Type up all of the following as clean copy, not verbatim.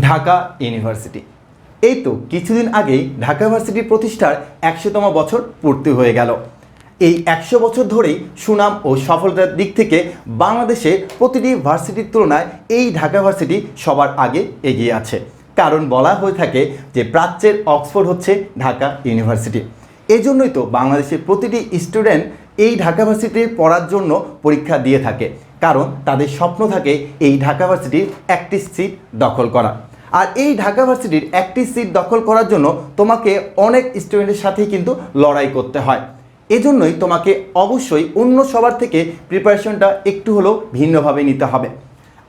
Dhaka university. এই তো কিছুদিন আগেই ঢাকা ইউনিভার্সিটি প্রতিষ্ঠার 100তম বছর পূর্তি হয়ে গেল। এই 100 বছর ধরেই সুনাম ও সফলতার দিক থেকে বাংলাদেশে প্রতিটি ভার্সিটির তুলনায় এই ঢাকা ইউনিভার্সিটি সবার আগে এগিয়ে আছে। কারণ বলা হয়ে থাকে যে প্রাচ্যের অক্সফোর্ড হচ্ছে ঢাকা ইউনিভার্সিটি। এজন্যই তো বাংলাদেশের প্রতিটি স্টুডেন্ট এই ঢাকা ইউনিভার্সিটির পড়ার জন্য পরীক্ষা দিয়ে থাকে, কারণ তাদের স্বপ্ন থাকে এই ঢাকা ইউনিভার্সিটির একটি সিট দখল করা। আর এই ঢাকা ইউনিভার্সিটির একটি সিট দখল করার জন্য তোমাকে অনেক স্টুডেন্টের সাথেই কিন্তু লড়াই করতে হয়। এজন্যই তোমাকে অবশ্যই অন্য সবার থেকে প্রিপারেশনটা একটু হলেও ভিন্নভাবে নিতে হবে।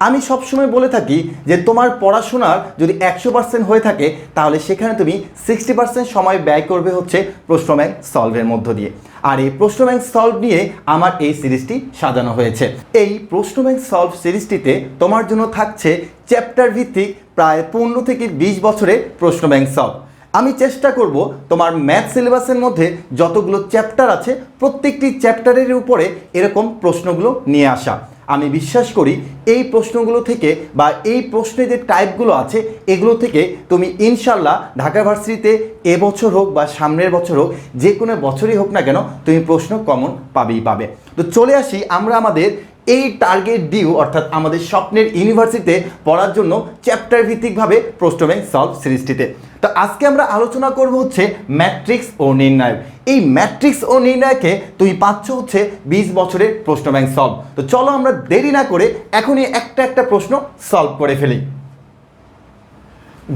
আমি সবসময় বলে থাকি যে তোমার পড়াশোনার যদি 100% হয়ে থাকে তাহলে সেখানে তুমি 60% সময় ব্যয় করবে হচ্ছে প্রশ্ন ব্যাংক সলভের মধ্য দিয়ে। আর এই প্রশ্ন ব্যাংক সলভ নিয়ে আমার এই সিরিজটি সাজানো হয়েছে। এই প্রশ্ন ব্যাংক সলভ সিরিজটিতে তোমার জন্য থাকছে চ্যাপ্টার ভিত্তিক প্রায় 15 থেকে 20 বছরের প্রশ্ন ব্যাংক সলভ। আমি চেষ্টা করব তোমার ম্যাথ সিলেবাসের মধ্যে যতগুলো চ্যাপ্টার আছে প্রত্যেকটি চ্যাপ্টারের উপরে এরকম প্রশ্নগুলো নিয়ে আসা। আমি বিশ্বাস করি এই প্রশ্নগুলো থেকে বা এই প্রশ্নে যে টাইপগুলো আছে এগুলো থেকে তুমি ইনশাল্লাহ ঢাকা ইউনিভার্সিটিতে এবছর হোক বা সামনের বছর হোক, যে কোনো বছরই হোক না কেন তুমি প্রশ্ন কমন পাবেই পাবে। তো চলে আসি আমরা আমাদের এই টার্গেট ডিউ অর্থাৎ আমাদের স্বপ্নের ইউনিভার্সিটিতে পড়ার জন্য চ্যাপ্টার ভিত্তিকভাবে প্রশ্ন ব্যাংক সলভ সিরিজটিতে। তো আজকে আমরা আলোচনা করব হচ্ছে ম্যাট্রিক্স ও নির্ণায়ক। এই ম্যাট্রিক্স ও নির্ণায়কে তুমি পাচ্ছ হচ্ছে 20 বছরের প্রশ্ন ব্যাংক সলভ। তো চলো আমরা দেরি না করে এখনই একটা একটা প্রশ্ন সলভ করে ফেলি।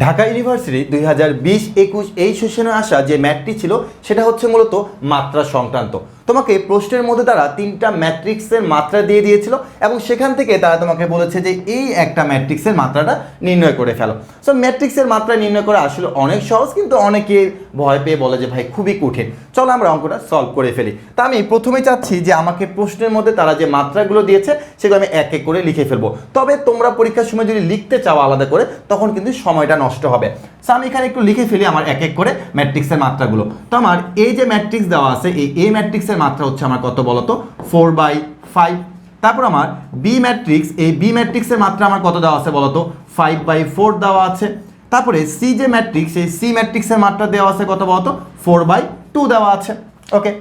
ঢাকা ইউনিভার্সিটি 2020-21 এই সেশনে আসা যে ম্যাথটি ছিল সেটা হচ্ছে মূলত মাত্রা সংক্রান্ত। তোমাকে প্রশ্নের মধ্যে তারা 3টা ম্যাট্রিক্সের মাত্রা দিয়ে দিয়েছিল এবং সেখান থেকে তারা তোমাকে বলেছে যে এই একটা ম্যাট্রিক্সের মাত্রাটা নির্ণয় করে ফেলো। সো ম্যাট্রিক্সের মাত্রা নির্ণয় করা আসলে অনেক সহজ, কিন্তু অনেকে ভয় পেয়ে বলে যে ভাই খুবই কঠিন। চলো আমরা অঙ্কটা সলভ করে ফেলি। তা আমি প্রথমে চাচ্ছি যে আমাকে প্রশ্নের মধ্যে তারা যে মাত্রাগুলো দিয়েছে সেগুলো আমি এক এক করে লিখে ফেলবো। তবে তোমরা পরীক্ষার সময় যদি লিখতে চাও আলাদা করে তখন কিন্তু সময়টা নষ্ট হবে। সো আমি এখানে একটু লিখে ফেলি আমার এক এক করে ম্যাট্রিক্সের মাত্রাগুলো। তো আমার এই যে ম্যাট্রিক্স দেওয়া আছে এই ম্যাট্রিক্সের মাত্রা হচ্ছে আমার কত বলতো 4/5। তারপর আমার বি ম্যাট্রিক্স, এই বি ম্যাট্রিক্সের মাত্রা আমার কত দেওয়া আছে বলতো 5/4 দেওয়া আছে। তারপরে সি যে ম্যাট্রিক্স, এই সি ম্যাট্রিক্সের মাত্রা দেওয়া আছে কত বলতো 4/2 দেওয়া আছে। ওকে,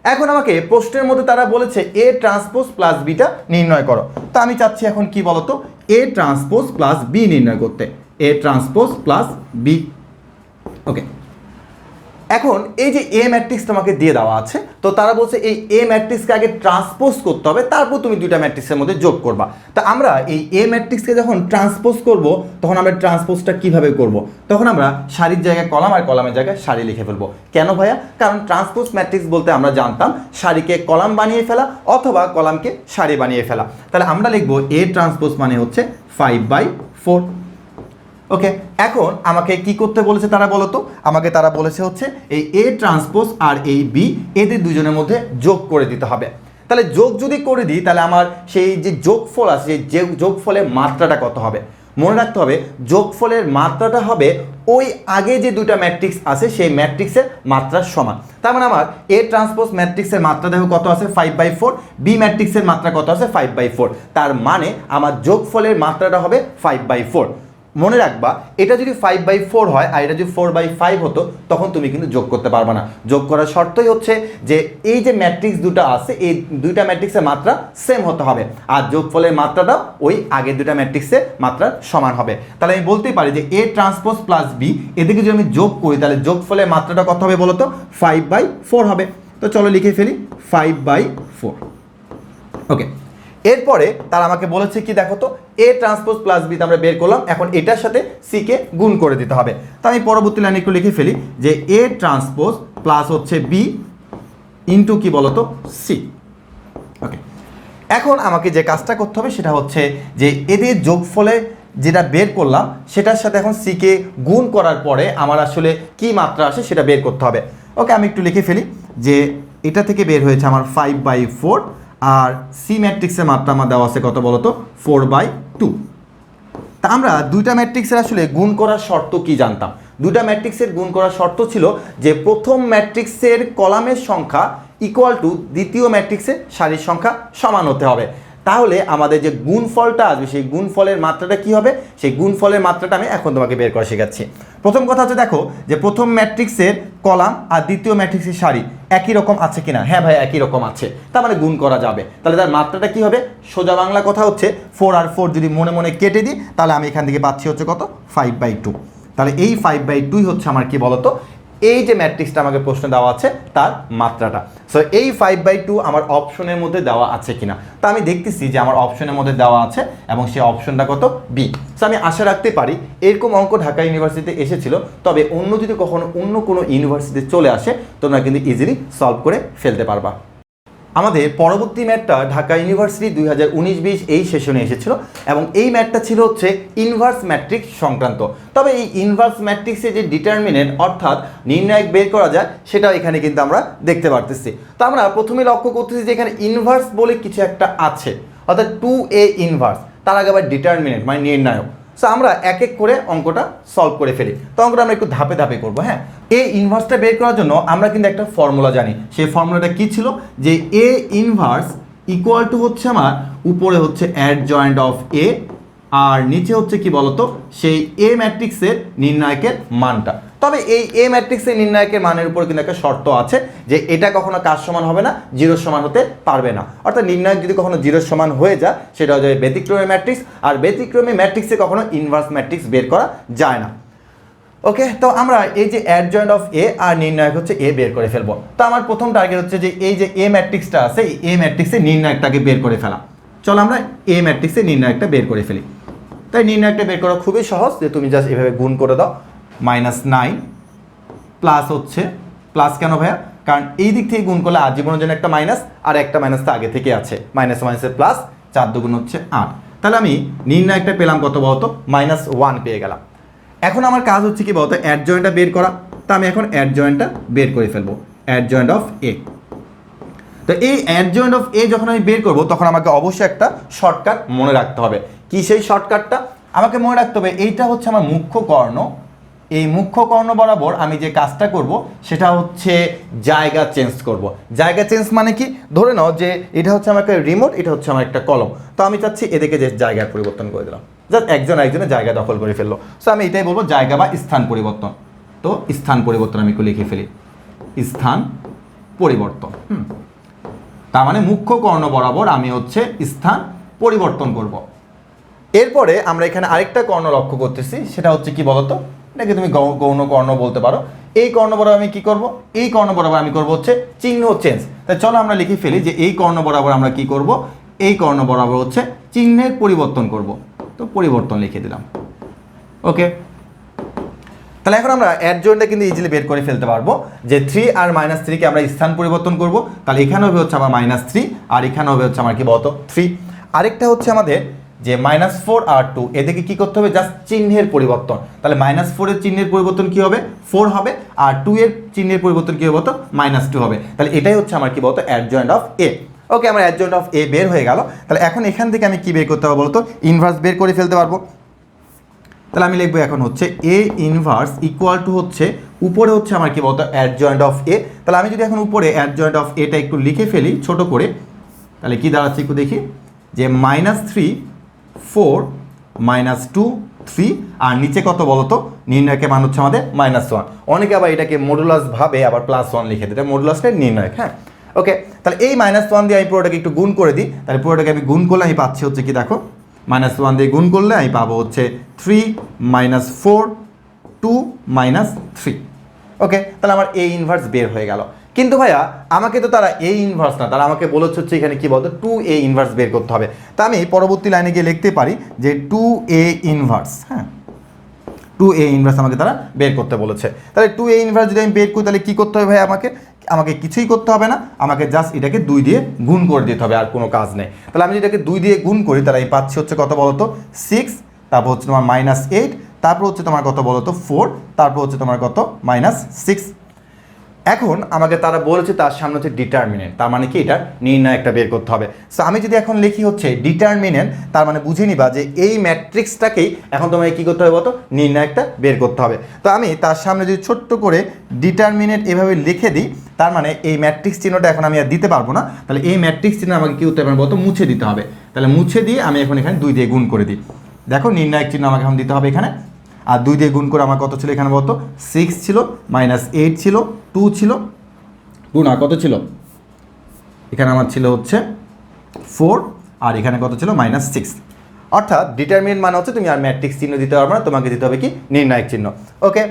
এখন আমাকে প্রশ্নের মধ্যে তারা বলেছে এ ট্রান্সপোজ প্লাস বিটা নির্ণয় করো। তো আমি চাচ্ছি এখন কি বলতো এ ট্রান্সপোজ প্লাস বি নির্ণয় করতে, এ ট্রান্সপোজ প্লাস বি। ওকে, এখন এই যে এ ম্যাট্রিক্স তোমাকে দিয়ে দেওয়া আছে, তো তারা বলছে এই এ ম্যাট্রিক্সকে আগে ট্রান্সপোজ করতে হবে, তারপর তুমি দুইটা ম্যাট্রিক্সের মধ্যে যোগ করবা। তা আমরা এই এ ম্যাট্রিক্সকে যখন ট্রান্সপোজ করব তখন আমরা ট্রান্সপোজটা কিভাবে করব? তখন আমরা সারির জায়গায় কলাম আর কলামের জায়গায় সারি লিখে ফেলবো। কেন ভাইয়া? কারণ ট্রান্সপোজ ম্যাট্রিক্স বলতে আমরা জানতাম সারিকে কলাম বানিয়ে ফেলা অথবা কলামকে সারি বানিয়ে ফেলা। তাহলে আমরা লিখবো এ ট্রান্সপোজ মানে হচ্ছে 5/4। ওকে, এখন আমাকে কি করতে বলেছে তারা বলতো? আমাকে তারা বলেছে হচ্ছে এই এ ট্রান্সপোজ আর এই বি এদের দুজনের মধ্যে যোগ করে দিতে হবে। তাহলে যোগ যদি করে দিই তাহলে আমার সেই যে যোগফল আছে যে যোগফলের মাত্রাটা কত হবে? মনে রাখতে হবে যোগফলের মাত্রাটা হবে ওই আগে যে দুইটা ম্যাট্রিক্স আছে সেই ম্যাট্রিক্সের মাত্রার সমান। তার মানে আমার এ ট্রান্সপোজ ম্যাট্রিক্সের মাত্রা দেখো কত আছে 5/4, বি ম্যাট্রিক্সের মাত্রা কত আছে 5/4। তার মানে আমার যোগফলের মাত্রাটা হবে 5/4। মনে রাখবা এটা যদি 5/4 হয় আর এটা যদি 4/5 হতো তখন তুমি কিন্তু যোগ করতে পারবে না। যোগ করার শর্তই হচ্ছে যে এই যে ম্যাট্রিক্স দুটো আছে এই দুইটা ম্যাট্রিক্সের মাত্রা সেম হতে হবে আর যোগফলের মাত্রাটা ওই আগের দুটা ম্যাট্রিক্সের মাত্রার সমান হবে। তাহলে আমি বলতেই পারি যে এ ট্রান্সপোজ প্লাস বি এদিকে যদি আমি যোগ করি তাহলে যোগফলের মাত্রাটা কত হবে বলো তো 5/4 হবে। তো চলো লিখে ফেলি 5/4। ওকে, এরপরে তারা আমাকে বলেছে কি দেখো তো এ ট্রান্সপোজ প্লাস বি আমরা বের করলাম, এখন এটার সাথে সি কে গুণ করে দিতে হবে। তো আমি পরবর্তী লাইনে একটু লিখে ফেলি যে এ ট্রান্সপোজ প্লাস হচ্ছে বি ইন্টু কি বলতো সি। ওকে, এখন আমাকে যে কাজটা করতে হবে সেটা হচ্ছে যে এদের যোগফলে যেটা বের করলাম সেটার সাথে এখন সি কে গুণ করার পরে আমার আসলে কি মাত্রা আসে সেটা বের করতে হবে। ওকে, আমি একটু লিখে ফেলি যে এটা থেকে বের হয়েছে আমার 5/4 আর সি ম্যাট্রিক্সের মাত্রা আমার দেওয়া আছে কত বলতো 4/2। তা আমরা দুইটা ম্যাট্রিক্সের আসলে গুণ করার শর্ত কি জানতাম? দুইটা ম্যাট্রিক্সের গুণ করার শর্ত ছিল যে প্রথম ম্যাট্রিক্সের কলামের সংখ্যা ইকুয়াল টু দ্বিতীয় ম্যাট্রিক্সের সারির সংখ্যা সমান হতে হবে। তাহলে আমাদের যে গুণফলটা আসবে সেই গুণফলের মাত্রাটা কি হবে, সেই গুণফলের মাত্রাটা আমি এখন তোমাকে বের করা শেখাচ্ছি। প্রথম কথা হচ্ছে দেখো যে প্রথম ম্যাট্রিক্সের কলাম আর দ্বিতীয় ম্যাট্রিক্সের সারি একই রকম আছে কিনা, হ্যাঁ ভাই একই রকম আছে, তার মানে গুণ করা যাবে। তাহলে তার মাত্রাটা কি হবে, সোজা বাংলা কথা হচ্ছে 4 আর 4 যদি মনে মনে কেটে দিই তাহলে আমি এখান থেকে পাচ্ছি হচ্ছে কত 5/2। তাহলে এই 5/2 হচ্ছে আমার কি বলতো এই যে ম্যাট্রিক্সটা আমাকে প্রশ্ন দেওয়া আছে তার মাত্রাটা। সো এই 5/2 আমার অপশনের মধ্যে দেওয়া আছে কিনা, তা আমি দেখতেছি যে আমার অপশনের মধ্যে দেওয়া আছে এবং সেই অপশনটা কত বি। সো আমি আশা রাখতে পারি এরকম অঙ্ক ঢাকা ইউনিভার্সিটিতে এসেছিল, তবে অন্য যদি কখনো অন্য কোনো ইউনিভার্সিটিতে চলে আসে তোমরা কিন্তু ইজিলি সলভ করে ফেলতে পারবা। আমাদের পরবর্তী ম্যাথটা ঢাকা ইউনিভার্সিটি 2019-20 এই সেশনে এসেছিল এবং এই ম্যাথটা ছিল হচ্ছে ইনভার্স ম্যাট্রিক্স সংক্রান্ত। তবে এই ইনভার্স ম্যাট্রিক্সে যে ডিটারমিনেন্ট অর্থাৎ নির্ণায়ক বের করা যায় সেটাও এখানে কিন্তু আমরা দেখতে পারতেছি। তো আমরা প্রথমে লক্ষ্য করতেছি যে এখানে ইনভার্স বলে কিছু একটা আছে, অর্থাৎ 2a ইনভার্স, তার আগে আবার ডিটারমিনেন্ট মানে নির্ণায়ক। সো আমরা এক এক করে অঙ্কটা সলভ করে ফেলি। তো অঙ্কটা আমরা একটু ধাপে ধাপে করবো। হ্যাঁ, এ ইনভার্সটা বের করার জন্য আমরা কিন্তু একটা ফর্মুলা জানি। সেই ফর্মুলাটা কি ছিল যে এ ইনভার্স ইকুয়াল টু হচ্ছে আমার উপরে হচ্ছে অ্যাডজয়েন্ট অফ এ আর নিচে হচ্ছে কি বলতো সেই এ ম্যাট্রিক্সের নির্ণায়কের মানটা। তবে এই এ ম্যাট্রিক্সের নির্ণায়কের মানের উপর কিন্তু একটা শর্ত আছে যে এটা কখনো কার সমান হবে না, জিরোর সমান হতে পারবে না। অর্থাৎ নির্ণায়ক যদি কখনো জিরোর সমান হয়ে যায় সেটা হয়ে যাবে ব্যতিক্রমী ম্যাট্রিক্স, আর ব্যতিক্রমী ম্যাট্রিক্সে কখনো ইনভার্স ম্যাট্রিক্স বের করা যায় না। ওকে, তো আমরা এই যে অ্যাডজয়েন্ট অফ এ আর নির্ণায়ক হচ্ছে এ বের করে ফেলবো। তো আমার প্রথম টার্গেট হচ্ছে যে এই যে এ ম্যাট্রিক্সটা আছে এই এ ম্যাট্রিক্সের নির্ণায়কটাকে বের করে ফেলা। চলো আমরা এ ম্যাট্রিক্সের নির্ণায়কটা বের করে ফেলি। তাই নির্ণায়কটা বের করা খুবই সহজ, যে তুমি জাস্ট এভাবে গুণ করে দাও, -9 প্লাস হচ্ছে প্লাস কেন ভাইয়া, কারণ এই দিক থেকে গুণ করলে আজীবনের জন্য একটা মাইনাস আর একটা মাইনাস তো আগে থেকে আছে, মাইনাস মাইনাসের প্লাস, 4 দুগুণ হচ্ছে 8। তাহলে আমি নির্ণায়কটা পেলাম কত বলতো -1 পেয়ে গেলাম। এখন আমার কাজ হচ্ছে কি বলতো অ্যাডজয়েন্টটা বের করা। তা আমি এখন অ্যাডজয়েন্টটা বের করে ফেলবো, অ্যাডজয়েন্ট অফ এ। তো এই অ্যাডজয়েন্ট অফ এ যখন আমি বের করব তখন আমাকে অবশ্যই একটা শর্টকাট মনে রাখতে হবে। কি সেই শর্টকাটটা? আমাকে মনে রাখতে হবে এইটা হচ্ছে আমার মুখ্য কর্ণ, এই মুখ্য কর্ণ বরাবর আমি যে কাজটা করব সেটা হচ্ছে জায়গা চেঞ্জ করব। জায়গা চেঞ্জ মানে কি, ধরে নাও যে এটা হচ্ছে আমার একটা রিমোট, এটা হচ্ছে আমার একটা কলম, তো আমি চাচ্ছি এদিকে যে জায়গার পরিবর্তন করে দিলাম, জাস্ট একজন একজনের জায়গা দখল করে ফেললো। সো আমি এটাই বলবো জায়গা বা স্থান পরিবর্তন। তো স্থান পরিবর্তন আমি একটু লিখে ফেলি, স্থান পরিবর্তন। তার মানে মুখ্য কর্ণ বরাবর আমি হচ্ছে স্থান পরিবর্তন করব। এরপরে আমরা এখানে আরেকটা কর্ণ লক্ষ্য করতেছি, সেটা হচ্ছে কি বলতো, এটাকে তুমি গৌণ কর্ণ বলতে পারো। এই কর্ণ বরাবর আমি কি করব, এই কর্ণ বরাবর আমি করব হচ্ছে চিহ্ন চেঞ্জ। তাই চলো আমরা লিখে ফেলি যে এই কর্ণ বরাবর আমরা কি করব, এই কর্ণ বরাবর হচ্ছে চিহ্নের পরিবর্তন করব। তো পরিবর্তন লিখে দিলাম। ওকে, তাহলে এখন আমরা অ্যাডজয়েন্টটা কিন্তু ইজিলি বের করে ফেলতে পারবো যে 3 আর -3 কে আমরা স্থান পরিবর্তন করব। তাহলে এখানে হবে হচ্ছে আমার -3 আর এখানে হবে হচ্ছে আমার কি বলতো 3। আরেকটা হচ্ছে আমাদের যে -4 আর 2 এদিকে কি করতে হবে, জাস্ট চিহ্নের পরিবর্তন। তাহলে -4 এর চিহ্নের পরিবর্তন কি হবে, 4 হবে, আর 2 এর চিহ্নের পরিবর্তন কি হবে তো -2 হবে। তাহলে এটাই হচ্ছে আমার কি বলতো অ্যাডজয়েন্ট অফ এ। ওকে, আমার অ্যাডজয়েন্ট অফ এ বের হয়ে গেল। তাহলে এখন এখান থেকে আমি কি বের করতে পারবো বলতো, ইনভার্স বের করে ফেলতে পারবো। তাহলে আমি লিখবো এখন হচ্ছে এ ইনভার্স ইকুয়াল টু হচ্ছে উপরে হচ্ছে আমার কি বলতো অ্যাডজয়েন্ট অফ এ। তাহলে আমি যদি এখন উপরে অ্যাডজয়েন্ট অফ এটা একটু লিখে ফেলি ছোট করে, তাহলে কি দাঁড়াচ্ছে একটু দেখি যে -3 4 -2 3 আর নিচে কত বলতো নির্ণায়কের মান হচ্ছে আমাদের -1। অনেকে আবার এটাকে মডুলাস ভাবে আবার +1 লিখে দিতে, মডুলাসটা নির্ণায়ক। হ্যাঁ, ওকে, তাহলে এই -1 দিয়ে আমি পুরোটাকে একটু গুণ করে দিই। তাহলে পুরোটাকে আমি গুণ করলে আমি পাচ্ছি হচ্ছে কি দেখো, -1 দিয়ে গুণ করলে আমি পাবো হচ্ছে 3 -4 2 -3। ওকে, তাহলে আমার এ ইনভার্স বের হয়ে গেল। কিন্তু ভাইয়া আমাকে তো তারা এ ইনভার্স না, তারা আমাকে বলেছে হচ্ছে এখানে কি বলতো 2a ইনভার্স বের করতে হবে। তা আমি পরবর্তী লাইনে গিয়ে লিখতে পারি যে 2a ইনভার্স। হ্যাঁ, 2a ইনভার্স আমাকে তারা বের করতে বলেছে। তাহলে 2a ইনভার্স যদি আমি বের করি তাহলে কি করতে হবে ভাই, আমাকে কিছুই করতে হবে না, আমাকে জাস্ট এটাকে 2 দিয়ে গুণ করে দিতে হবে, আর কোনো কাজ নেই। তাহলে আমি এটাকে 2 দিয়ে গুণ করি তাহলে এই পাচ্ছি হচ্ছে কত বলতো 6, তারপর হচ্ছে তোমার -8, তারপর হচ্ছে তোমার কত বলতো 4, তারপর হচ্ছে তোমার কত -6। এখন আমাকে তারা বলেছে তার সামনে হচ্ছে ডিটারমিনেন্ট, তার মানে কি এটা নির্ণয় একটা বের করতে হবে। সো আমি যদি এখন লিখি হচ্ছে ডিটারমিনেন্ট, তার মানে বুঝে নিবা যে এই ম্যাট্রিক্সটাকেই এখন তোমাকে কী করতে হবে বলতো, নির্ণয় একটা বের করতে হবে। তো আমি তার সামনে যদি ছোট্ট করে ডিটারমিনেন্ট এভাবে লিখে দিই, তার মানে এই ম্যাট্রিক্স চিহ্নটা এখন আমি আর দিতে পারবো না, তাহলে এই ম্যাট্রিক্স চিহ্ন আমাকে কী করতে হবে বলতো, মুছে দিতে হবে। তাহলে মুছে দিয়ে আমি এখন এখানে 2 দিয়ে গুণ করে দিই। দেখো নির্ণায়ক চিহ্ন আমাকে এখন দিতে হবে এখানে, আর 2 দিয়ে গুণ করে আমার কত ছিল এখানে বলতো, 6 ছিল, -8 ছিল, 2 ছিল, 2 না কত ছিল এখানে আমার ছিল হচ্ছে 4, আর এখানে কত ছিল -6। অর্থাৎ ডিটারমিনেন্ট মানে হচ্ছে তুমি আর ম্যাট্রিক্স চিহ্ন দিতে পারবে না, তোমাকে দিতে হবে কি নির্ণায়ক চিহ্ন। ওকে,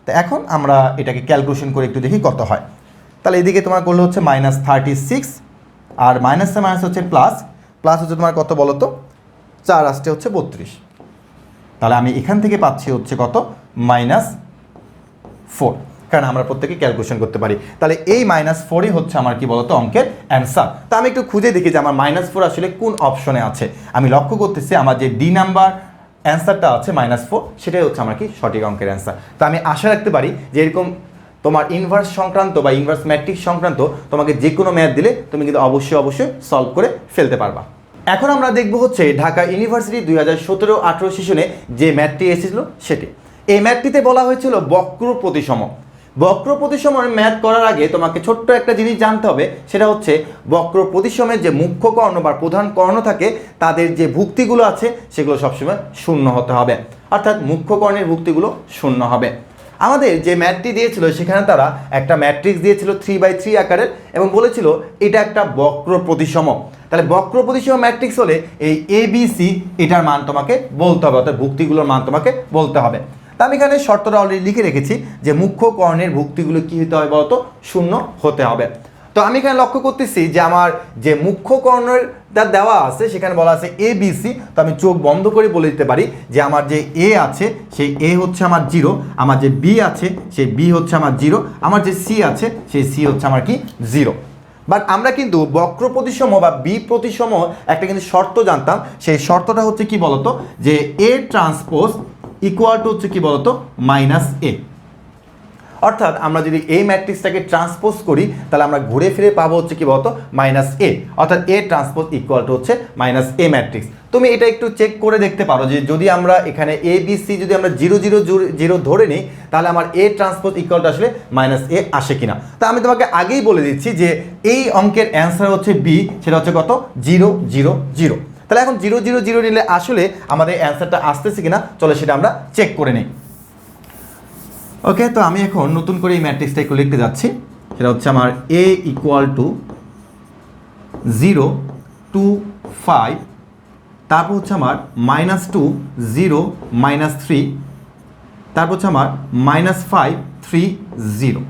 তো এখন আমরা এটাকে ক্যালকুলেশন করে একটু দেখি কত হয়। তাহলে এদিকে তোমার করলে হচ্ছে -36, আর মাইনাসে মাইনাস হচ্ছে প্লাস, প্লাস হচ্ছে তোমার কত বলো তো, 4 আসছে হচ্ছে 32। তাহলে আমি এখান থেকে পাচ্ছি হচ্ছে কত, -4, কারণ আমরা প্রত্যেকে ক্যালকুলেশন করতে পারি। তাহলে এই -4ই হচ্ছে আমার কি বলতো অঙ্কের অ্যান্সার। তো আমি একটু খুঁজে দেখি যে আমার -4 আসলে কোন অপশনে আছে। আমি লক্ষ্য করতেছি আমার যে ডি নাম্বার অ্যান্সারটা আছে -4, সেটাই হচ্ছে আমার কি সঠিক অঙ্কের অ্যান্সার। তো আমি আশা রাখতে পারি যে এরকম তোমার ইনভার্স সংক্রান্ত বা ইনভার্স ম্যাট্রিক্স সংক্রান্ত তোমাকে যে কোনো ম্যাথ দিলে তুমি কিন্তু অবশ্যই সলভ করে ফেলতে পারবা। এখন আমরা দেখব হচ্ছে ঢাকা ইউনিভার্সিটি 2017-18 সেশনে যে ম্যাথটি এসেছিল সেটি। এই ম্যাথটিতে বলা হয়েছিল বক্র প্রতিসম। বক্র প্রতিসমের ম্যাথ করার আগে তোমাকে ছোট্ট একটা জিনিস জানতে হবে, সেটা হচ্ছে বক্র প্রতিসমের যে মুখ্য কর্ণ বা প্রধান কর্ণ থাকে তাদের যে ভুক্তিগুলো আছে সেগুলো সবসময় শূন্য হতে হবে, অর্থাৎ মুখ্য কর্ণের ভুক্তিগুলো শূন্য হবে। আমাদের যে ম্যাথটি দিয়েছিল সেখানে তারা একটা ম্যাট্রিক্স দিয়েছিল 3/3 আকারের এবং বলেছিল এটা একটা বক্র প্রতিসম। তাহলে বক্র প্রতিসম ম্যাট্রিক্স হলে এই ABC এটার মান তোমাকে বলতে হবে, অর্থাৎ ভুক্তিগুলোর মান তোমাকে বলতে হবে। তা আমি এখানে শর্তটা অলরেডি লিখে রেখেছি যে মুখ্য কর্ণের ভুক্তিগুলো কী হতে হবে বলতো, শূন্য হতে হবে। তো আমি এখানে লক্ষ্য করতেছি যে আমার যে মুখ্য কর্ণের যা দেওয়া আছে সেখানে বলা আছে ABC। তো আমি চোখ বন্ধ করে বলে দিতে পারি যে আমার যে A আছে সেই A হচ্ছে আমার 0, আমার যে B আছে সেই B হচ্ছে আমার 0, আমার যে C আছে সেই C হচ্ছে আমার কি 0। বাট আমরা কিন্তু বক্র প্রতিসম বা বি প্রতিসম একটা কিন্তু শর্ত জানতাম, সেই শর্তটা হচ্ছে কি বলতো, যে A ট্রান্সপোজ ইকুয়াল টু হচ্ছে কি বলতো -A। অর্থাৎ আমরা যদি এই ম্যাট্রিক্সটাকে ট্রান্সপোজ করি তাহলে আমরা ঘুরে ফিরে পাবো হচ্ছে কি বলতো -A, অর্থাৎ A ট্রান্সপোজ ইকুয়াল টু হচ্ছে -A ম্যাট্রিক্স। তুমি এটা একটু চেক করে দেখতে পারো যে যদি আমরা এখানে ABC যদি আমরা 0 0 0 ধরে নিই তাহলে আমার A ট্রান্সপোজ ইকুয়াল টু আসলে -A আসে কিনা। তা আমি তোমাকে আগেই বলে দিচ্ছি যে এই অঙ্কের অ্যান্সার হচ্ছে B, সেটা হচ্ছে কত 0 0 0। তাহলে এখন 0 0 0 নিলে আসলে আমাদের অ্যান্সারটা আসতেছে কিনা চলো সেটা আমরা চেক করে নিই। ওকে, তো আমি এখন নতুন করে এই ম্যাট্রিক্সটা একটু লিখতে যাচ্ছি। সেটা হচ্ছে আমার A ইকুয়াল টু 0 2 5, তারপর হচ্ছে আমার -2 0 -3, তারপর হচ্ছে আমার -5 3 0।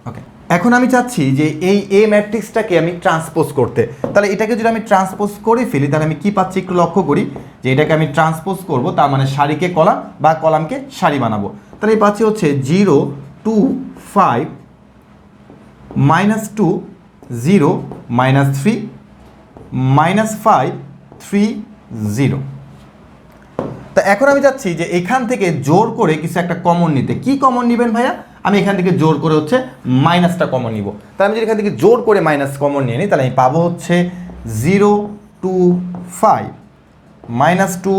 ওকে, এখন আমি চাচ্ছি যে এই A ম্যাট্রিক্সটাকে আমি ট্রান্সপোজ করতে। তাহলে এটাকে যদি আমি ট্রান্সপোজ করে ফেলি তাহলে আমি কি পাচ্ছি একটু লক্ষ্য করি, যে এটাকে আমি ট্রান্সপোজ করব, তার মানে সারিকে কলাম বা কলামকে সারি বানাবো। তাহলে এই পাচ্ছি হচ্ছে 0 2 5 -2 0 -3 -5 3 0। তো এখন আমি চাচ্ছি যে এখান থেকে জোর করে কিছু একটা কমন নিতে। কি কমন নেবেন ভাইয়া? আমি এখান থেকে জোর করে হচ্ছে মাইনাসটা কমন নিব। তাহলে আমি যদি এখান থেকে জোর করে মাইনাস কমন নিয়ে নিই তাহলে আমি পাবো হচ্ছে 0 2 5 -2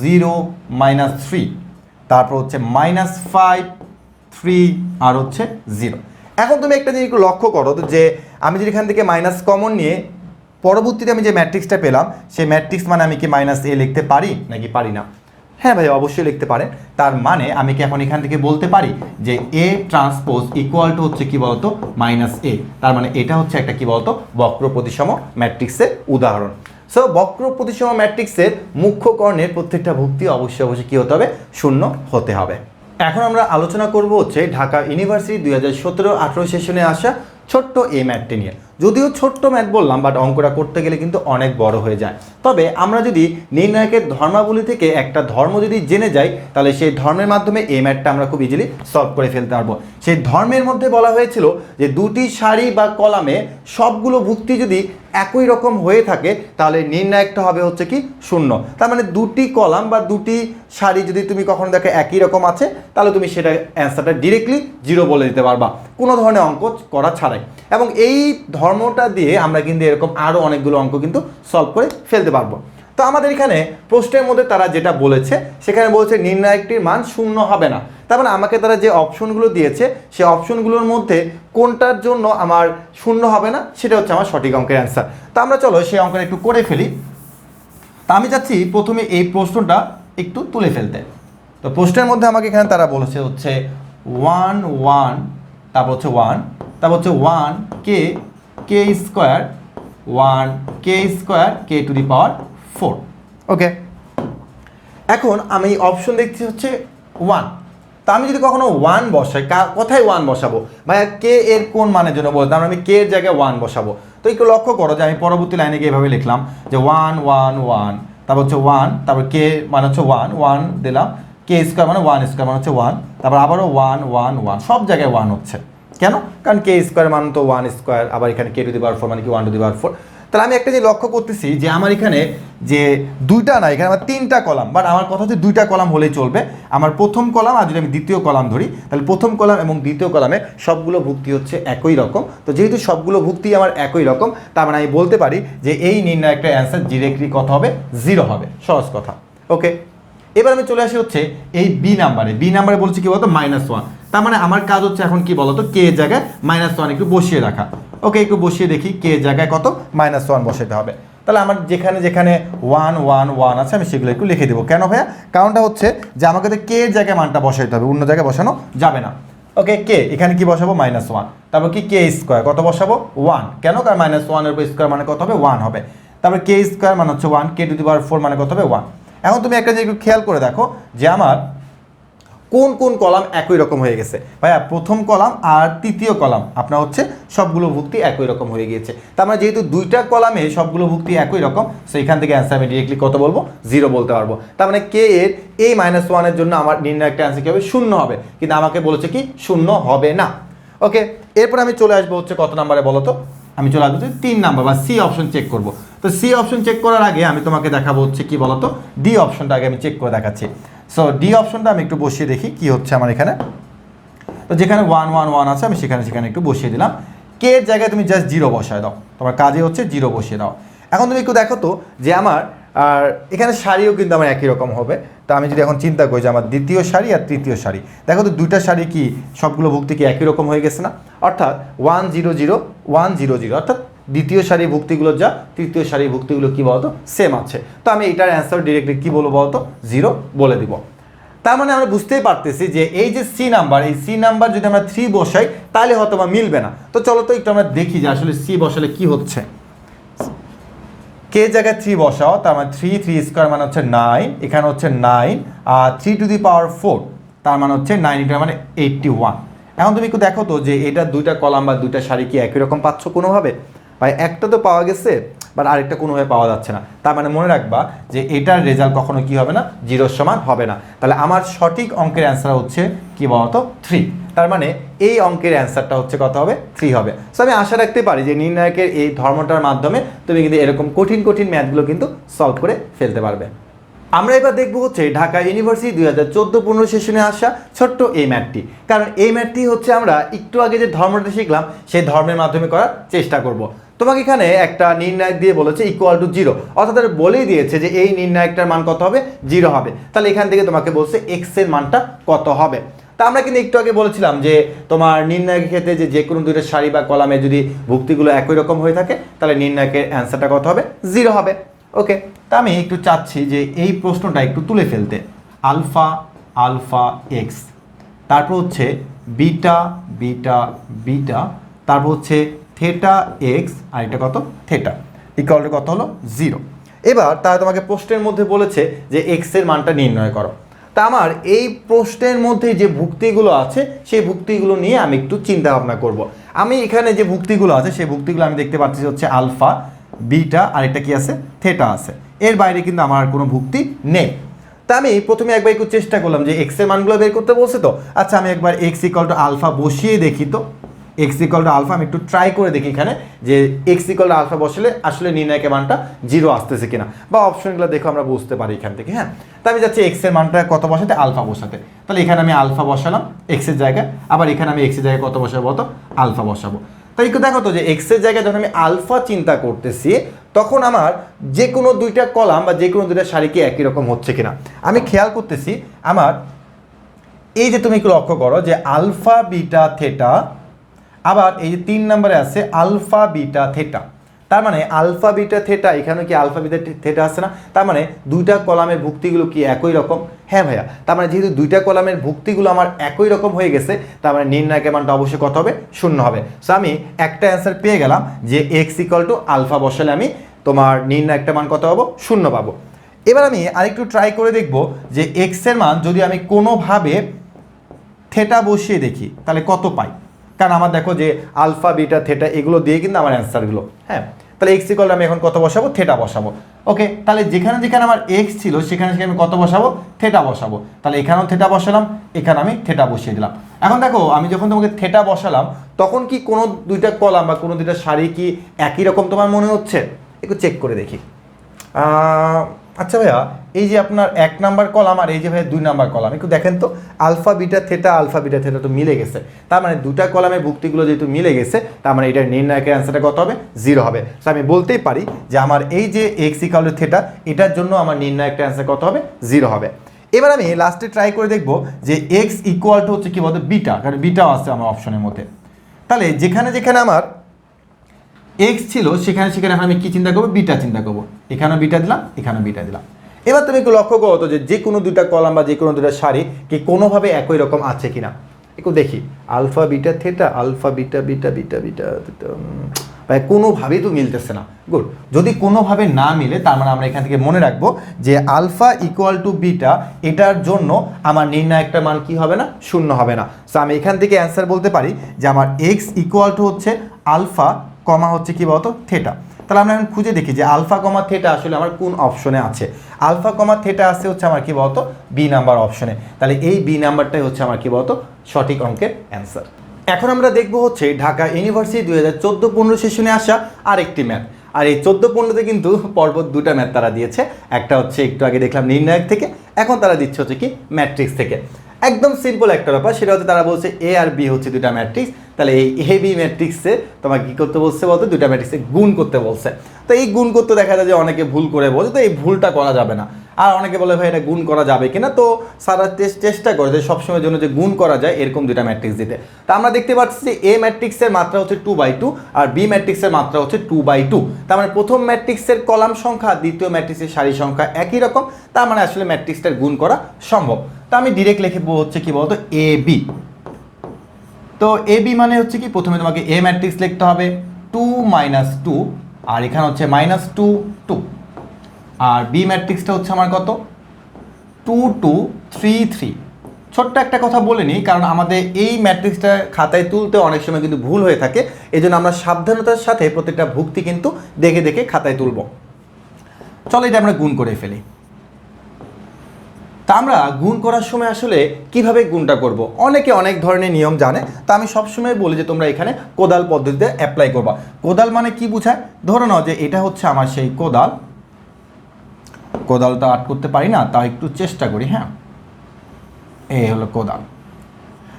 0 -3, তারপর হচ্ছে -5 3 আর হচ্ছে 0। এখন তুমি একটা জিনিস একটু লক্ষ্য করো যে আমি যদি এখান থেকে মাইনাস কমন নিয়ে পরবর্তীতে আমি যে ম্যাট্রিক্সটা পেলাম সেই ম্যাট্রিক্স মানে আমি কি -A লিখতে পারি নাকি পারি না? হ্যাঁ ভাই, অবশ্যই লিখতে পারেন। তার মানে আমি কি এখন এখান থেকে বলতে পারি যে A ট্রান্সপোজ ইকুয়াল টু হচ্ছে কি বলতো -A। তার মানে এটা হচ্ছে একটা কি বলতো বক্র প্রতিসম ম্যাট্রিক্সের উদাহরণ। সো বক্র প্রতিসম ম্যাট্রিক্সের মুখ্য কর্ণের প্রত্যেকটা ভুক্তি অবশ্যই কি হতে হবে, শূন্য হতে হবে। এখন আমরা আলোচনা করব হচ্ছে ঢাকা ইউনিভার্সিটি 2017-18 সেশনে আসা ছোট্ট এই ম্যাথটি নিয়ে। যদিও ছোট্ট ম্যাথ বললাম, বাট অঙ্কটা করতে গেলে কিন্তু অনেক বড় হয়ে যায়। তবে আমরা যদি নির্ণায়কের ধর্মাবলী থেকে একটা ধর্ম যদি জেনে যাই তাহলে সেই ধর্মের মাধ্যমে এই ম্যাথটা আমরা খুব ইজিলি সলভ করে ফেলতে পারবো। সেই ধর্মের মধ্যে বলা হয়েছিল যে দুটি সারি বা কলামে সবগুলো ভুক্তি যদি একই রকম হয়ে থাকে তাহলে নির্ণায়কটা হবে হচ্ছে কি শূন্য। তার মানে দুটি কলাম বা দুটি সারি যদি তুমি কখনো দেখো একই রকম আছে তাহলে তুমি সেটা অ্যান্সারটা ডিরেক্টলি জিরো বলে দিতে পারবা কোনো ধরনের অঙ্ক করা ছাড়াই। এবং এই ধর্মটা দিয়ে আমরা কিন্তু এরকম আরও অনেকগুলো অঙ্ক কিন্তু সলভ করে ফেলতে পারবো। তো আমাদের এখানে প্রশ্নের মধ্যে তারা যেটা বলেছে সেখানে বলেছে নির্ণায়কটির মান শূন্য হবে না। তার মানে আমাকে তারা যে অপশনগুলো দিয়েছে সেই অপশনগুলোর মধ্যে কোনটার জন্য আমার শূন্য হবে না সেটা হচ্ছে আমার সঠিক অঙ্কের অ্যান্সার। তো আমরা চলো সেই অঙ্কটা একটু করে ফেলি। তা আমি চাচ্ছি প্রথমে এই প্রশ্নটা একটু তুলে ফেলতে। তো প্রশ্নের মধ্যে আমাকে এখানে তারা বলেছে হচ্ছে 1 1 তারপর হচ্ছে 1 তারপর হচ্ছে 1 K K square 1 K square K to the power 4। Okay, এখন আমি অপশন দেখছি হচ্ছে 1। তা আমি যদি কখনো 1 বসাই, কোথায় 1 বসাবো ভাইয়া? কে এর কোন মানের জন্য বলতাম, আমি কে এর জায়গায় 1 বসাবো। তো একটু লক্ষ্য করো যে আমি পরবর্তী লাইনে গিয়ে এভাবে লিখলাম যে 1 1 1 তারপর হচ্ছে 1 তারপর কে মানে হচ্ছে 1 1 দিলাম, কে স্কোয়ার মানে 1 স্কোয়ার মানে হচ্ছে 1, তারপর আবারও 1 1 1 সব জায়গায় 1 হচ্ছে কেন? কারণ কে স্কোয়ার মান তো 1 স্কোয়ার, আবার এখানে কে টু দি পাওয়ার 4 মানে কি 1 টু দি পাওয়ার 4। তাহলে আমি একটা যে লক্ষ্য করতেছি যে আমার এখানে যে দুইটা না, এখানে আমার 3টা কলাম, বাট আমার কথা হচ্ছে 2টা কলাম হলেই চলবে। আমার প্রথম কলাম আর যদি আমি দ্বিতীয় কলাম ধরি তাহলে প্রথম কলাম এবং দ্বিতীয় কলামে সবগুলো ভুক্তি হচ্ছে একই রকম। তো যেহেতু সবগুলো ভুক্তি আমার একই রকম তার মানে আমি বলতে পারি যে এই নির্ণায়কটা অ্যান্সার ডিরেক্টলি কত হবে? 0 হবে, সহজ কথা। ওকে, এবার আমি চলে আসি হচ্ছে এই বি নাম্বারে বলছি কি বলতো -1। তার মানে আমার কাজ হচ্ছে এখন কি বলতো, কে এর জায়গায় -1 একটু বসিয়ে রাখা। ওকে, একটু বসিয়ে দেখি কে এর জায়গায় কত -1 বসাতে হবে। তাহলে আমার যেখানে যেখানে 1 1 1 আছে আমি সেগুলো একটু লিখে দেবো। কেন ভাইয়া? কারণটা হচ্ছে যে আমাকে তো কে এর জায়গায় মানটা বসাইতে হবে, অন্য জায়গায় বসানো যাবে না। ওকে, কে এখানে কি বসাবো? -1। তারপর কি কে স্কোয়ার কত বসাবো? 1। কেন? কারণ -1 এর উপর স্কোয়ার মানে কত হবে? 1 হবে। তারপর কে স্কোয়ার মানে হচ্ছে 1, কে টু দি পাওয়ার 4 মানে কত হবে? 1। এখন তুমি একটা জিনিস একটু খেয়াল করে দেখো যে আমার কোন কোন কলাম একই রকম হয়ে গেছে। ভাইয়া প্রথম কলাম আর তৃতীয় কলাম আপনার হচ্ছে সবগুলো ভুক্তি একই রকম হয়ে গিয়েছে। তার মানে যেহেতু 2টা কলামে সবগুলো ভুক্তি একই রকম, সো এখান থেকে অ্যান্সার আমি ডিরেক্টলি কত বলবো? 0 বলতে পারবো। তার মানে কে এর এই -1 এর জন্য আমার নির্ণায়কটা অ্যান্সার কী হবে? 0 হবে। কিন্তু আমাকে বলেছে কি 0 হবে না। ওকে, এরপর আমি চলে আসবো হচ্ছে কত নাম্বারে বলো তো? আমি চলে আসবো 3 নাম্বার বা সি অপশন চেক করব। তো সি অপশন চেক করার আগে আমি তোমাকে দেখাবো হচ্ছে কি বলতো, ডি অপশনটা আগে আমি চেক করে দেখাচ্ছি। সো ডি অপশনটা আমি একটু বসিয়ে দেখি কি হচ্ছে আমার এখানে। তো যেখানে 1 1 1 আছে আমি সেখানে একটু বসিয়ে দিলাম। কে এর জায়গায় তুমি জাস্ট 0 বসায় দাও, তোমার কাজে হচ্ছে 0 বসিয়ে দাও। এখন তুমি একটু দেখো তো যে আমার আর এখানে সারিও কিন্তু আমার একই রকম হবে। তা আমি যদি এখন চিন্তা করি যে আমার দ্বিতীয় সারি আর তৃতীয় সারি, দেখো তো 2টা সারি কি সবগুলো ভুক্তি কি একই রকম হয়ে গেছে না? অর্থাৎ 1 0 0 1 0 0, অর্থাৎ দ্বিতীয় সারি ভুক্তিগুলো যা তৃতীয় সারি ভুক্তিগুলো কি বলতো সেম আছে। তো আমি এটার অ্যান্সার ডিরেক্টলি কি বলবো বলতো? 0 বলে দিব। তার মানে আমরা বুঝতেই পারতেছি যে এই যে সি নাম্বার, এই সি নাম্বার যদি আমরা 3 বসাই তাহলে হয়তো বা মিলবে না। তো চলো তো একটু আমরা দেখি যে আসলে সি বসালে কি হচ্ছে। কে জায়গায় 3 বসাও, তার মানে 3 স্কোয়ার মানে হচ্ছে 9, এখানে হচ্ছে 9 আর 3 টু দি পাওয়ার 4 তার মানে হচ্ছে 9, এটা মানে 81। এখন তুমি একটু দেখো তো যে এটা 2টা কলাম বা 2টা সারি কি একই রকম পাচ্ছ কোনোভাবে? ভাই একটা তো পাওয়া গেছে বাট আরেকটা কোনোভাবে পাওয়া যাচ্ছে না। তার মানে মনে রাখবা যে এটার রেজাল্ট কখনো কি হবে না? 0 সমান হবে না। তাহলে আমার সঠিক অঙ্কের অ্যান্সার হচ্ছে কি বলতো? 3। তার মানে এই অঙ্কের অ্যান্সারটা হচ্ছে কত হবে? 3 হবে। সো আমি আশা রাখতে পারি যে নির্ণায়কের এই ধর্মটার মাধ্যমে তুমি কিন্তু এরকম কঠিন কঠিন ম্যাথগুলো কিন্তু সলভ করে ফেলতে পারবে। আমরা এবার দেখব হচ্ছে ঢাকা ইউনিভার্সিটি 2014-15 সেশনে আসা ছোট্ট এই ম্যাথটি। কারণ এই ম্যাথটি হচ্ছে আমরা একটু আগে যে ধর্মটা শিখলাম সেই ধর্মের মাধ্যমে করার চেষ্টা করব। তোমাকে এখানে একটা নির্ণায়ক দিয়ে বলেছে =0, অর্থাৎ তারা বলেই দিয়েছে যে এই নির্ণায়কটার মান কত হবে? 0 হবে। তাহলে এখান থেকে তোমাকে বলছে এক্স এর মানটা কত হবে। তা আমরা কিন্তু একটু আগে বলেছিলাম যে তোমার নির্ণায়কের ক্ষেত্রে যে কোনো 2টা সারি বা কলামে যদি ভুক্তিগুলো একই রকম হয়ে থাকে তাহলে নির্ণায়কের অ্যান্সারটা কত হবে? 0 হবে। ওকে, তা আমি একটু চাচ্ছি যে এই প্রশ্নটা একটু তুলে ফেলতে। আলফা আলফা এক্স, তারপর হচ্ছে বিটা বিটা বিটা, তারপর হচ্ছে থেটা এক্স, আর এটা কত? থেটা ইকুয়াল টু কত হলো? 0। এবার তারা তোমাকে প্রশ্নের মধ্যে বলেছে যে এক্স এর মানটা নির্ণয় করো। তা আমার এই প্রশ্নের মধ্যে যে ভুক্তিগুলো আছে সেই ভুক্তিগুলো নিয়ে আমি একটু চিন্তা ভাবনা করব। আমি এখানে যে ভুক্তিগুলো আছে সেই ভুক্তিগুলো আমি দেখতে পাচ্ছি হচ্ছে আলফা, বিটা আর এটা কি আছে? থেটা আছে। এর বাইরে কিন্তু আমার আর কোনো ভুক্তি নেই। তা আমি প্রথমে একবার একটু চেষ্টা করলাম যে এক্স এর মানগুলো বের করতে বলছে তো। আচ্ছা, আমি একবার এক্স ইকুয়াল টু আলফা বসিয়ে দেখি তো এক্স ইকুয়াল টু আলফা, আমি একটু ট্রাই করে দেখি এখানে যে এক্স ইকুয়াল টু আলফা বসলে আসলে নির্ণায়কের মানটা 0 আসতেছে কিনা, বা অপশনগুলো দেখো আমরা বুঝতে পারি এখান থেকে। হ্যাঁ, তো আমি যাচ্ছি এক্স এর মানটা কত বসাতে, আলফা বসাতে। তাহলে এখানে আমি আলফা বসালাম এক্স এর জায়গায়, আবার এখানে আমি এক্স এর জায়গায় কত বসাবো, তো আলফা বসাবো। তাই একটু দেখো তো যে এক্স এর জায়গায় যখন আমি আলফা চিন্তা করতেছি তখন আমার যে কোনো দুইটা কলাম বা যে কোনো দুইটা সারিকে একই রকম হচ্ছে কিনা। আমি খেয়াল করতেছি আমার এই যে তুমি একটু লক্ষ্য করো যে আলফা বিটা থেটা, আবার এই যে 3 নম্বরে আছে আলফা বিটা থেটা। তার মানে আলফা বিটা থেটা, এখানে কি আলফা বিটা থেটা আছে না, তার মানে দুইটা কলামের ভুক্তিগুলো কি একই রকম। হ্যাঁ ভাইয়া, তার মানে যেহেতু দুইটা কলামের ভুক্তিগুলো আমার একই রকম হয়ে গেছে, তার মানে নির্ণায়কের মানটা অবশ্যই কত হবে, 0 হবে। সো আমি একটা অ্যান্সার পেয়ে গেলাম যে এক্স ইকুয়াল টু আলফা বসালে আমি তোমার নির্ণায়কটা মান কত পাবো, 0 পাবো। এবার আমি আরেকটু ট্রাই করে দেখব যে এক্স এর মান যদি আমি কোনোভাবে থেটা বসিয়ে দেখি তাহলে কত পাই। কারণ আমার দেখো যে আলফা বিটা থেটা এগুলো দিয়ে কিন্তু আমার অ্যান্সারগুলো। হ্যাঁ, তাহলে এক্স ইকুয়াল আমি এখন কত বসাবো, থেটা বসাবো। ওকে, তাহলে যেখানে যেখানে আমার এক্স ছিল সেখানে সেখানে আমি কত বসাবো, থেটা বসাবো। তাহলে এখানেও থেটা বসালাম, এখানে আমি থেটা বসিয়ে দিলাম। এখন দেখো আমি যখন তোমাকে থেটা বসালাম তখন কি কোনো দুইটা কলাম বা কোনো দুইটা সারি কি একই রকম তোমার মনে হচ্ছে, একটু চেক করে দেখি। আচ্ছা ভাইয়া, এই যে আপনার 1 নাম্বার কলাম আর এই যে ভাইয়া 2 নাম্বার কলাম, একটু দেখেন তো আলফা বিটা থেটা তো মিলে গেছে। তার মানে দুটা কলামের ভুক্তিগুলো যেহেতু মিলে গেছে, তার মানে এটার নির্ণায়কের অ্যান্সারটা কত হবে, 0 হবে। সো আমি বলতেই পারি যে আমার এই যে এক্স ইকুয়াল টু থেটা, এটার জন্য আমার নির্ণায়কের অ্যান্সার কত হবে, 0 হবে। এবার আমি লাস্টে ট্রাই করে দেখবো যে এক্স ইকুয়াল টু হচ্ছে কি বলতো, বিটা, কারণ বিটাও আছে আমার অপশনের মধ্যে। তাহলে যেখানে যেখানে আমার এক্স ছিল সেখানে সেখানে আমি কি চিন্তা করবো, বিটা চিন্তা করবো। এখানেও বিটা দিলাম, এখানেও বিটা দিলাম। এবার তুমি একটু লক্ষ্য করো তো যে কোনো দুইটা কলাম বা যে কোনো দুইটা সারি কি কোনোভাবে একই রকম আছে কিনা, একটু দেখি। Alpha beta theta, alpha beta beta beta beta ভাই কোনোভাবেই তো মিলতেছে না। গুড, যদি কোনোভাবে না মিলে তার মানে আমরা এখান থেকে মনে রাখবো যে আলফা ইকুয়াল টু বিটা, এটার জন্য আমার নির্ণায়কটার মান কি হবে না, 0 হবে না। সো আমি এখান থেকে অ্যান্সার বলতে পারি যে আমার এক্স ইকুয়াল টু হচ্ছে আলফা কমা হচ্ছে কি বলতো, থেটা। তাহলে আমরা এখন খুঁজে দেখি যে আলফা কমা থেটা আসলে আমার কোন অপশনে আছে। আলফা কমা থেটা আছে হচ্ছে আমার কি বলতো, বি নাম্বার অপশনে। তাহলে এই বি নাম্বারটাই হচ্ছে আমার কি বলতো সঠিক অঙ্কের অ্যান্সার। এখন আমরা দেখব হচ্ছে ঢাকা ইউনিভার্সিটি 2014-15 সেশনে আসা আরেকটি ম্যাথ। আর এই 14-15তে কিন্তু পরপর দুটা ম্যাথ তারা দিয়েছে। একটা হচ্ছে একটু আগে দেখলাম নির্ণায়ক থেকে, এখন তারা দিচ্ছে হচ্ছে কি ম্যাট্রিক্স থেকে। একদম সিম্পল একটা ব্যাপার, সেটা হচ্ছে তারা বলছে এ আর বি হচ্ছে দুটা ম্যাট্রিক্স। তাহলে এই এ বি ম্যাট্রিক্সে তোমাকে কী করতে বলছে বলতো, দুটা ম্যাট্রিক্সে গুণ করতে বলছে। তো এই গুণ করতে দেখা যায় যে অনেকে ভুল করে বলছে, তো এই ভুলটা করা যাবে না। আর অনেকে বলে ভাই এটা গুণ করা যাবে কিনা, তো সারা চেষ্টা করে যে সবসময়ের জন্য যে গুণ করা যায় এরকম দুটা ম্যাট্রিক্স দিতে। তো আমরা দেখতে পাচ্ছি যে এ ম্যাট্রিক্সের মাত্রা হচ্ছে 2/2 আর বি ম্যাট্রিক্সের মাত্রা হচ্ছে 2/2। তার মানে প্রথম ম্যাট্রিক্সের কলাম সংখ্যা দ্বিতীয় ম্যাট্রিক্সের সারি সংখ্যা একই রকম, তার মানে আসলে ম্যাট্রিক্সটার গুণ করা সম্ভব। তো আমি ডিরেক্ট লিখবো হচ্ছে কি বলতো, এ বি। তো এ বি মানে হচ্ছে কি, প্রথমে তোমাকে এ ম্যাট্রিক্স লিখতে হবে 2 - 2, আর এখানে হচ্ছে -2 2, আর বি ম্যাট্রিক্সটা হচ্ছে আমার কত, 2 2 3 3। ছোট্ট একটা কথা বলে নিই, কারণ আমাদের এই ম্যাট্রিক্সটা খাতায় তুলতে অনেক সময় কিন্তু ভুল হয়ে থাকে, এই জন্য আমরা সাবধানতার সাথে প্রত্যেকটা ভুক্তি কিন্তু দেখে দেখে খাতায় তুলব। চলো এটা আমরা গুণ করে ফেলি। তা আমরা গুণ করার সময় আসলে কিভাবে গুণটা করব, অনেকে অনেক ধরনের নিয়ম জানে। তা আমি সবসময় বলি যে তোমরা এখানে কোদাল পদ্ধতিতে অ্যাপ্লাই করবা। কোদাল মানে কি বোঝায়, ধরো নাও যে এটা হচ্ছে আমার সেই কোদাল। কোদাল তো আর্ট করতে পারি না, তাও একটু চেষ্টা করি। হ্যাঁ, এই হলো কোদাল।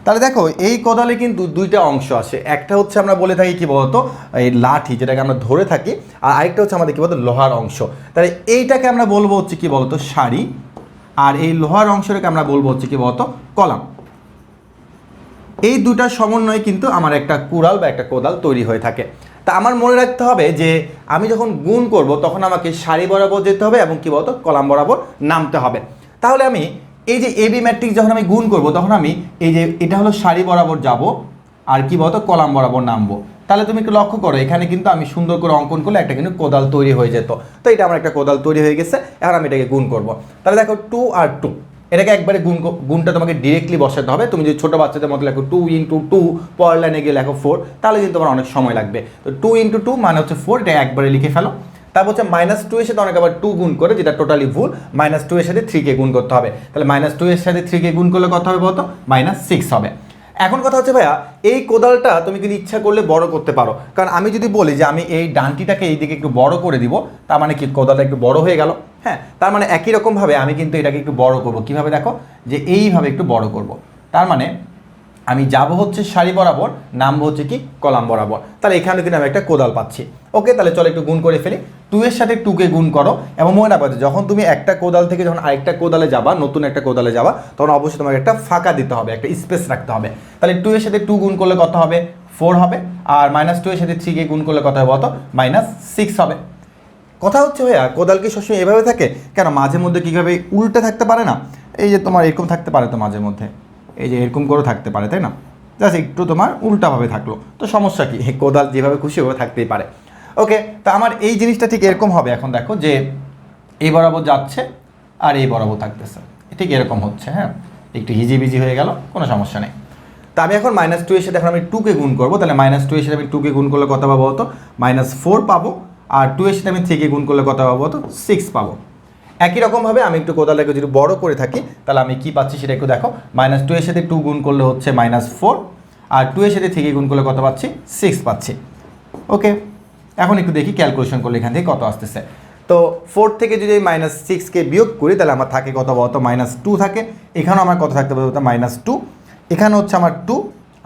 তাহলে দেখো এই কোদালে কিন্তু দুইটা অংশ আছে। একটা হচ্ছে আমরা বলে থাকি কি বলতো, এই লাঠি যেটাকে আমরা ধরে থাকি, আর আরেকটা হচ্ছে আমাদের কি বলতো লোহার অংশ। তাহলে এইটাকে আমরা বলবো হচ্ছে কি বলতো সারি, আর এই লোহার অংশটাকে আমরা বলবো হচ্ছে কি বলতো কলাম। এই দুটা সমন্বয়ে কিন্তু আমার একটা কুড়াল বা একটা কোদাল তৈরি হয়ে থাকে। তা আমার মনে রাখতে হবে যে আমি যখন গুণ করব তখন আমাকে সারি বরাবর যেতে হবে এবং কি বলতো কলাম বরাবর নামতে হবে। তাহলে আমি এই যে এ বি ম্যাট্রিক্স যখন আমি গুণ করব তখন আমি এই যে এটা হলো সারি বরাবর যাব আর কি বলতো কলাম বরাবর নামবো। তাহলে তুমি একটু লক্ষ্য করো, এখানে কিন্তু আমি সুন্দর করে অঙ্কন করলে একটা কিন্তু কোদাল তৈরি হয়ে যেত। তো এটা আমার একটা কোদাল তৈরি হয়ে গেছে, এখন আমি এটাকে গুণ করব। তাহলে দেখো 2 আর 2, এটাকে একবারে গুণটা তোমাকে ডিরেক্টলি বসাতে হবে। তুমি যদি ছোটো বাচ্চাদের মতো লেখো 2 × 2, পরের লাইনে গিয়ে লেখো 4, তাহলে কিন্তু তোমার অনেক সময় লাগবে। তো 2 × 2 মানে হচ্ছে 4, এটা একবারে লিখে ফেলো। তারপর হচ্ছে -2 এর সাথে অনেক আবার 2 গুণ করে, যেটা টোটালি ভুল। -2 এর সাথে 3 কে গুণ করতে হবে। তাহলে -2 এর সাথে 3 কে গুণ করলে কত হবে বলতো, -6 হবে। এখন কথা হচ্ছে ভাইয়া এই কোদালটা তুমি কিন্তু ইচ্ছা করলে বড় করতে পারো, কারণ আমি যদি বলি যে আমি এই ডানটিটাকে এই দিকে একটু বড় করে দিব, তার মানে কি কোদালটা একটু বড় হয়ে গেল। হ্যাঁ, তার মানে একই রকমভাবে আমি কিন্তু এটাকে একটু বড় করব। কিভাবে দেখো, যে এইভাবে একটু বড় করব। তার মানে আমি যাব হচ্ছে সারি বরাবর, নামবো হচ্ছে কি কলাম বরাবর। তাহলে এখানে কিন্তু আমি একটা কোদাল পাচ্ছি। ওকে, তাহলে চলো একটু গুণ করে ফেলি। 2 এর সাথে 2 কে গুণ করো, এবং মনে রাখবে যখন তুমি একটা কোদাল থেকে যখন আরেকটা কোদালে যাবা, নতুন একটা কোদালে যাবা, তখন অবশ্যই তোমাকে একটা ফাঁকা দিতে হবে, একটা স্পেস রাখতে হবে। তাহলে 2 এর সাথে 2 গুণ করলে কত হবে, 4 হবে। আর -2 এর সাথে 3 কে গুণ করলে কত হবে বলতো, -6 হবে। কথা হচ্ছে ভাইয়া কোদাল কি সবসময় এভাবে থাকে? কেন মাঝে মধ্যে কীভাবে উল্টে থাকতে পারে না? এই যে তোমার এরকম থাকতে পারে তো মাঝে মধ্যে, এই যে এরকম করেও থাকতে পারে, তাই না? জাস্ট একটু তোমার উল্টাভাবে থাকলো, তো সমস্যা কি, কোদাল যেভাবে খুশি ওভাবে থাকতেই পারে। ওকে, তো আমার এই জিনিসটা ঠিক এরকম হবে। এখন দেখো যে এই বরাবর যাচ্ছে আর এই বরাবর থাকতেছে, ঠিক এরকম হচ্ছে। হ্যাঁ, একটু হিজিবিজি হয়ে গেল, কোনো সমস্যা নেই। তা আমি এখন -2 এর সাথে এখন আমি 2 কে গুণ করবো। তাহলে -2 এর সাথে আমি 2 কে গুণ করলে কত পাবো হতো, -4 পাবো। আর 2 এর সাথে আমি 3 কে গুণ করলে কত পাবো হতো, 6 পাবো। একই রকমভাবে আমি একটু কোদালটাকে যদি বড় করে থাকি, তাহলে আমি কি পাচ্ছি সেটা একটু দেখো। -2 এর সাথে 2 গুণ করলে হচ্ছে -4, আর 2 এর সাথে 3 কে গুণ করলে কত পাচ্ছি, 6 পাচ্ছি। ওকে, এখন একটু দেখি ক্যালকুলেশন করলে এখান থেকে কত আসতেছে। তো 4 থেকে যদি -6 কে বিয়োগ করি, তাহলে আমার থাকে কত বলতো, -2 থাকে। এখানেও আমার কত থাকতে বলতো, -2। এখানে হচ্ছে আমার 2,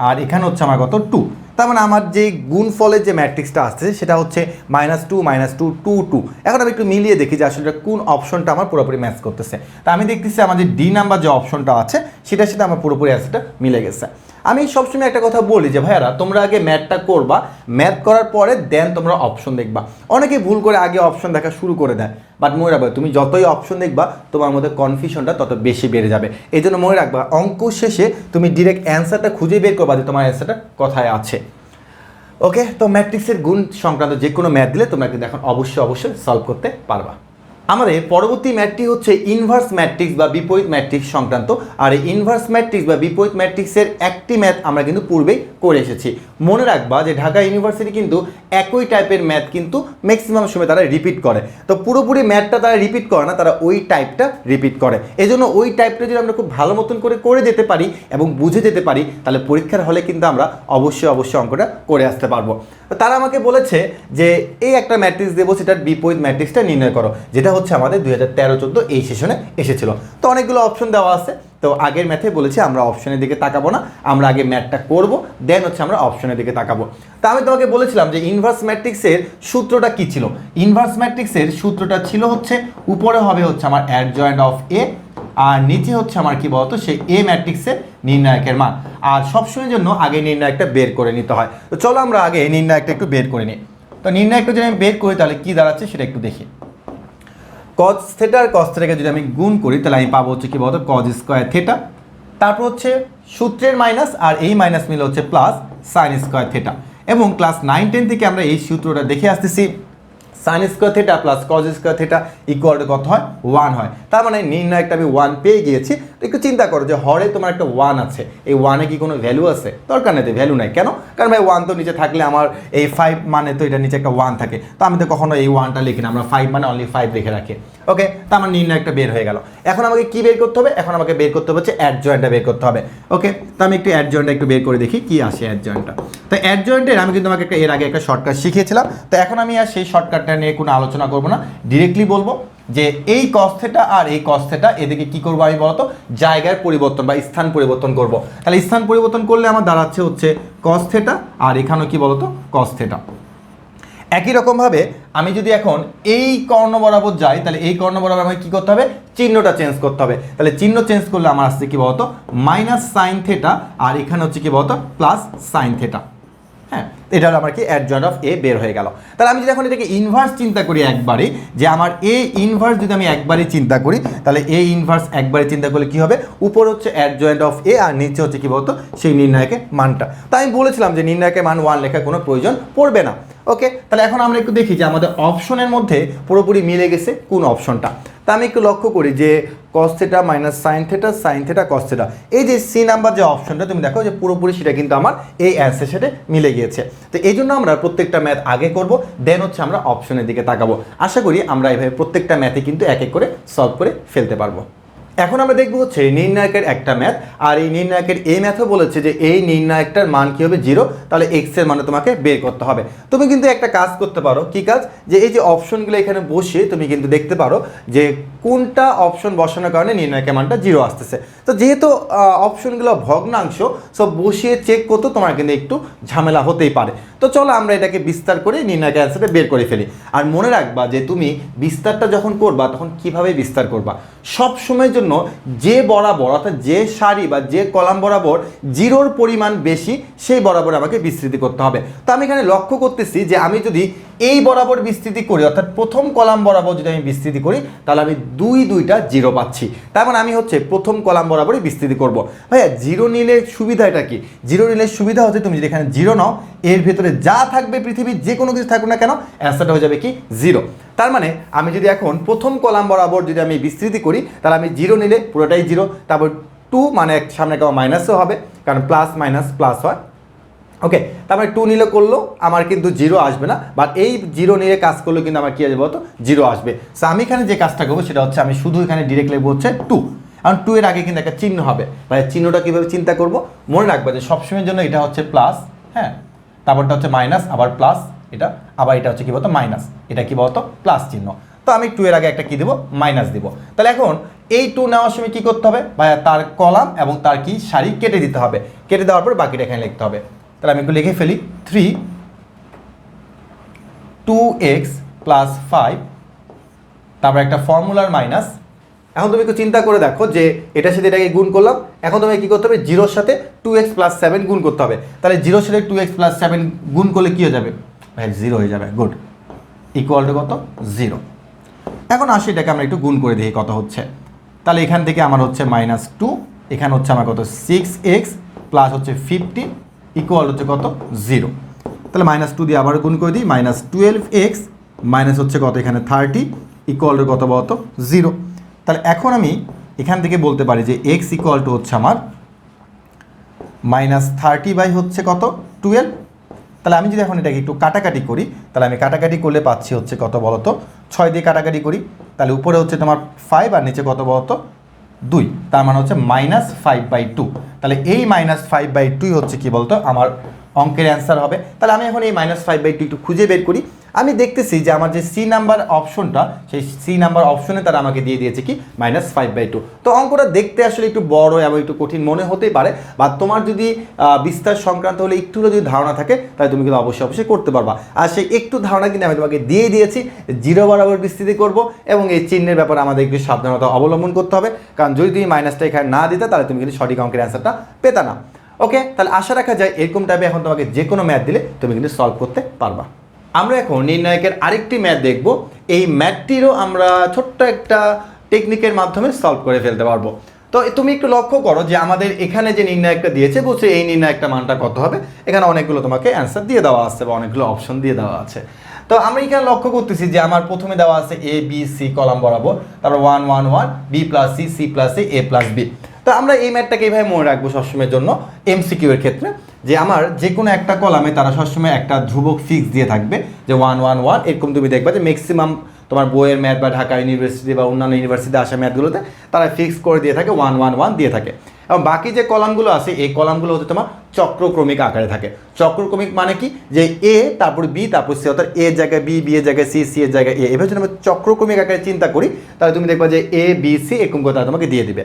আর এখানে হচ্ছে আমার কত, 2। তার মানে আমার যে গুণফলের যে ম্যাট্রিক্সটা আসছে সেটা হচ্ছে -2 -2 2 2। এখন আমি একটু মিলিয়ে দেখি যে আসলে কোন অপশনটা আমার পুরোপুরি ম্যাচ করতেছে। তা আমি দেখতেছি আমার যে ডি নাম্বার যে অপশনটা আছে সেটার সাথে আমার পুরোপুরি অ্যান্সারটা মিলে গেছে। আমি সবসময় একটা কথা বলি যে ভাইয়ারা, তোমরা আগে ম্যাথটা করবা, ম্যাথ করার পরে দেন তোমরা অপশন দেখবা। অনেকে ভুল করে আগে অপশন দেখা শুরু করে দেয়, বাট মনে রাখবা তুমি যতই অপশন দেখবা তোমার মধ্যে কনফিউশনটা তত বেশি বেড়ে যাবে। এই জন্য মনে রাখবা অঙ্ক শেষে তুমি ডিরেক্ট অ্যান্সারটা খুঁজে বের করবা যে তোমার অ্যান্সারটা কোথায় আছে। ওকে, তো ম্যাট্রিক্সের গুণ সংক্রান্ত যে কোনো ম্যাথ দিলে তোমরা কিন্তু এখন অবশ্যই সলভ করতে পারবা। আমাদের পরবর্তী ম্যাথটি হচ্ছে ইনভার্স ম্যাট্রিক্স বা বিপরীত ম্যাট্রিক্স সংক্রান্ত। আর এই ইনভার্স ম্যাট্রিক্স বা বিপরীত ম্যাট্রিক্সের একটি ম্যাথ আমরা কিন্তু পূর্বেই করে এসেছি। মনে রাখবা যে ঢাকা ইউনিভার্সিটি কিন্তু একই টাইপের ম্যাথ কিন্তু ম্যাক্সিমাম সময় তারা রিপিট করে। তো পুরোপুরি ম্যাথটা তারা রিপিট করে না, তারা ওই টাইপটা রিপিট করে। এই জন্য ওই টাইপটা যদি আমরা খুব ভালো মতন করে যেতে পারি এবং বুঝে যেতে পারি, তাহলে পরীক্ষার হলে কিন্তু আমরা অবশ্যই অঙ্কটা করে আসতে পারবো। তারা আমাকে বলেছে যে এই একটা ম্যাট্রিক্স দেবো, সেটার বিপরীত ম্যাট্রিক্সটা নির্ণয় করো, যেটা হচ্ছে আমাদের 2013-14 এই সেশনে এসেছিল। তো অনেকগুলো অপশন দেওয়া আছে। তো আগের ম্যাথে বলেছি আমরা অপশনের দিকে তাকাবো না, আমরা আগে ম্যাথটা করব, দেন হচ্ছে আমরা অপশনের দিকে তাকাবো। তা আমি তোমাকে বলেছিলাম যে ইনভার্স ম্যাট্রিক্সের সূত্রটা কি ছিল। ইনভার্স ম্যাট্রিক্সের সূত্রটা ছিল হচ্ছে উপরে হবে হচ্ছে আমার অ্যাডজয়েন্ট অফ এ, আর নিচে হচ্ছে আমার কি বলতো সেই এ ম্যাট্রিক্সের নির্ণায়কের মান। আর সবসময়ের জন্য আগে নির্ণায়কটা বের করে নিতে হয়। তো চলো আমরা আগে নির্ণায়কটা একটু বের করে নিই। তো নির্ণায়কটা যদি আমি বের করি তাহলে কি দাঁড়াচ্ছে সেটা একটু দেখি। কজ থিটা আর কজ থিটাকে যদি আমি গুণ করি তাহলে আমি পাবো হচ্ছে কি বলতো, কজ স্কোয়ার থিটা। তারপর হচ্ছে সূত্রের মাইনাস আর এই মাইনাস মিলে হচ্ছে প্লাস সাইন স্কোয়ার থিটা। এবং ক্লাস 9-10 থেকে আমরা এই সূত্রটা দেখে আসতেছি, sine square theta plus cos square theta equal to কত হয়, 1 হয়। তার মানে নির্ণায়কটা আমি 1 পেয়ে গিয়েছি। তো একটু চিন্তা করো যে হরে তোমার একটা 1 আছে, এই 1-এ কি কোনো ভ্যালু আছে? দরকার নেই, ভ্যালু নাই। কেন? কারণ ভাই 1 তো নিচে থাকলে আমার এই 5 মানে তো এটা নিচে একটা 1 থাকে, তো আমি তো কখনো এই 1টা লিখি না, আমরা 5 মানে অনলি 5 লিখে রাখি। ওকে, তো আমার নির্ণায়কটা বের হয়ে গেল। এখন আমাকে কি বের করতে হবে? এখন আমাকে বের করতে হবে হচ্ছে অ্যাডজয়েন্টটা বের করতে হবে। ওকে, তো আমি একটু অ্যাডজয়েন্টটা একটু বের করে দেখি কি আসে অ্যাডজয়েন্টটা। তো অ্যাডজয়েন্টের আমি কিন্তু আমাকে এর আগে একটা শর্টকাট শিখিয়েছিলাম। তো এখন আমি আর সেই শর্টকাটটা নিয়ে কোনো আলোচনা করবো না, ডিরেক্টলি বলবো যে এই কস থিটা আর এই কস থিটা এদিকে কি করবো আমি বলতো, জায়গার পরিবর্তন বা স্থান পরিবর্তন করব। তাহলে স্থান পরিবর্তন করলে আমার দাঁড়াচ্ছে হচ্ছে কস থিটা, আর এখানেও কি বলতো, কস থিটা। একই রকমভাবে আমি যদি এখন এই কর্ণ বরাবর যাই, তাহলে এই কর্ণ বরাবর আমাকে কী করতে হবে, চিহ্নটা চেঞ্জ করতে হবে। তাহলে চিহ্ন চেঞ্জ করলে আমার আসছে কি বলতো, মাইনাস সাইন থিটা, আর এখানে হচ্ছে কি বলতো, প্লাস সাইন থিটা। হ্যাঁ, এটা হলো আমার কি অ্যাডজয়েন্ট অফ এ বের হয়ে গেল। তাহলে আমি যদি এখন এটাকে ইনভার্স চিন্তা করি একবারই, যে আমার এ ইনভার্স যদি আমি একবারই চিন্তা করি, তাহলে এ ইনভার্স একবারই চিন্তা করলে কি হবে, উপর হচ্ছে অ্যাডজয়েন্ট অফ এ আর নিচে হচ্ছে কি বলতো সেই নির্ণায়কের মানটা। তাই আমি বলেছিলাম যে নির্ণায়কের মান 1 লেখার কোনো প্রয়োজন পড়বে না। ওকে, তাহলে এখন আমরা একটু দেখি যে আমাদের অপশনের মধ্যে পুরোপুরি মিলে গেছে কোন অপশনটা। তা আমি একটু লক্ষ্য করি যে cos theta minus sine theta cos theta, এই যে সি নাম্বার যে অপশনটা তুমি দেখো যে পুরোপুরি সেটা কিন্তু আমার এই অ্যান্সারের সাথে মিলে গিয়েছে। তো এই জন্য আমরা প্রত্যেকটা ম্যাথ আগে করব, দেন হচ্ছে আমরা অপশনের দিকে তাকাবো। আশা করি আমরা এভাবে প্রত্যেকটা ম্যাথে কিন্তু এক এক করে সলভ করে ফেলতে পারবো। এখন আমরা দেখবো হচ্ছে নির্ণায়কের একটা ম্যাথ, আর এই নির্ণায়কের এই ম্যাথও বলেছে যে এই নির্ণায়কটার মান কি হবে 0, তাহলে এক্স এর মানে তোমাকে বের করতে হবে। তুমি কিন্তু একটা কাজ করতে পারো, কি কাজ, যে এই যে অপশনগুলো এখানে বসিয়ে তুমি কিন্তু দেখতে পারো যে কোনটা অপশন বসানোর কারণে নির্ণায়কের মানটা 0 আসতেছে। তো যেহেতু অপশনগুলো ভগ্নাংশ, সব বসিয়ে চেক করতে তোমার কিন্তু একটু ঝামেলা হতেই পারে। তো চলো আমরা এটাকে বিস্তার করে নির্ণায়কের অ্যান্সারটা বের করে ফেলি। আর মনে রাখবা যে তুমি বিস্তারটা যখন করবা তখন কিভাবে বিস্তার করবা, সব সময়ের জন্য যে বরাবর অর্থাৎ যে সারি বা যে কলাম বরাবর 0-র পরিমাণ বেশি সেই বরাবর আমাকে বিস্তৃতি করতে হবে। তো আমি এখানে লক্ষ্য করতেছি যে আমি যদি এই বরাবর বিস্তৃতি করি, অর্থাৎ প্রথম কলাম বরাবর যদি আমি বিস্তৃতি করি, তাহলে আমি দুইটা 0 পাচ্ছি। তার মানে আমি হচ্ছে প্রথম কলাম বরাবরই বিস্তৃতি করব। ভাইয়া 0 নিলে সুবিধাটা কি? 0 নিলে সুবিধা হচ্ছে তুমি যদি এখানে 0 নাও, এর ভেতরে যা থাকবে পৃথিবীর যে কোনো কিছু থাকুক না কেন, অ্যান্সারটা হয়ে যাবে কি 0। তার মানে আমি যদি এখন প্রথম কলাম বরাবর যদি আমি বিস্তৃতি করি, তাহলে আমি 0 নিলে পুরোটাই 0, তারপর 2 মানে সামনে কেউ মাইনাসও হবে, কারণ প্লাস মাইনাস প্লাস হয়। ওকে, তারপরে 2 নিলে করলেও আমার কিন্তু 0 আসবে না, বাট এই 0 নিয়ে কাজ করলেও কিন্তু আমার কী আসবে বলতো 0 আসবে। সো আমি এখানে যে কাজটা করবো সেটা হচ্ছে আমি শুধু এখানে ডিরেক্ট লিখবো হচ্ছে 2, কারণ 2 এর আগে কিন্তু একটা চিহ্ন হবে। মানে চিহ্নটা কীভাবে চিন্তা করবো, মনে রাখবে যে সবসময়ের জন্য এটা হচ্ছে প্লাস, হ্যাঁ, তারপরটা হচ্ছে মাইনাস, আবার প্লাস, এটা আবার এটা হচ্ছে কী বলতো মাইনাস, এটা কী বলতো প্লাস চিহ্ন। তো আমি 2 এর আগে একটা কী দেবো মাইনাস দেবো। তাহলে এখন এই 2 নেওয়ার সময় কী করতে হবে ভাইয়া, তার কলাম এবং তার কি সারি কেটে দিতে হবে, কেটে দেওয়ার পর বাকিটা এখানে লিখতে হবে। তাহলে আমি একটু লিখে ফেলি 3 2x + 5, তারপর একটা ফর্মুলার মাইনাস। এখন তুমি একটু চিন্তা করে দেখো যে এটার সাথে এটাকে গুণ করলাম, এখন তোমাকে কী করতে হবে 0-র সাথে 2x + 7 গুণ করতে হবে। তাহলে 0-র সাথে 2x + 7 গুণ করলে কী হয়ে যাবে ভাই, 0 হয়ে যাবে। গুড, ইকুয়াল টু কত 0। এখন আসি এটাকে আমরা একটু গুণ করে দেখি কত হচ্ছে। তাহলে এখান থেকে আমার হচ্ছে -2, এখানে হচ্ছে আমার কত 6x প্লাস হচ্ছে 50 ইকুয়াল হচ্ছে কত 0। তাহলে -2 দিয়ে আবার গুণ করে দিই, -12x মাইনাস হচ্ছে কত এখানে 30 ইকুয়াল টু কত বলতো 0। তাহলে এখন আমি এখান থেকে বলতে পারি যে x ইকুয়াল টু হচ্ছে আমার -30 বাই হচ্ছে কত 12। তাহলে আমি যদি এখন এটাকে একটু কাটাকাটি করি, তাহলে আমি কাটাকাটি করলে পাচ্ছি হচ্ছে কত বলতো 6 দিয়ে কাটাকাটি করি, তাহলে উপরে হচ্ছে তোমার 5 আর নিচে কত বলতো 2, তার মানে হচ্ছে -5/2। তাহলে এই -5/2 হচ্ছে কি বলতো আমার অঙ্কের অ্যান্সার হবে। তাহলে আমি এখন এই -5/2 একটু খুঁজে বের করি। আমি দেখতেছি যে আমার যে সি নাম্বার অপশনটা, সেই সি নাম্বার অপশনে তারা আমাকে দিয়ে দিয়েছে কি -5/2। তো অঙ্কটা দেখতে আসলে একটু বড় এবং একটু কঠিন মনে হতেই পারে, বা তোমার যদি বিস্তার সংক্রান্ত হলে একটু যদি ধারণা থাকে তাহলে তুমি কিন্তু অবশ্যই করতে পারবা। আর সেই একটু ধারণা কিন্তু আমি তোমাকে দিয়ে দিয়েছি, 0 বরাবর বিস্তৃতি করব এবং এই চিহ্নের ব্যাপারে আমাদের একটু সাবধানতা অবলম্বন করতে হবে, কারণ যদি তুমি মাইনাসটা এখানে না দিতে তাহলে তুমি কিন্তু সঠিক অঙ্কের অ্যান্সারটা পেতে না। ওকে, তাহলে আশা রাখা যায় এরকম টাইপে এখন তোমাকে যে কোনো ম্যাথ দিলে তুমি কিন্তু সলভ করতে পারবা। আমরা এখন নির্ণায়কের আরেকটি ম্যাথ দেখব। এই ম্যাথটিরও আমরা ছোট্ট একটা টেকনিকের মাধ্যমে সলভ করে ফেলতে পারবো। তো তুমি একটু লক্ষ্য করো যে আমাদের এখানে যে নির্ণায়কটা দিয়েছে বলছে এই নির্ণায়কটা মানটা কত হবে, এখানে অনেকগুলো তোমাকে অ্যান্সার দিয়ে দেওয়া আছে বা অনেকগুলো অপশন দিয়ে দেওয়া আছে। তো আমি এখানে লক্ষ্য করতেছি যে আমার প্রথমে দেওয়া আছে a b c কলাম বরাবর, তারপর 1 1 1 b + c c + a + b। তো আমরা এই ম্যাথটাকে এইভাবে মনে রাখবো সবসময়ের জন্য এমসিকিউ এর ক্ষেত্রে, যে আমার যে কোনো একটা কলামে তারা সবসময় একটা ধ্রুবক ফিক্স দিয়ে থাকবে যে 1 1 1। এরকম তুমি দেখবা যে ম্যাক্সিমাম তোমার বইয়ের ম্যাথ বা ঢাকা ইউনিভার্সিটি বা অন্যান্য ইউনিভার্সিটিতে আসা ম্যাথগুলোতে তারা ফিক্স করে দিয়ে থাকে 1 1 1 দিয়ে থাকে। এবং বাকি যে কলামগুলো আছে এই কলামগুলো হচ্ছে তোমার চক্রক্রমিক আকারে থাকে। চক্রক্রমিক মানে কি, যে এ তারপর বি তারপর সি, অর্থাৎ এ জায়গায় বি, বি এর জায়গায় সি, সি এর জায়গায় এ। এভাবে যদি আমরা চক্রক্রমিক আকারে চিন্তা করি তাহলে তুমি দেখবা যে এ বি সি এরকম করে তারা তোমাকে দিয়ে দিবে।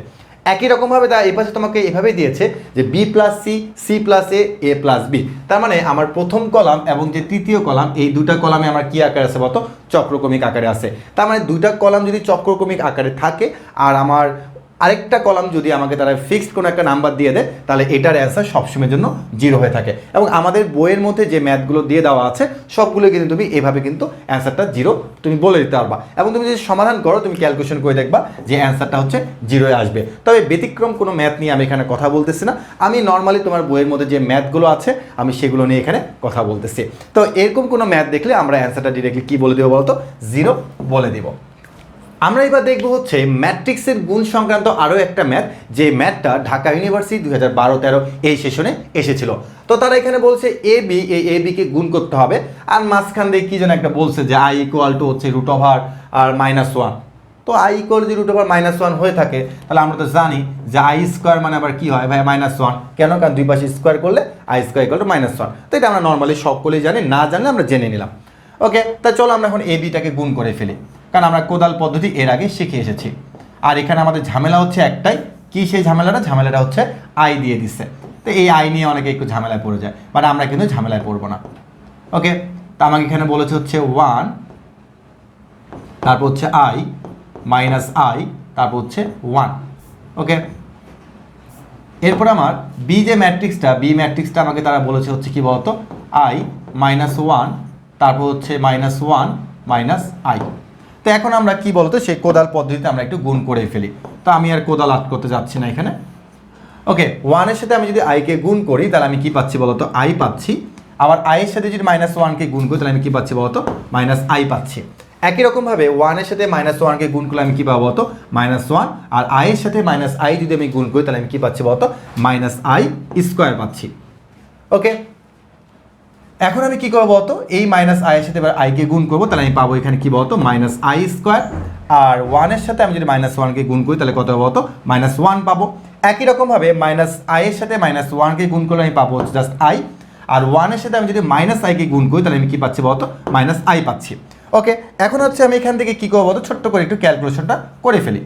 একই রকমভাবে তারা এই পাশে তোমাকে এভাবেই দিয়েছে যে বি + সি, সি + এ, এ + বি। তার মানে আমার প্রথম কলাম এবং যে তৃতীয় কলাম এই দুটা কলামে আমার কি আকারে আছে বলতো চক্রক্রমিক আকারে আছে। তার মানে দুইটা কলাম যদি চক্রক্রমিক আকারে থাকে আর আমার আরেকটা কলাম যদি আমাকে তারা ফিক্সড কোনো একটা নাম্বার দিয়ে দেয় তাহলে এটার অ্যান্সার সবসময়ের জন্য 0 হয়ে থাকে। এবং আমাদের বইয়ের মধ্যে যে ম্যাথগুলো দিয়ে দেওয়া আছে সবগুলো কিন্তু তুমি এভাবে কিন্তু অ্যান্সারটা 0 তুমি বলে দিতে পারবা। এবং তুমি যদি সমাধান করো তুমি ক্যালকুলেশন করে দেখবা যে অ্যান্সারটা হচ্ছে 0 আসবে। তবে ব্যতিক্রম কোনো ম্যাথ নিয়ে আমি এখানে কথা বলতেছি না, আমি নর্মালি তোমার বইয়ের মধ্যে যে ম্যাথগুলো আছে আমি সেগুলো নিয়ে এখানে কথা বলতেছি। তো এরকম কোনো ম্যাথ দেখলে আমরা অ্যান্সারটা ডিরেক্টলি কী বলে দেবো বলতো 0 বলে দেবো। আমরা এবার দেখব হচ্ছে ম্যাট্রিক্সের গুণ সংক্রান্ত আরও একটা ম্যাথ, যে ম্যাথটা ঢাকা ইউনিভার্সিটি 2012-13 এই সেশনে এসেছিল। তো তারা এখানে বলছে এ বি, এই এ বিকে গুণ করতে হবে, আর মাঝখান দিয়ে কী যেন একটা বলছে যে i = হচ্ছে √আর -1। তো আই ইকুয়াল যদি রুট ওভার -1 হয়ে থাকে তাহলে আমরা তো জানি যে আই স্কোয়ার মানে আবার কি হয় ভাই -1, কেন? কারণ দুই পাশে স্কোয়ার করলে আই স্কোয়ার ইকুয়াল টু -1। তো এটা আমরা নর্মালি সকলেই জানি, না জানলে আমরা জেনে নিলাম। ওকে, তা চলো আমরা এখন এ বিটাকে গুণ করে ফেলি, কারণ আমরা কোদাল পদ্ধতি এর আগে শিখে এসেছি। আর এখানে আমাদের ঝামেলা হচ্ছে একটাই, কি সেই ঝামেলাটা হচ্ছে আই দিয়ে দিচ্ছে। তো এই আই নিয়ে অনেকে একটু ঝামেলায় পড়ে যায়, বাট আমরা কিন্তু ঝামেলায় পড়বো না। ওকে, তা আমাকে এখানে বলেছে হচ্ছে 1, তারপর হচ্ছে আই মাইনাস আই, তারপর হচ্ছে 1। ওকে, এরপর আমার বি যে ম্যাট্রিক্সটা আমাকে তারা বলেছে হচ্ছে কি বলতো, আই -1, তারপর হচ্ছে -1 মাইনাস আই। তো এখন আমরা কি বলতো সেই কোদাল পদ্ধতিতে আমরা একটু গুণ করে ফেলি। তো আমি আর কোদাল আট করতে যাচ্ছি না এখানে। ওকে, 1-এর সাথে আমি যদি আইকে গুণ করি তাহলে আমি কি পাচ্ছি বলতো, আই পাচ্ছি। আবার আইয়ের সাথে যদি -1কে গুণ করি তাহলে আমি কি পাচ্ছি বলতো, -i পাচ্ছি। একই রকমভাবে 1-এর সাথে -1কে গুণ করলে আমি কি পাবো বলতো, -1। আর আইয়ের সাথে -i যদি আমি গুণ করি তাহলে আমি কি পাচ্ছি বলতো, -i² পাচ্ছি। ওকে, এখন আমি কি করবো বলতো, এই -i-এর সাথে এবার আইকে গুণ করবো, তাহলে আমি পাবো এখানে কি বলতো, -i²। আর 1-এর সাথে আমি যদি -1কে গুণ করি তাহলে কত হবে বলতো, -1 পাবো। একই রকমভাবে -i-এর সাথে -1কে গুণ করলে আমি পাবো হচ্ছে জাস্ট i। আর 1-এর সাথে আমি যদি -i-কে গুণ করি তাহলে আমি কি পাচ্ছি বলতো, -i পাচ্ছি। ওকে, এখন হচ্ছে আমি এখান থেকে কি করবো বলতো, ছোট্ট করে একটু ক্যালকুলেশনটা করে ফেলি।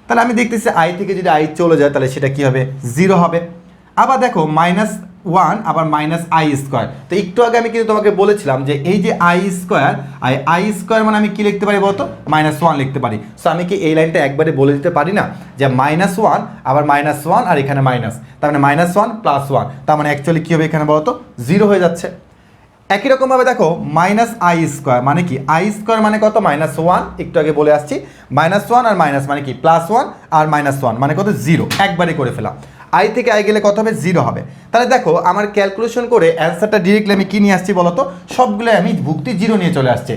তাহলে আমি দেখতেছি আই থেকে যদি আই চলে যায় তাহলে সেটা কি হবে, 0 হবে। আবার দেখো -1 আবার -i²। তো একটু আগে আমি কিন্তু তোমাকে বলেছিলাম যে এই যে i² মানে আমি কি লিখতে পারি বলতো, -1 লিখতে পারি। সো আমি কি এই লাইনটা একবারে বলে দিতে পারি না যে -1 আবার -1 আর এখানে মাইনাস, তার মানে -1 + 1, তার মানে অ্যাকচুয়ালি কি হবে এখানে বলতো, 0 হয়ে যাচ্ছে। একই রকমভাবে দেখো -i² মানে কি, i² মানে কত, -1, একটু আগে বলে আসছি। -1 আর মাইনাস মানে কি, +1 আর -1 মানে কত, 0। একবারে করে ফেলাম। আই থেকে আই গেলে কত হবে, 0 হবে। তাহলে দেখো আমার ক্যালকুলেশন করে অ্যান্সারটা ডিরেক্টলি আমি কি নিয়ে আসছি বলতো, সবগুলো আমি ভুক্তি 0 নিয়ে চলে আসছে।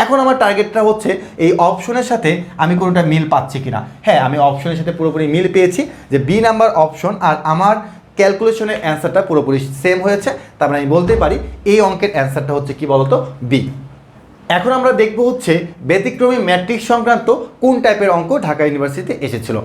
এখন আমার টার্গেটটা হচ্ছে এই অপশনের সাথে আমি কোনোটা মিল পাচ্ছি কিনা। হ্যাঁ, আমি অপশনের সাথে পুরোপুরি মিল পেয়েছি, যে বি নাম্বার অপশন আর আমার ক্যালকুলেশনের অ্যান্সারটা পুরোপুরি সেম হয়েছে। তার মানে আমি বলতে পারি এই অঙ্কের অ্যান্সারটা হচ্ছে কি বলতো, বি। এখন আমরা দেখব হচ্ছে ব্যতিক্রমী ম্যাট্রিক্স সংক্রান্ত কোন টাইপের অঙ্ক ঢাকা ইউনিভার্সিটিতে এসেছিল।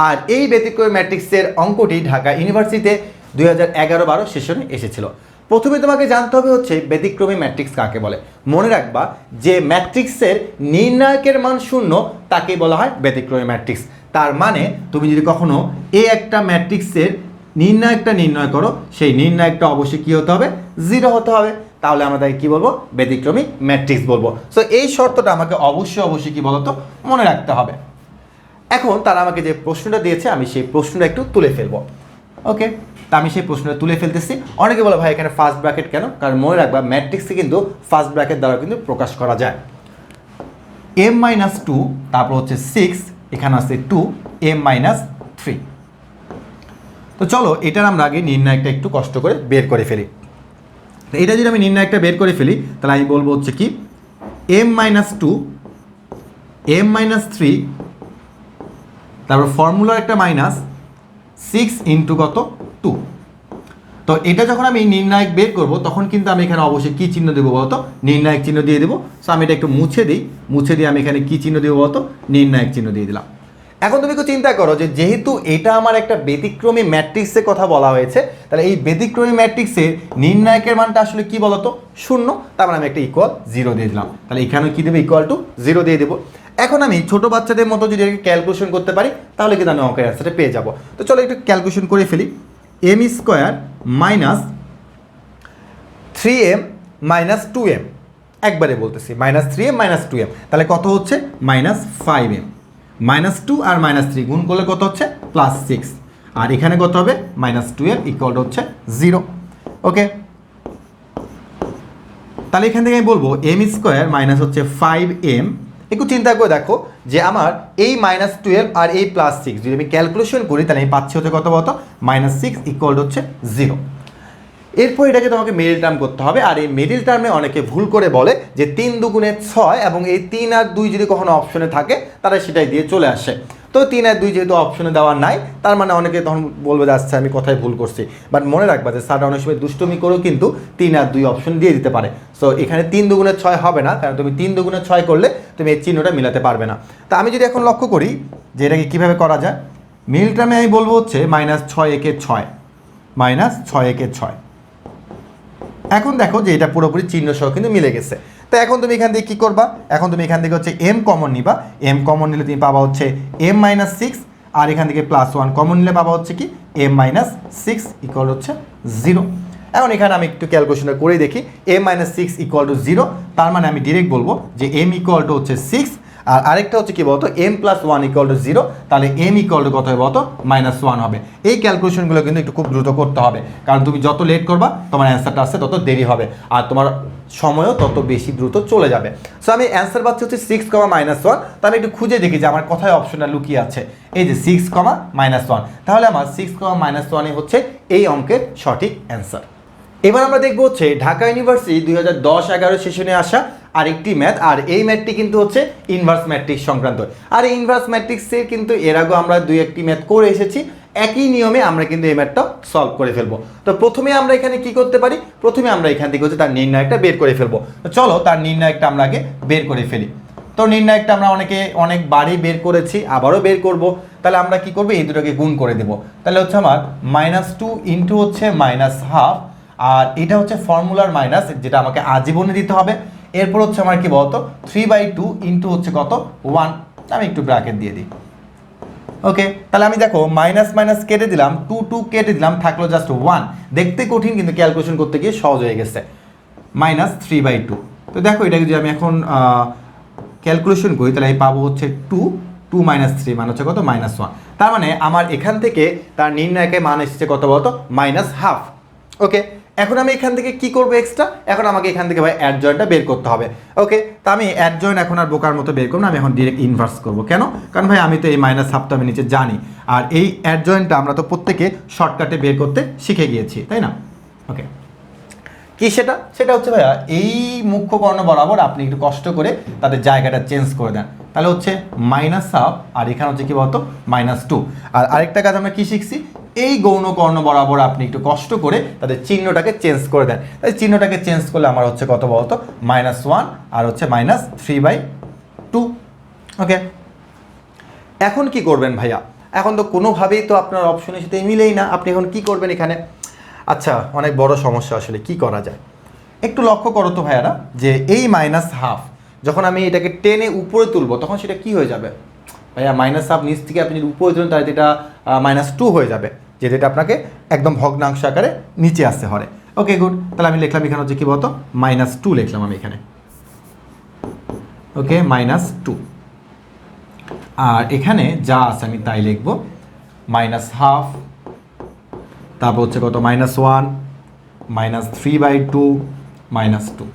আর এই ব্যতিক্রমী ম্যাট্রিক্সের অঙ্কটি ঢাকা ইউনিভার্সিটিতে 2011-12 সেশনে এসেছিল। প্রথমে তোমাকে জানতে হবে হচ্ছে ব্যতিক্রমী ম্যাট্রিক্স কাকে বলে। মনে রাখবা যে ম্যাট্রিক্সের নির্ণায়কের মান 0 তাকেই বলা হয় ব্যতিক্রমী ম্যাট্রিক্স। তার মানে তুমি যদি কখনো একটা ম্যাট্রিক্সের নির্ণায়কটা নির্ণয় করো, সেই নির্ণায়কটা অবশ্যই কী হতে হবে, 0 হতে হবে। তাহলে আমরা তাকে কী বলবো, ব্যতিক্রমী ম্যাট্রিক্স বলবো। সো এই শর্তটা আমাকে অবশ্যই কী বলতো, মনে রাখতে হবে। এখন তারা আমাকে যে প্রশ্নটা দিয়েছে আমি সেই প্রশ্নটা একটু তুলে ফেলবো। ওকে, তা আমি সেই প্রশ্নটা তুলে ফেলতেছি। অনেকে বলে ভাই এখানে ফার্স্ট ব্র্যাকেট কেন, কারণ মনে রাখবা ম্যাট্রিক্সে কিন্তু ফার্স্ট ব্র্যাকেট দ্বারা কিন্তু প্রকাশ করা যায়। m-2, তারপর হচ্ছে 6, এখানে আছে 2, m-3। তো চলো এটার আমরা আগে নির্ণায়কটা একটু কষ্ট করে বের করে ফেলি। তো এটা যদি আমি নির্ণায়কটা বের করে ফেলি তাহলে আমি বলবো হচ্ছে কি, m-2, m-3, তারপর ফর্মুলার একটা -6 ইন্টু কত, 2। তো এটা যখন আমি নির্ণায়ক বের করব তখন কিন্তু আমি এখানে অবশ্যই কী চিহ্ন দেবো বলতো, নির্ণায়ক চিহ্ন দিয়ে দেবো। সো আমি এটা একটু মুছে দিয়ে আমি এখানে কী চিহ্ন দেবো বলতো, নির্ণায়ক চিহ্ন দিয়ে দিলাম। এখন তুমি একটু চিন্তা করো যে যেহেতু এটা আমার একটা ব্যতিক্রমী ম্যাট্রিক্সের কথা বলা হয়েছে, তাহলে এই ব্যতিক্রমী ম্যাট্রিক্সের নির্ণায়কের মানটা আসলে কি বলতো, 0। তার মানে আমি একটা =0 দিয়ে দিলাম। তাহলে এখানেও কি দেবো, =0 দিয়ে দেবো। এখন আমি ছোট বাচ্চাদের মতো যদি ক্যালকুলেশন করতে পারি তাহলে কিন্তু আমি অঙ্কের অ্যান্সারটা পেয়ে যাবো। তো চলো একটু ক্যালকুলেশন করে ফেলি। m² - 3m - 2m, একবারে বলতেছি -3m - 2m, তাহলে কত হচ্ছে, -5m। -2 আর -3 গুণ করলে কত হচ্ছে, +6। আর এখানে কত হবে, -12 = হচ্ছে 0। ওকে, তাহলে এখান থেকে আমি বলবো m² হচ্ছে 5m। একটু চিন্তা করে দেখো যে আমার এই -12 আর এই +6 যদি আমি ক্যালকুলেশন করি তাহলে আমি পাচ্ছি হচ্ছে কত বলতো, -6 = হচ্ছে 0। এরপর এটাকে তোমাকে মিডল টার্ম করতে হবে। আর এই মিডল টার্মে অনেকে ভুল করে বলে যে 3 × 2 = 6 এবং এই 3 আর 2 যদি কখনো অপশনে থাকে তাহলে সেটাই দিয়ে চলে আসে। তো 3 আর 2 যেহেতু অপশনে দেওয়া নাই, তার মানে অনেকে তখন বলবে যে আচ্ছা আমি কোথায় ভুল করছি। বাট মনে রাখবা যে স্যার অনেক সময় দুষ্টুমি করেও কিন্তু 3 আর 2 অপশন দিয়ে দিতে পারে। সো এখানে 3 দুগুণে 6 হবে না, কারণ তুমি 3 দুগুণে 6 করলে তুমি এই চিহ্নটা মিলাতে পারবে না। তা আমি যদি এখন লক্ষ্য করি যে এটাকে কীভাবে করা যায়, মিল টার্মে আমি বলবো হচ্ছে -6 একে 6, -6 একে 6। এখন দেখো যে এটা পুরোপুরি চিহ্ন সহ কিন্তু মিলে গেছে। তো এখন তুমি এখান থেকে কী করবা, এখন তুমি এখান থেকে হচ্ছে m কমন নিবা, m কমন নিলে তুমি পাবা হচ্ছে m-6, আর এখান থেকে +1 কমন নিলে পাবা হচ্ছে কি m-6 ইকুয়াল হচ্ছে 0। এখন এখানে আমি একটু ক্যালকুলেশনটা করে দেখি, m-6 ইকুয়াল টু 0, তার মানে আমি ডিরেক্ট বলবো যে m ইকুয়াল টু হচ্ছে 6, আর আরেকটা হচ্ছে কি বলতো m+1 ইকুয়াল টু 0, তাহলে m ইকুয়াল টু কত হবে বলতো -1 হবে। এই ক্যালকুলেশনগুলো কিন্তু একটু খুব দ্রুত করতে হবে, কারণ তুমি যত লেট করবা তোমার অ্যান্সারটা আসতে তত দেরি হবে, আর তোমার সময়ও তত বেশি দ্রুত চলে যাবে। সো আমি অ্যান্সার পাচ্ছি হচ্ছে 6, -1। তো আমি একটু খুঁজে দেখি যে আমার কোথায় অপশনটা লুকিয়ে আছে। এই যে 6, -1, তাহলে আমার 6, -1 হচ্ছে এই অঙ্কের সঠিক অ্যান্সার। এবার আমরা দেখবো হচ্ছে ঢাকা ইউনিভার্সিটি 2010-11 সেশনে আসা আরেকটি ম্যাথ, আর এই ম্যাথটি কিন্তু হচ্ছে ইনভার্স ম্যাট্রিক্স সংক্রান্ত। আর এই ইনভার্স ম্যাট্রিক্সের কিন্তু এর আগেও আমরা 2-1টি ম্যাথ করে এসেছি, একই নিয়মে আমরা কিন্তু এই ম্যাথটা সলভ করে ফেলবো। তো প্রথমে আমরা এখানে কি করতে পারি, প্রথমে আমরা এখান থেকে হচ্ছে তার নির্ণায়কটা বের করে ফেলবো। তো চলো তার নির্ণায়কটা আমরা আগে বের করে ফেলি। তো নির্ণায়কটা আমরা অনেকবারই বের করেছি, আবারও বের করব। তাহলে আমরা কি করবো, এই দুটোকে গুণ করে দেবো। তাহলে হচ্ছে আমার -2 ইন্টু হচ্ছে -1/2, আর এটা হচ্ছে ফর্মুলার মাইনাস, যেটা আমাকে আজীবনে দিতে হবে। এরপর হচ্ছে আমার কি বলতো 3/2 ইন্টু হচ্ছে কত 1, আমি একটু ব্র্যাকেট দিয়ে দিই। ওকে, তাহলে আমি দেখো মাইনাস মাইনাস কেটে দিলাম, 2 কেটে দিলাম, থাকলো জাস্ট 1। দেখতে কঠিন, কিন্তু ক্যালকুলেশন করতে গিয়ে সহজ হয়ে গেছে। -3/2। তো দেখো এটা যদি আমি এখন ক্যালকুলেশন করি, তাহলে আমি পাবো হচ্ছে 2 3 মানে হচ্ছে কত -1। তার মানে আমার এখান থেকে তার নির্ণায়কের মান এসেছে কত বলতো -1/2। ওকে, এখন আমি এখান থেকে কি করবো এক্সট্রা, এখন আমাকে এখান থেকে ভাই অ্যাডজয়েন্টটা বের করতে হবে। ওকে, তা আমি অ্যাডজয়েন্ট এখন আর বোকার মতো বের করবো না, আমি এখন ডিরেক্ট ইনভার্স করবো। কেন? কারণ ভাই আমি তো এই -1/2 আমি নিচে জানি, আর এই অ্যাডজয়েন্টটা আমরা তো প্রত্যেকে শর্টকাটে বের করতে শিখে গিয়েছি, তাই না? ওকে, কি সেটা? সেটা হচ্ছে ভাইয়া এই মুখ্য কর্ণ বরাবর আপনি একটু কষ্ট করে তাদের জায়গাটা চেঞ্জ করে দেন, তাহলে হচ্ছে -1/2, আর এখানে হচ্ছে কি বলতো -2। আর আরেকটা কাজ আমরা কি শিখছি, এই গৌণ কর্ণ বরাবর আপনি একটু কষ্ট করে তাদের চিহ্নটাকে চেঞ্জ করে দেন। তাই চিহ্নটাকে চেঞ্জ করলে আমার হচ্ছে কত বলতো -1 আর হচ্ছে -3/2। ওকে, এখন কি করবেন ভাইয়া? এখন তো কোনোভাবেই তো আপনার অপশনের সাথে মিলেই না, আপনি এখন কি করবেন এখানে? আচ্ছা, অনেক বড় সমস্যা, আসলে কি করা যায় একটু লক্ষ্য করো তো ভাইয়ারা, যে এই -1/2 যখন আমি এটাকে টেনে উপরে তুলবো তখন সেটা কি হয়ে যাবে ভাইয়া? -1/2 নিচ থেকে আপনি যদি উপরে তুলেন তাহলে এটা -2 হয়ে যাবে, যেটা এটা আপনাকে একদম ভগ্নাংশ আকারে নিচে আসতে হবে। ওকে গুড, তাহলে আমি লিখলাম এখানে হচ্ছে কি বলতো -2 লিখলাম আমি এখানে। ওকে, -2, আর এখানে যা আছে আমি তাই লিখবো, -1/2, তারপর হচ্ছে কত -1, -3/2, -2।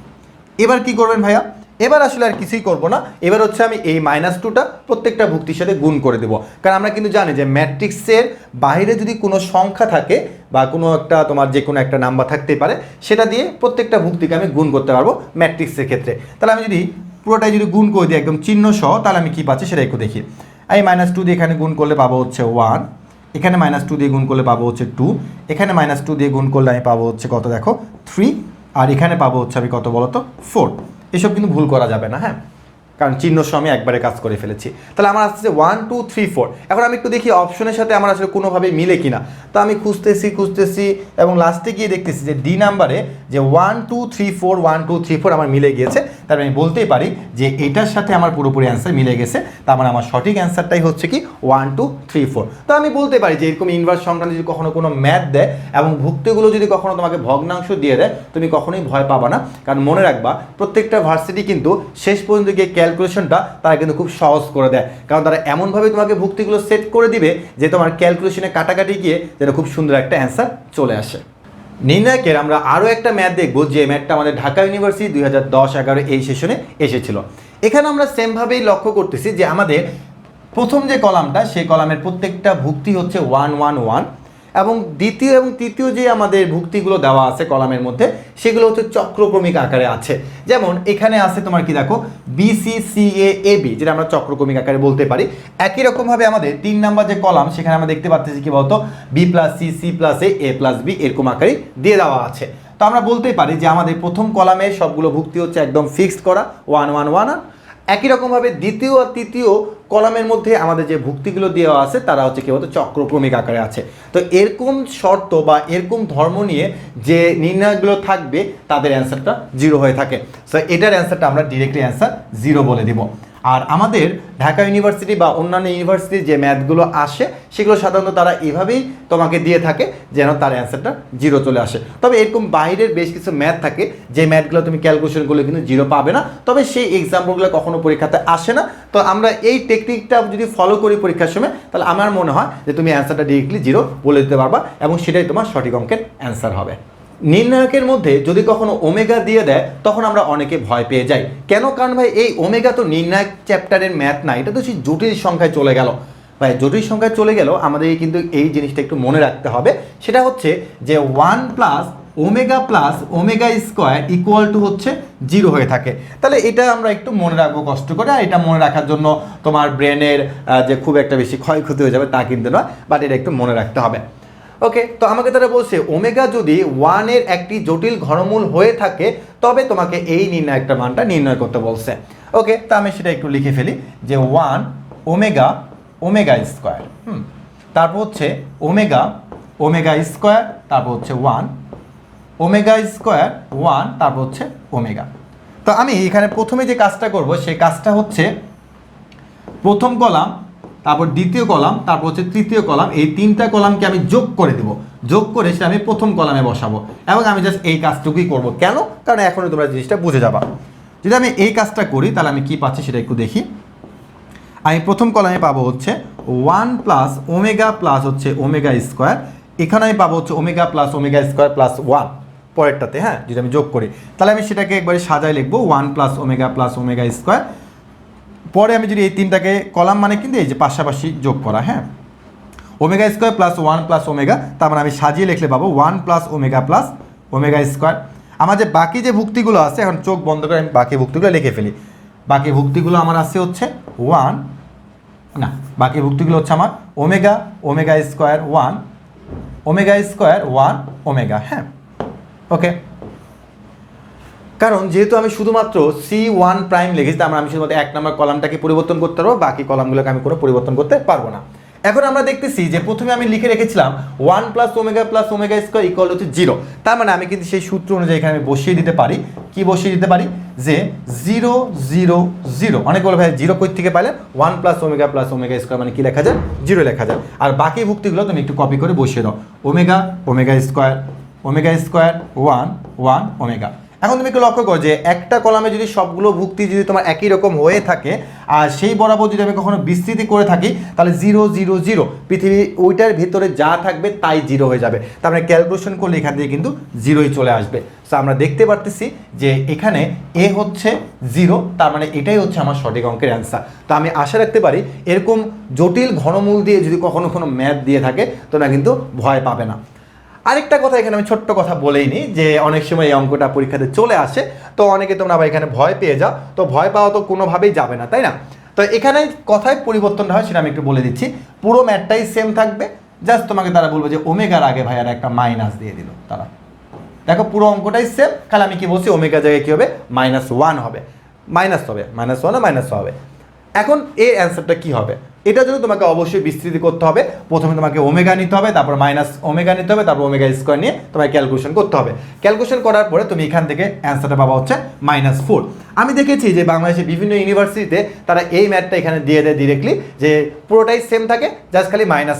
এবার কি করবেন ভাইয়া? এবার আসলে আর কিছুই করবো না, এবার হচ্ছে আমি এই -2টা প্রত্যেকটা ভুক্তির সাথে গুণ করে দেবো। কারণ আমরা কিন্তু জানি যে ম্যাট্রিক্সের বাইরে যদি কোনো সংখ্যা থাকে বা কোনো একটা তোমার যে কোনো একটা নাম্বার থাকতেই পারে, সেটা দিয়ে প্রত্যেকটা ভুক্তিকে আমি গুণ করতে পারবো ম্যাট্রিক্সের ক্ষেত্রে। তাহলে আমি যদি পুরোটাই যদি গুণ করে দিই একদম চিহ্ন সহ, তাহলে আমি কী পাচ্ছি সেটা একটু দেখি। এই -2 দিয়ে এখানে গুণ করলে পাবো হচ্ছে 1, এখানে -2 দিয়ে গুণ করলে পাবো হচ্ছে 2, এখানে -2 দিয়ে গুণ করলে আমি পাবো হচ্ছে কত দেখো 3, আর এখানে পাবো হচ্ছে আমি কত বলো তো 4। এসব কিন্তু ভুল করা যাবে না, হ্যাঁ, কারণ চিহ্ন সহ আমি একবারে কাজ করে ফেলেছি। তাহলে আমার আসছে 1 2 3 4। এখন আমি একটু দেখি অপশনের সাথে আমার আসলে কোনোভাবে মিলে কিনা। তো আমি খুঁজতেছি এবং লাস্টে গিয়ে দেখতেছি যে ডি নাম্বারে যে 1 2 3 4 1 2 3 4 আমার মিলে গিয়েছে। তার আমি বলতেই পারি যে এটার সাথে আমার পুরোপুরি অ্যান্সার মিলে গেছে, তার মানে আমার সঠিক অ্যান্সারটাই হচ্ছে কি 1 2 3 4। তো আমি বলতে পারি যে এরকম ইনভার্স সংক্রান্ত যদি কখনো কোনো ম্যাথ দেয় এবং ভুক্তিগুলো যদি কখনো তোমাকে ভগ্নাংশ দিয়ে দেয়, তুমি কখনোই ভয় পাবা না। কারণ মনে রাখবা প্রত্যেকটা ভার্সিটি কিন্তু শেষ পর্যন্ত গিয়ে ক্যালকুলেশনটা তারা কিন্তু খুব সহজ করে দেয়, কারণ তারা এমনভাবে তোমাকে ভুক্তিগুলো সেট করে দিবে যে তোমার ক্যালকুলেশনে কাটাকাটি গিয়ে যেন খুব সুন্দর একটা অ্যান্সার চলে আসে। নির্ণায়কের আমরা আরও একটা ম্যাথ দেখব, যে ম্যাথটা আমাদের ঢাকা ইউনিভার্সিটি 2010-11 এই সেশনে এসেছিল। এখানে আমরা সেমভাবেই লক্ষ্য করতেছি যে আমাদের প্রথম যে কলামটা, সেই কলামের প্রত্যেকটা ভুক্তি হচ্ছে 1 1 1, এবং দ্বিতীয় এবং তৃতীয় যে আমাদের ভুক্তিগুলো দেওয়া আছে কলামের মধ্যে সেগুলো হচ্ছে চক্রক্রমিক আকারে আছে। যেমন এখানে আছে তোমার কি দেখো BCCAAB, যেটা আমরা চক্রক্রমিক আকারে বলতে পারি। একই রকমভাবে আমাদের 3 নাম্বার যে কলাম সেখানে আমরা দেখতে পাচ্ছি কি বলতো B+C+A+A+B এরকম আকারে দিয়ে দেওয়া আছে। তো আমরা বলতেই পারি যে আমাদের প্রথম কলামে সবগুলো ভুক্তি হচ্ছে একদম ফিক্সড করা 1 1 1 1। একই রকমভাবে দ্বিতীয় আর তৃতীয় কলামের মধ্যে আমাদের যে ভুক্তিগুলো দেওয়া আছে তারা হচ্ছে কি বলতো চক্রক্রমিক আকারে আছে। তো এরকম শর্ত বা এরকম ধর্ম নিয়ে যে নির্ণয়গুলো থাকবে তাদের অ্যান্সারটা 0 হয়ে থাকে। সো এটার অ্যান্সারটা আমরা ডিরেক্টলি অ্যান্সার 0 বলে দিব। আর আমাদের ঢাকা ইউনিভার্সিটি বা অন্যান্য ইউনিভার্সিটির যে ম্যাথগুলো আসে সেগুলো সাধারণত তারা এভাবেই তোমাকে দিয়ে থাকে যেন তার অ্যান্সারটা 0 চলে আসে। তবে এরকম বাইরের বেশ কিছু ম্যাথ থাকে যে ম্যাথগুলো তুমি ক্যালকুলেশন করলে কিন্তু 0 পাবে না, তবে সেই এক্সাম্পলগুলো কখনো পরীক্ষাতে আসে না। তো আমরা এই টেকনিকটা যদি ফলো করি পরীক্ষার সময় তাহলে আমার মনে হয় যে তুমি অ্যান্সারটা ডিরেক্টলি 0 বলে দিতে পারবা এবং সেটাই তোমার সঠিক অঙ্কের অ্যান্সার হবে। নির্ণায়কের মধ্যে যদি কখনো ওমেগা দিয়ে দেয় তখন আমরা অনেকে ভয় পেয়ে যাই। কেন? কারণ ভাই এই ওমেগা তো নির্ণায়ক চ্যাপ্টারের ম্যাথ না, এটা তো সেই জটিল সংখ্যায় চলে গেল। ভাই জটিল সংখ্যায় চলে গেল, আমাদের কিন্তু এই জিনিসটা একটু মনে রাখতে হবে। সেটা হচ্ছে যে 1 plus omega square equal to হচ্ছে 0 হয়ে থাকে। তাহলে এটা আমরা একটু মনে রাখবো কষ্ট করে। আর এটা মনে রাখার জন্য তোমার ব্রেনের যে খুব একটা বেশি ক্ষয়ক্ষতি হয়ে যাবে তা কিন্তু নয়, বাট এটা একটু মনে রাখতে হবে। ওকে, তো আমাকে তারা বলছে ওমেগা যদি 1 এর একটি জটিল ঘনমূল হয়ে থাকে তবে তোমাকে এই নির্ণায়কটা মানটা নির্ণয় করতে বলছে। ওকে, তো আমি সেটা একটু লিখে ফেলি যে 1 ওমেগা স্কোয়ার, তারপর হচ্ছে ওমেগা স্কোয়ার, তারপর হচ্ছে 1 ওমেগা স্কোয়ার 1, তারপর হচ্ছে ওমেগা। তো আমি এখানে প্রথমে যে কাজটা করব সেই কাজটা হচ্ছে প্রথম কলাম, তারপর দ্বিতীয় কলাম, তারপর হচ্ছে তৃতীয় কলাম, এই 3টা কলামকে আমি যোগ করে দেব। যোগ করে সেটা আমি প্রথম কলামে বসাবো এবং আমি জাস্ট এই কাজটুকুই করব। কেন? কারণ এখনই তোমরা জিনিসটা বুঝে যাবা। যদি আমি এই কাজটা করি তাহলে আমি কি পাচ্ছি সেটা একটু দেখি। আমি প্রথম কলামে পাবো হচ্ছে 1 প্লাস ওমেগা প্লাস হচ্ছে ওমেগা স্কোয়ার, এখানে আমি পাবো হচ্ছে omega plus omega square plus 1 পরেরটাতে। হ্যাঁ, যদি আমি যোগ করি তাহলে আমি সেটাকে একবারে সাজায় লিখবো 1 প্লাস ওমেগা স্কোয়ার। পরে আমি যদি এই 3টাকে কলাম মানে কিন্তু এই যে পাশাপাশি যোগ করা, হ্যাঁ, omega square plus 1 plus omega, তার মানে আমি সাজিয়ে লিখলে পাবো 1 প্লাস ওমেগা স্কোয়ার। আমার যে বাকি যে ভুক্তিগুলো আছে, এখন চোখ বন্ধ করে আমি বাকি ভুক্তিগুলো লিখে ফেলি। বাকি ভুক্তিগুলো আমার আছে হচ্ছে বাকি ভুক্তিগুলো হচ্ছে আমার ওমেগা স্কোয়ার 1 ওমেগা। হ্যাঁ, ওকে, কারণ যেহেতু আমি শুধুমাত্র C1 প্রাইম লিখেছি তার মানে আমি শুধুমাত্র 1 নম্বর কলামটাকে পরিবর্তন করতে পারবো, বাকি কলামগুলোকে আমি কোনো পরিবর্তন করতে পারবো না। এখন আমরা দেখতেছি যে প্রথমে আমি লিখে রেখেছিলাম 1 প্লাস ওমেগা স্কোয়ার ইকুয়াল হচ্ছে 0। তার মানে আমি কিন্তু সেই সূত্র অনুযায়ী এখানে আমি বসিয়ে দিতে পারি। কি বসিয়ে দিতে পারি? যে 0 0 0। অনেক বলে ভাই 0 কই থেকে পাইলেন? 1 প্লাস ওমেগা স্কোয়ার মানে কি লেখা যায়? 0 লেখা যায়। আর বাকি ভুক্তিগুলো তুমি একটু কপি করে বসিয়ে দাও। Omega square 1 1 omega. এখন তুমি একটু লক্ষ্য করো যে একটা কলামে যদি সবগুলো ভুক্তি যদি তোমার একই রকম হয়ে থাকে আর সেই বরাবর যদি আমি কখনো বিস্তৃতি করে থাকি তাহলে 0 0 0 পৃথিবী ওইটার ভিতরে যা থাকবে তাই 0 হয়ে যাবে। তার মানে ক্যালকুলেশন করলে এখান থেকে কিন্তু 0ই চলে আসবে। সো আমরা দেখতে পারতেছি যে এখানে এ হচ্ছে 0, তার মানে এটাই হচ্ছে আমার সঠিক অঙ্কের অ্যান্সার। তো আমি আশা রাখতে পারি এরকম জটিল ঘনমূল দিয়ে যদি কখনো কোনো ম্যাথ দিয়ে থাকে তোমরা কিন্তু ভয় পাবে না। আরেকটা কথা এখানে আমি ছোট্ট কথা বলেই নিই যে অনেক সময় এই অঙ্কটা পরীক্ষাতে চলে আসে, তো অনেকে তোমরা আবার এখানে ভয় পেয়ে যাও। তো ভয় পাওয়া তো কোনোভাবেই যাবে না, তাই না? তো এখানে কথায় পরিবর্তনটা হয় সেটা আমি একটু বলে দিচ্ছি। পুরো ম্যাথটাই সেম থাকবে, জাস্ট তোমাকে তারা বলবে যে ওমেগার আগে ভাই আর একটা মাইনাস দিয়ে দিল তারা। দেখো পুরো অঙ্কটাই সেম, খালি আমি কি বলছি ওমেগা জায়গায় কী হবে? -1 হবে, মাইনাস হবে। এখন এর অ্যান্সারটা কী হবে? এটার জন্য তোমাকে অবশ্যই বিস্তৃতি করতে হবে। প্রথমে তোমাকে ওমেগা নিতে হবে, তারপর মাইনাস ওমেগা নিতে হবে, তারপর ওমেগা স্কোয়ার নিয়ে তোমাকে ক্যালকুলেশন করতে হবে। ক্যালকুলেশন করার পরে তুমি এখান থেকে অ্যান্সারটা পাবা হচ্ছে -4। আমি দেখেছি যে বাংলাদেশের বিভিন্ন ইউনিভার্সিটিতে তারা এই ম্যাথটা এখানে দিয়ে দেয় ডিরেক্টলি, যে পুরোটাই সেম থাকে, জাস্ট খালি মাইনাস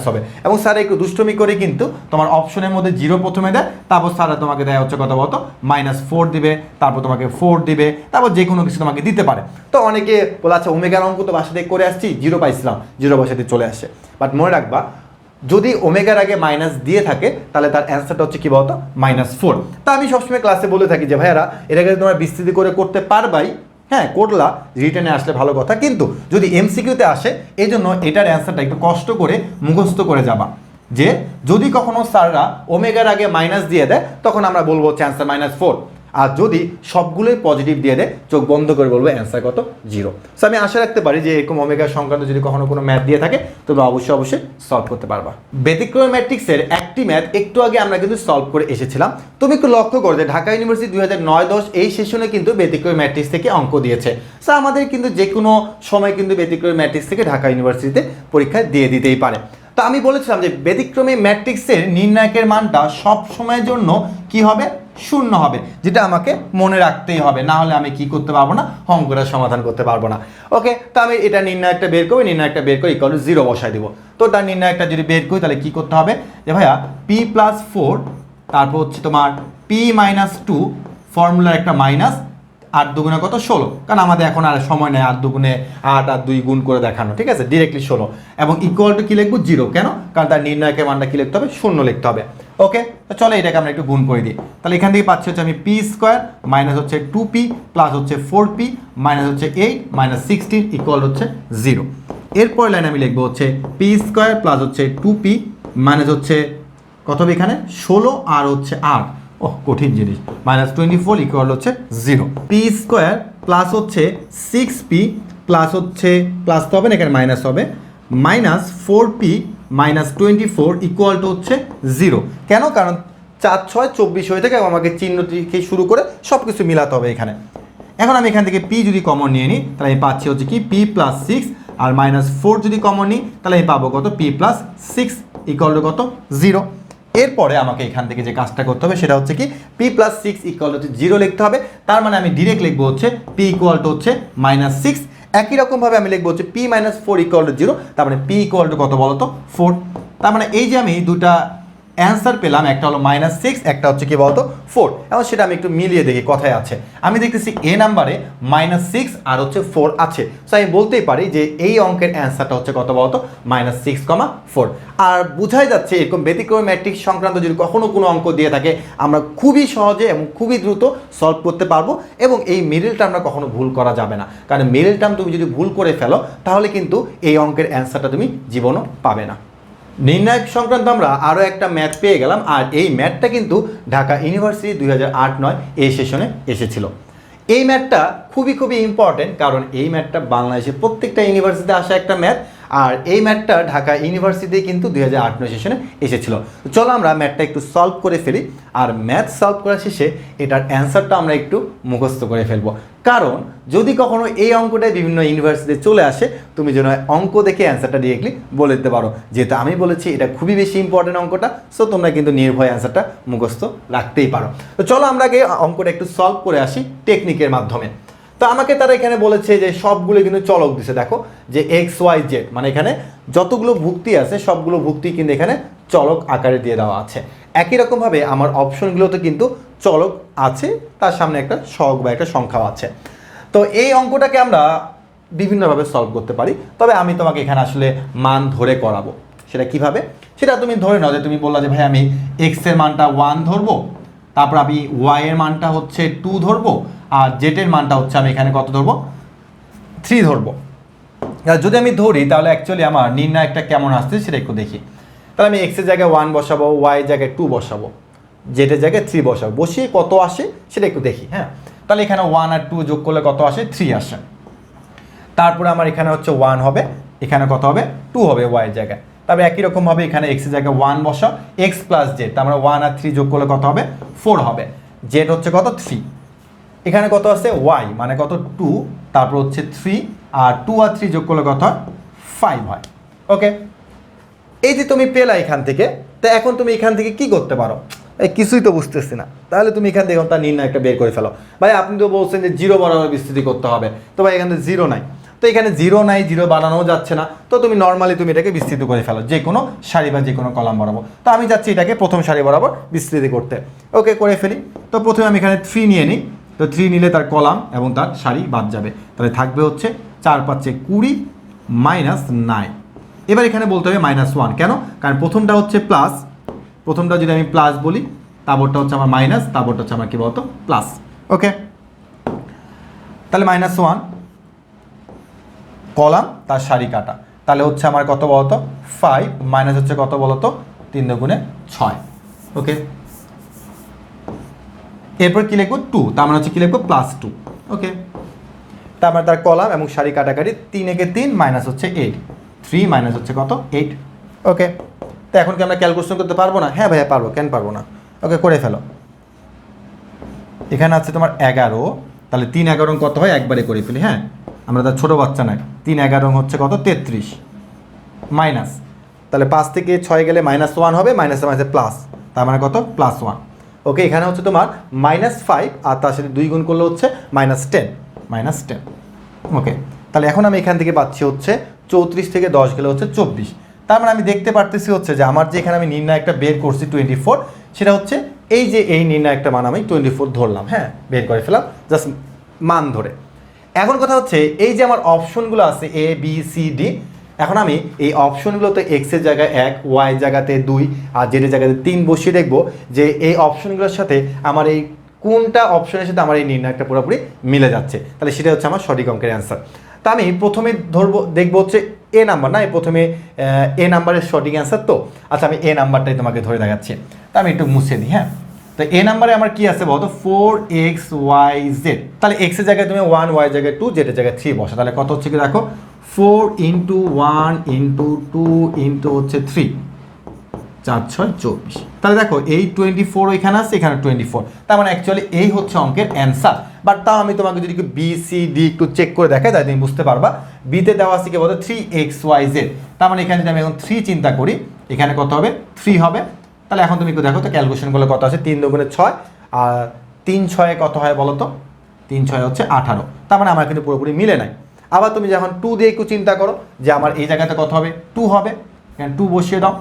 হবে। এবং স্যার একটু দুষ্টমি করে কিন্তু তোমার অপশনের মধ্যে 0 প্রথমে দেয়, তারপর স্যার তোমাকে দেয় হচ্ছে কত বলতো -4 দিবে, তারপর তোমাকে 4 দিবে, তারপর যে কোনো কিছু তোমাকে দিতে পারে। তো অনেকে বলে আচ্ছা ওমেগার অঙ্ক তো বাসা থেকে করে আসছি, 0 পাইছিলাম, 0 বাসাতে চলে আসে। বাট মনে রাখবা যদি ওমেগার আগে মাইনাস দিয়ে থাকে তাহলে তার অ্যান্সারটা হচ্ছে কি বলতো? -4। তা আমি সবসময় ক্লাসে বলে থাকি যে ভাইয়ারা এটাকে তোমরা বিস্তৃতি করে করতে পারবাই, হ্যাঁ করলা, রিটেনে আসলে ভালো কথা, কিন্তু যদি এমসিকিউতে আসে এই জন্য এটার অ্যান্সারটা একটু কষ্ট করে মুখস্থ করে যাবা। যে যদি কখনো স্যাররা ওমেগার আগে মাইনাস দিয়ে দেয় তখন আমরা বলবো হচ্ছে অ্যান্সার -4, আর যদি সবগুলোই পজিটিভ দিয়ে দেয় চোখ বন্ধ করে বলবো অ্যান্সার কত 0। সো আমি আশা রাখতে পারি যে এরকম ওমেগা সংক্রান্ত যদি কখনো কোনো ম্যাথ দিয়ে থাকে তোমরা অবশ্যই সলভ করতে পারবা। ব্যতিক্রমী ম্যাট্রিক্সের একটি ম্যাথ একটু আগে আমরা কিন্তু সলভ করে এসেছিলাম। তুমি একটু লক্ষ্য করো যে ঢাকা ইউনিভার্সিটি 2009-10 এই সেশনে কিন্তু ব্যতিক্রমী ম্যাট্রিক্স থেকে অঙ্ক দিয়েছে। সো আমাদের কিন্তু যে কোনো সময় কিন্তু ব্যতিক্রমী ম্যাট্রিক্স থেকে ঢাকা ইউনিভার্সিটিতে পরীক্ষা দিয়ে দিতেই পারে। তো আমি বলেছিলাম যে ব্যতিক্রমী ম্যাট্রিক্সের নির্ণায়কের মানটা সব সময়ের জন্য কি হবে, 0 হবে, যেটা আমাকে মনে রাখতেই হবে, না হলে আমি কি করতে পারবো না, অঙ্কটা সমাধান করতে পারবো না। ওকে, তো আমি এটা নির্ণায়কটা বের করি, নির্ণায়কটা বের করে ইকুয়াল টু 0 বসাই দিব। তো তার নির্ণায়কটা যদি বের করি তাহলে কি করতে হবে যে ভাইয়া p+4 তারপর হচ্ছে তোমার p-2 ফর্মুলার একটা মাইনাস 8 দুগুণে কত 16, কারণ আমাদের এখন আর সময় নেই 8 দুগুণে 8 আর 2 গুণ করে দেখানো, ঠিক আছে, ডিরেক্টলি 16 এবং ইকুয়াল টু কি লিখবো 0, কেন, কারণ তার নির্ণায়কের মানটা কি লিখতে হবে 0 লিখতে হবে। ওকে, তো চলো এটাকে আমরা একটু গুণ করে দিই। তাহলে এখান থেকে পাচ্ছি হচ্ছে আমি p² মাইনাস হচ্ছে 2p প্লাস হচ্ছে 4p মাইনাস হচ্ছে 8 মাইনাস 16 ইকুয়াল হচ্ছে 0। এরপর লাইন আমি লিখবো হচ্ছে p² প্লাস হচ্ছে 2p মাইনাস হচ্ছে কত হবে এখানে 16 আর হচ্ছে 8, কঠিন জিনিস, -24 ইকুয়াল হচ্ছে 0। p² প্লাস হচ্ছে 6p প্লাস হচ্ছে প্লাস তো হবে না, এখানে মাইনাস হবে, -4p -24 ইকুয়াল টু হচ্ছে 0। কেন, কারণ 4 6 24 হয়ে থাকে এবং আমাকে চিহ্ন থেকে শুরু করে সব কিছু মিলাতে হবে এখানে। এখন আমি এখান থেকে p যদি কমন নিয়ে নিই তাহলে আমি পাচ্ছি হচ্ছে কি p+6 আর -4 যদি কমন নিই তাহলে আমি পাবো কত p+6 ইকুয়াল টু কত 0। এরপরে আমাকে এখান থেকে যে কাজটা করতে হবে সেটা হচ্ছে কি p+6 ইকুয়াল হচ্ছে 0 লিখতে হবে। তার মানে আমি ডিরেক্ট লিখবো হচ্ছে p ইকুয়াল টু হচ্ছে -6। একই রকমভাবে আমি লিখবো হচ্ছে p-4 ইকুয়াল টু 0, তার মানে p ইকুয়াল টু কত বলতো 4। তার মানে এই যে আমি দুটা অ্যান্সার পেলাম, একটা হলো -6, একটা হচ্ছে কি বলতো 4, এবং সেটা আমি একটু মিলিয়ে দেখি কোথায় আছে। আমি দেখতেছি এ নাম্বারে -6 আর হচ্ছে 4 আছে। সো আমি বলতেই পারি যে এই অঙ্কের অ্যান্সারটা হচ্ছে কত বলতো -6,4। আর বোঝাই যাচ্ছে এরকম ব্যতিক্রমী ম্যাট্রিক্স সংক্রান্ত যদি কখনো কোনো অঙ্ক দিয়ে থাকে আমরা খুবই সহজে এবং খুবই দ্রুত সলভ করতে পারবো, এবং এই মিডল টার্মটা কখনো ভুল করা যাবে না, কারণ মিডল টার্ম তুমি যদি ভুল করে ফেলো তাহলে কিন্তু এই অঙ্কের অ্যান্সারটা তুমি জীবনও পাবে না। নির্ণায়ক সংক্রান্ত আমরা আরও একটা ম্যাথ পেয়ে গেলাম, আর এই ম্যাথটা কিন্তু ঢাকা ইউনিভার্সিটি 2008-9 এই সেশনে এসেছিল। এই ম্যাথটা খুবই ইম্পর্টেন্ট, কারণ এই ম্যাথটা বাংলাদেশের প্রত্যেকটা ইউনিভার্সিটিতে আসা একটা ম্যাথ, আর এই ম্যাথটা ঢাকা ইউনিভার্সিটিতে কিন্তু 2008-9 সেশনে এসেছিল। চলো আমরা ম্যাথটা একটু সলভ করে ফেলি, আর ম্যাথ সলভ করার শেষে এটার অ্যান্সারটা আমরা একটু মুখস্থ করে ফেলবো, কারণ যদি কখনো এই অঙ্কটাই বিভিন্ন ইউনিভার্সিটিতে চলে আসে তুমি যেন অঙ্ক দেখে অ্যান্সারটা ডিরেক্টলি বলে দিতে পারো, যেহেতু আমি বলেছি এটা খুবই বেশি ইম্পর্টেন্ট অঙ্কটা। সো তোমরা কিন্তু নির্ভয় অ্যান্সারটা মুখস্থ রাখতেই পারো। তো চলো আমরা আগে অঙ্কটা একটু সলভ করে আসি টেকনিকের মাধ্যমে। তো আমাকে তারা এখানে বলেছে যে সবগুলো কিন্তু চলক দিছে, দেখো যে XYZ, মানে এখানে যতগুলো ভুক্তি আছে সবগুলো ভুক্তি কিন্তু এখানে চলক আকারে দিয়ে দেওয়া আছে। একই রকমভাবে আমার অপশনগুলোতে কিন্তু চলক আছে, তার সামনে একটা সহগ বা একটা সংখ্যাও আছে। তো এই অঙ্কটাকে আমরা বিভিন্নভাবে সলভ করতে পারি, তবে আমি তোমাকে এখানে আসলে মান ধরে করাবো। সেটা কিভাবে, সেটা তুমি ধরে নাও যে তুমি বললা যে ভাই আমি x এর মানটা 1 ধরবো, তারপর আমি y এর মানটা হচ্ছে 2 ধরবো, আর z এর মানটা হচ্ছে আমি এখানে কত ধরবো 3 ধরবো। যদি আমি ধরি তাহলে অ্যাকচুয়ালি আমার নির্ণায়কটা কেমন আসছে সেটা একটু দেখি। তাহলে আমি x এর জায়গায় 1 বসাবো, y এর জায়গায় 2 বসাবো, z এর জায়গায় 3 বসাবো, বসিয়ে কত আসে সেটা একটু দেখি। হ্যাঁ, তাহলে এখানে 1 আর 2 যোগ করলে কত আসে 3 আসে। তারপরে আমার এখানে হচ্ছে 1 হবে, এখানে কত হবে 2 হবে y এর জায়গায়। তারপরে একই রকমভাবে এখানে x এর জায়গায় 1 বসাও, x প্লাস z, তার মানে 1 আর 3 যোগ করলে কত হবে 4 হবে, z হচ্ছে কত 3, এখানে কত আছে y মানে কত 2, তারপর হচ্ছে 3, আর 2 আর 3 যোগ করলে কত হয় 5 হয়। ওকে, এই যে তুমি পেলা এখান থেকে, তো এখন তুমি এখান থেকে কি করতে পারো, কিছুই তো বুঝতেছি না, তাহলে তুমি এখান থেকে তার নির্ণয়টা বের করে ফেলো। ভাই আপনি তো বলছেন যে 0 বরাবর বিস্তৃতি করতে হবে, তো ভাই এখানে 0 নাই, তো এখানে 0 নাই, 0 বানানোও যাচ্ছে না, তো তুমি নর্মালি তুমি এটাকে বিস্তৃত করে ফেলো যে কোনো সারি বা যে কোনো কলাম বরাবর। তো আমি যাচ্ছি এটাকে প্রথম সারি বরাবর বিস্তৃতি করতে। ওকে, করে ফেলি। তো প্রথমে আমি এখানে 3 নিয়ে নিই, তো 3 নিলে তার কলাম এবং তার সারি বাদ যাবে, তাহলে থাকবে হচ্ছে 4 5 20 -9। এবার এখানে বলতে হবে -1, কেন, কারণ প্রথমটা হচ্ছে প্লাস, প্রথমটা যদি আমি প্লাস বলি, তারপরটা হচ্ছে আমার মাইনাস, তারপরটা হচ্ছে আমার কি বলতো প্লাস। ওকে, তাহলে -1 কলাম তার সারি কাটা, তাহলে হচ্ছে আমার কত বলতো 5 মাইনাস হচ্ছে কত বলতো 3 দুগুণে 6। ওকে, এরপর কি লিখবো 2, তার মানে হচ্ছে কি লিখবো +2। ওকে, তার মানে তার কলাম এবং সারি কাটাকাটি 3 একে 3 মাইনাস হচ্ছে 8, 3 মাইনাস হচ্ছে কত 8। ওকে, তো এখন কি আমরা ক্যালকুলেশন করতে পারবো না? হ্যাঁ ভাইয়া পারবো, কেন পারবো না? ওকে, করে ফেলো। এখানে আছে তোমার 11, তাহলে 3 11 কত হয় একবারে করে ফেলি। হ্যাঁ, আমরা তার ছোটো বাচ্চা নয়। 3 11 হচ্ছে কত 33 মাইনাস, তাহলে 5 থেকে 6 গেলে -1 হবে, মাইনাসে মাইনাসে প্লাস, তার মানে কত +1। ওকে, এখানে হচ্ছে তোমার -5 আর তার সাথে 2 গুণ করলে হচ্ছে -10। ওকে, তাহলে এখন আমি এখান থেকে পাচ্ছি হচ্ছে 34 থেকে 10 গেলে হচ্ছে 24। তার মানে আমি দেখতে পারতেছি হচ্ছে যে আমার যে এখানে আমি নির্ণায়কটা বের করছি 24, সেটা হচ্ছে এই যে এই নির্ণায়কটা মান আমি 24 ধরলাম। হ্যাঁ, বের করে ফেলাম জাস্ট মান ধরে। এখন কথা হচ্ছে এই যে আমার অপশনগুলো আছে A B C D, এখন আমি এই অপশনগুলোতে এক্সের জায়গায় 1, ওয়াই জায়গাতে 2 আর জেডের জায়গাতে 3 বসিয়ে দেখবো যে এই অপশনগুলোর সাথে আমার এই কোনটা অপশনের সাথে আমার এই নির্ণায়কটা পুরোপুরি মিলে যাচ্ছে, তাহলে সেটা হচ্ছে আমার সঠিক অঙ্কের অ্যান্সার। তা আমি প্রথমে দেখবো হচ্ছে এ নাম্বার, না প্রথমে এ নাম্বারের সঠিক অ্যান্সার। তো আচ্ছা, আমি এ নাম্বারটাই তোমাকে ধরে দেখাচ্ছি। তা আমি একটু মুছে দিই। হ্যাঁ, তো এ নাম্বারে আমার কি আছে বলতো 4xyz, তাহলে x এর জায়গায় তুমি 1, y এর জায়গায় 2, z এর জায়গায় 3 বসা, তাহলে কত হচ্ছে কি দেখো 4 × 1 × 2 × হচ্ছে 3, 4 6 24। তাহলে দেখো এই 24 এখানে আছে, এখানে 24, তার মানে অ্যাকচুয়ালি এই হচ্ছে অঙ্কের অ্যান্সার। বাট তাও আমি তোমাকে যদি বি সি ডি একটু চেক করে দেখাই, তাই তুমি বুঝতে পারবা। বিতে দেওয়া আছে কি বলতো 3xyz, তার মানে এখানে যদি আমি এখন 3 চিন্তা করি, এখানে কত হবে 3 হবে। তাহলে এখন তুমি একটু দেখো তো ক্যালকুলেশন করলে কত আছে, 3 দুগুণে 6 আর 3 6 কত হয় বলো তো, 3 6 হচ্ছে 18। তার মানে আমার কিন্তু পুরোপুরি মিলে নাই। আবার তুমি যখন 2 দিয়ে একটু চিন্তা করো যে আমার এই জায়গাতে কত হবে 2 হবে, এখানে 2 বসিয়ে দাও।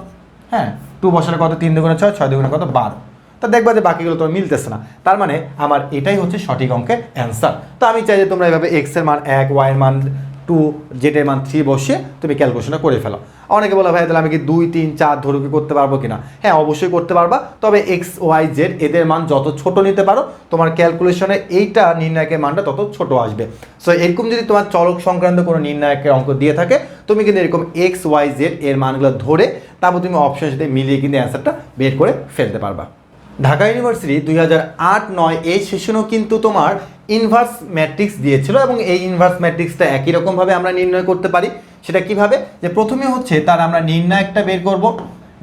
হ্যাঁ, 2 বসালে কত 3 দুগুণে 6, 6 দুগুণে কত 12। তো দেখবা যে বাকিগুলো তোমার মিলতেছে না, তার মানে আমার এটাই হচ্ছে সঠিক অঙ্কের অ্যান্সার। তো আমি চাই যে তোমরা এভাবে এক্স এর মান 1, ওয়াই এর মান 2, জেড এর মান 3 বসিয়ে তুমি ক্যালকুলেশনটা করে ফেলো। অনেকে বলো ভাই তাহলে আমি কি 2 3 4 ধরে কি করতে পারবো কিনা? হ্যাঁ, অবশ্যই করতে পারবা, তবে এক্স ওয়াই জেড এদের মান যত ছোট নিতে পারো তোমার ক্যালকুলেশনে এইটা নির্ণায়কের মানটা তত ছোট আসবে। সো এরকম যদি তোমার চলক সংক্রান্ত কোনো নির্ণায়কের অঙ্ক দিয়ে থাকে, তুমি কিন্তু এরকম এক্স ওয়াই জেড এর মানগুলো ধরে তারপর তুমি অপশনের সাথে মিলিয়ে কিন্তু অ্যান্সারটা বের করে ফেলতে পারবা। ঢাকা ইউনিভার্সিটি 2008-9 এই সেশনেও কিন্তু তোমার ইনভার্স ম্যাট্রিক্স দিয়েছিল, এবং এই ইনভার্স ম্যাট্রিক্সটা একই রকমভাবে আমরা নির্ণয় করতে পারি। সেটা কিভাবে, যে প্রথমে হচ্ছে তার আমরা নির্ণায়কটা বের করব।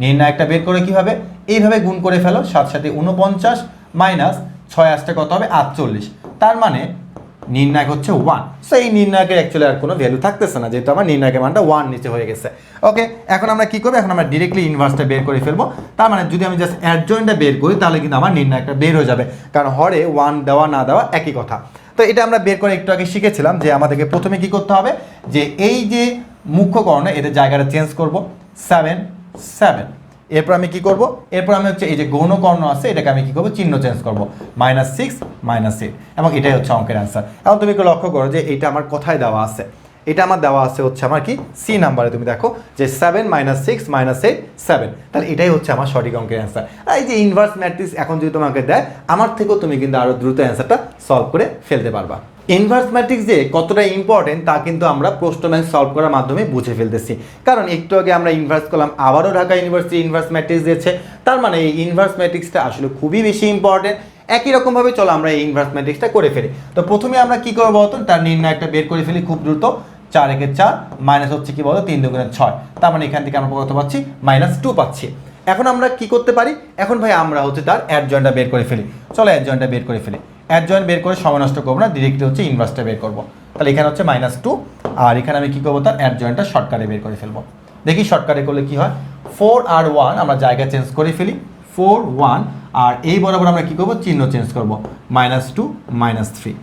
নির্ণায়কটা বের করে কিভাবে, এইভাবে গুণ করে ফেলো, 7 7 49 মাইনাস 6 আসতে কত হবে 48, তার মানে নির্ণায়ক হচ্ছে 1। সো এই নির্ণায়কের অ্যাকচুয়ালি আর কোনো ভ্যালু থাকতেছে না, যেহেতু আমার নির্ণায়কের মানটা 1 নিচে হয়ে গেছে। ওকে, এখন আমরা কি করবো, এখন আমরা ডিরেক্টলি ইনভার্সটা বের করে ফেলবো। তার মানে যদি আমি জাস্ট অ্যাডজয়েন্টটা বের করি তাহলে কিন্তু আমার নির্ণায়কটা বের হয়ে যাবে, কারণ হরে 1 দেওয়া না দেওয়া একই কথা। তো এটা আমরা বের করে একটু আগে শিখেছিলাম যে আমাদেরকে প্রথমে কি করতে হবে, যে এই যে মুখ্য কর্ণে এদের জায়গাটা চেঞ্জ করব 7 7। এরপর আমি কি করব, এরপর আমি হচ্ছে এই যে গৌণ কর্ণ আছে এটাকে আমি কি করব, চিহ্ন চেঞ্জ করব, -6 -8, এবং এটাই হচ্ছে অঙ্কের অ্যান্সার। এখন তুমি একটু লক্ষ্য করো যে এটা আমার কোথায় দেওয়া আছে, এটা আমার দেওয়া আছে হচ্ছে আমার কি সি নাম্বারে। তুমি দেখো যে 7 -6 -8 7, তাহলে এটাই হচ্ছে আমার সঠিক অঙ্কের অ্যান্সার। আর এই যে ইনভার্স ম্যাট্রিক্স এখন যদি তোমাকে দেয়, আমার থেকেও তুমি কিন্তু আরও দ্রুত অ্যান্সারটা সলভ করে ফেলতে পারবা। ইনভার্স ম্যাট্রিক্স যে কতটা ইম্পর্টেন্ট তা কিন্তু আমরা প্রশ্ন ব্যাংক সলভ করার মাধ্যমে বুঝে ফেলতেছি, কারণ একটু আগে আমরা ইনভার্স করলাম, আবারও ঢাকা ইউনিভার্সিটি ইনভার্স ম্যাট্রিক্স দিয়েছে, তার মানে এই ইনভার্স ম্যাট্রিক্সটা আসলে খুবই বেশি ইম্পর্টেন্ট। একই রকমভাবে চলো আমরা এই ইনভার্স ম্যাট্রিক্সটা করে ফেলি। তো প্রথমে আমরা কি করবো বলতো, তার নির্ণায়কটা বের করে ফেলি খুব দ্রুত। 4 1 4 মাইনাস হচ্ছে কি বলতো 3 2 6, তার মানে এখান থেকে আমরা কত পাচ্ছি -2 পাচ্ছি। এখন আমরা কি করতে পারি, এখন ভাই আমরা হচ্ছে তার অ্যাডজয়েন্টটা বের করে ফেলি। চলো অ্যাডজয়েন্টটা বের করে ফেলি। অ্যাডজয়েন্ট বের করে সময় নষ্ট করবো না, ডিরেক্টলি হচ্ছে ইনভার্সটা বের করবো। তাহলে এখানে হচ্ছে -2, আর এখানে আমি কি করবো, তার অ্যাডজয়েন্টটা শর্টকাটে বের করে ফেলবো। দেখি শর্টকাটে করলে কি হয়, 4 আর 1 আমরা জায়গা চেঞ্জ করে ফেলি, 4 1, আর এই বরাবর আমরা কি করবো, চিহ্ন চেঞ্জ করবো, -2 -3।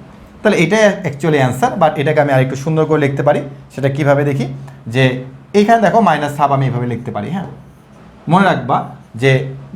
তাহলে এটাই অ্যাকচুয়ালি অ্যান্সার, বাট এটাকে আমি আরেকটু সুন্দর করে লিখতে পারি। সেটা কিভাবে দেখি, যে এইখানে দেখো -1/2 আমি এইভাবে লিখতে পারি। হ্যাঁ, মনে রাখবা যে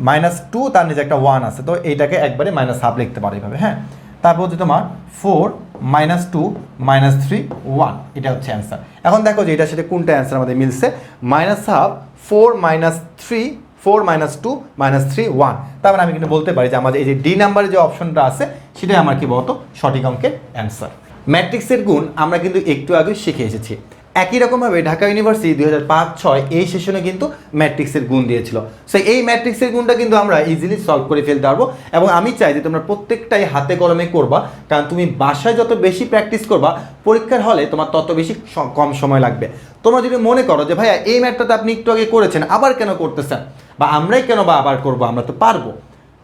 -2 তার নিচে একটা 1 আছে, তো এইটাকে একবারে -1/2 লিখতে পারি এইভাবে। হ্যাঁ, তারপর হচ্ছে তোমার 4 -2 -3 1, এটা হচ্ছে অ্যান্সার। এখন দেখো যে এটার সাথে কোনটা অ্যান্সার আমাদের মিলছে, -1/2 4 -3 4 -2 -3 1, তার মানে আমি কিন্তু বলতে পারি যে আমাদের এই যে ডি নাম্বারে যে অপশনটা আছে সেটাই আমার কি বলতো সঠিক অঙ্কের অ্যান্সার। ম্যাট্রিক্সের গুণ আমরা কিন্তু একটু আগে শিখে এসেছি। একই রকমভাবে ঢাকা ইউনিভার্সিটি 2005-06 এই সেশনে কিন্তু ম্যাট্রিক্সের গুণ দিয়েছিল। সো এই ম্যাট্রিক্সের গুণটা কিন্তু আমরা ইজিলি সলভ করে ফেলতে পারবো, এবং আমি চাই যে তোমরা প্রত্যেকটাই হাতে কলমে করবা, কারণ তুমি বাসায় যত বেশি প্র্যাকটিস করবা পরীক্ষার হলে তোমার তত বেশি কম সময় লাগবে। তোমরা যদি মনে করো যে ভাইয়া এই ম্যাথটা আপনি একটু আগে করেছেন আবার কেন করতেছেন, বা আমরাই কেন বা আবার করবো, আমরা তো পারবো।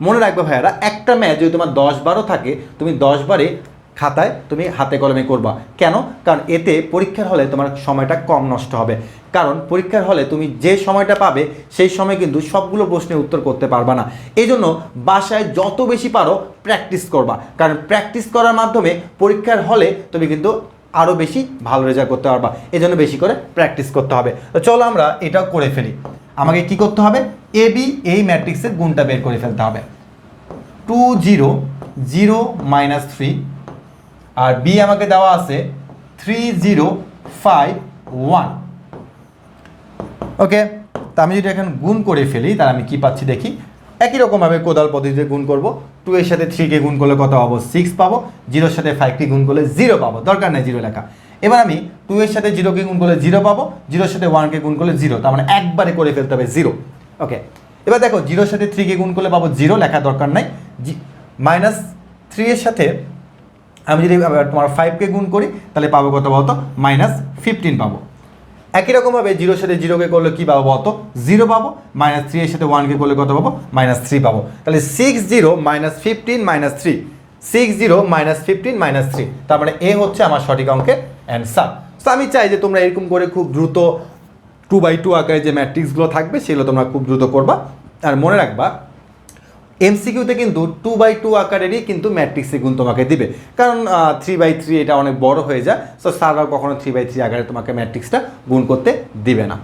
মনে রাখবে ভাইয়ারা, একটা ম্যাথ যদি তোমার 10-12 থাকে, তুমি 10 বারে খাতায় তুমি হাতে কলমে করবা। কেন? কারণ এতে পরীক্ষার হলে তোমার সময়টা কম নষ্ট হবে। কারণ পরীক্ষার হলে তুমি যে সময়টা পাবে সেই সময় কিন্তু সবগুলো প্রশ্নের উত্তর করতে পারবা না। এই জন্য বাসায় যত বেশি পারো প্র্যাকটিস করবা, কারণ প্র্যাকটিস করার মাধ্যমে পরীক্ষার হলে তুমি কিন্তু আরও বেশি ভালো রেজাল্ট করতে পারবা। এই জন্য বেশি করে প্র্যাকটিস করতে হবে। তো চলো আমরা এটাও করে ফেলি। আমাকে কি করতে হবে? এ বি এই ম্যাট্রিক্সের গুণটা বের করে ফেলতে হবে। 2 0 0 -3, আর বি আমাকে দেওয়া আছে 3 0 5 1। ওকে, তা আমি যদি এখন গুণ করে ফেলি তাহলে আমি কি পাচ্ছি দেখি। একই রকমভাবে কোদাল পদ্ধতিতে গুণ করব। 2 এর সাথে 3 কে গুণ করলে কত পাবো? 6 পাবো। 0 এর সাথে 5 কে গুণ করলে 0 পাবো, দরকার নেই 0 লেখা। এবার আমি 2 এর সাথে 0 কে গুণ করলে 0 পাবো, 0 এর সাথে 1 কে গুণ করলে 0, তার মানে একবারে করে ফেলতে হবে 0। ওকে, এবার দেখো 0 এর সাথে 3 কে গুণ করলে পাবো 0, লেখা দরকার নাই। -3 এর সাথে আমি যদি তোমার 5 কে গুণ করি তাহলে পাবো কত বলতো? -15 পাবো। একই রকমভাবে 0 এর সাথে 0 কে করলে কী পাবো বলতো? 0 পাবো। -3 এর সাথে 1 কে করলে কত পাবো? -3 পাবো। তাহলে 6 0 -15 -3, 6 0 -15 -3, তার মানে এ হচ্ছে আমার সঠিক অঙ্কের অ্যান্সার। তো আমি চাই যে তোমরা এরকম করে খুব দ্রুত 2x2 আকারে যে ম্যাট্রিক্সগুলো থাকবে সেগুলো তোমরা খুব দ্রুত করবা। আর মনে রাখবা, এমসিকিউতে কিন্তু 2x2 আকারেরই কিন্তু ম্যাট্রিক্সের গুণ তোমাকে দিবে, কারণ 3x3 এটা অনেক বড় হয়ে যায়। সো স্যাররাও কখনো 3x3 আকারে তোমাকে ম্যাট্রিক্সটা গুণ করতে দিবে না।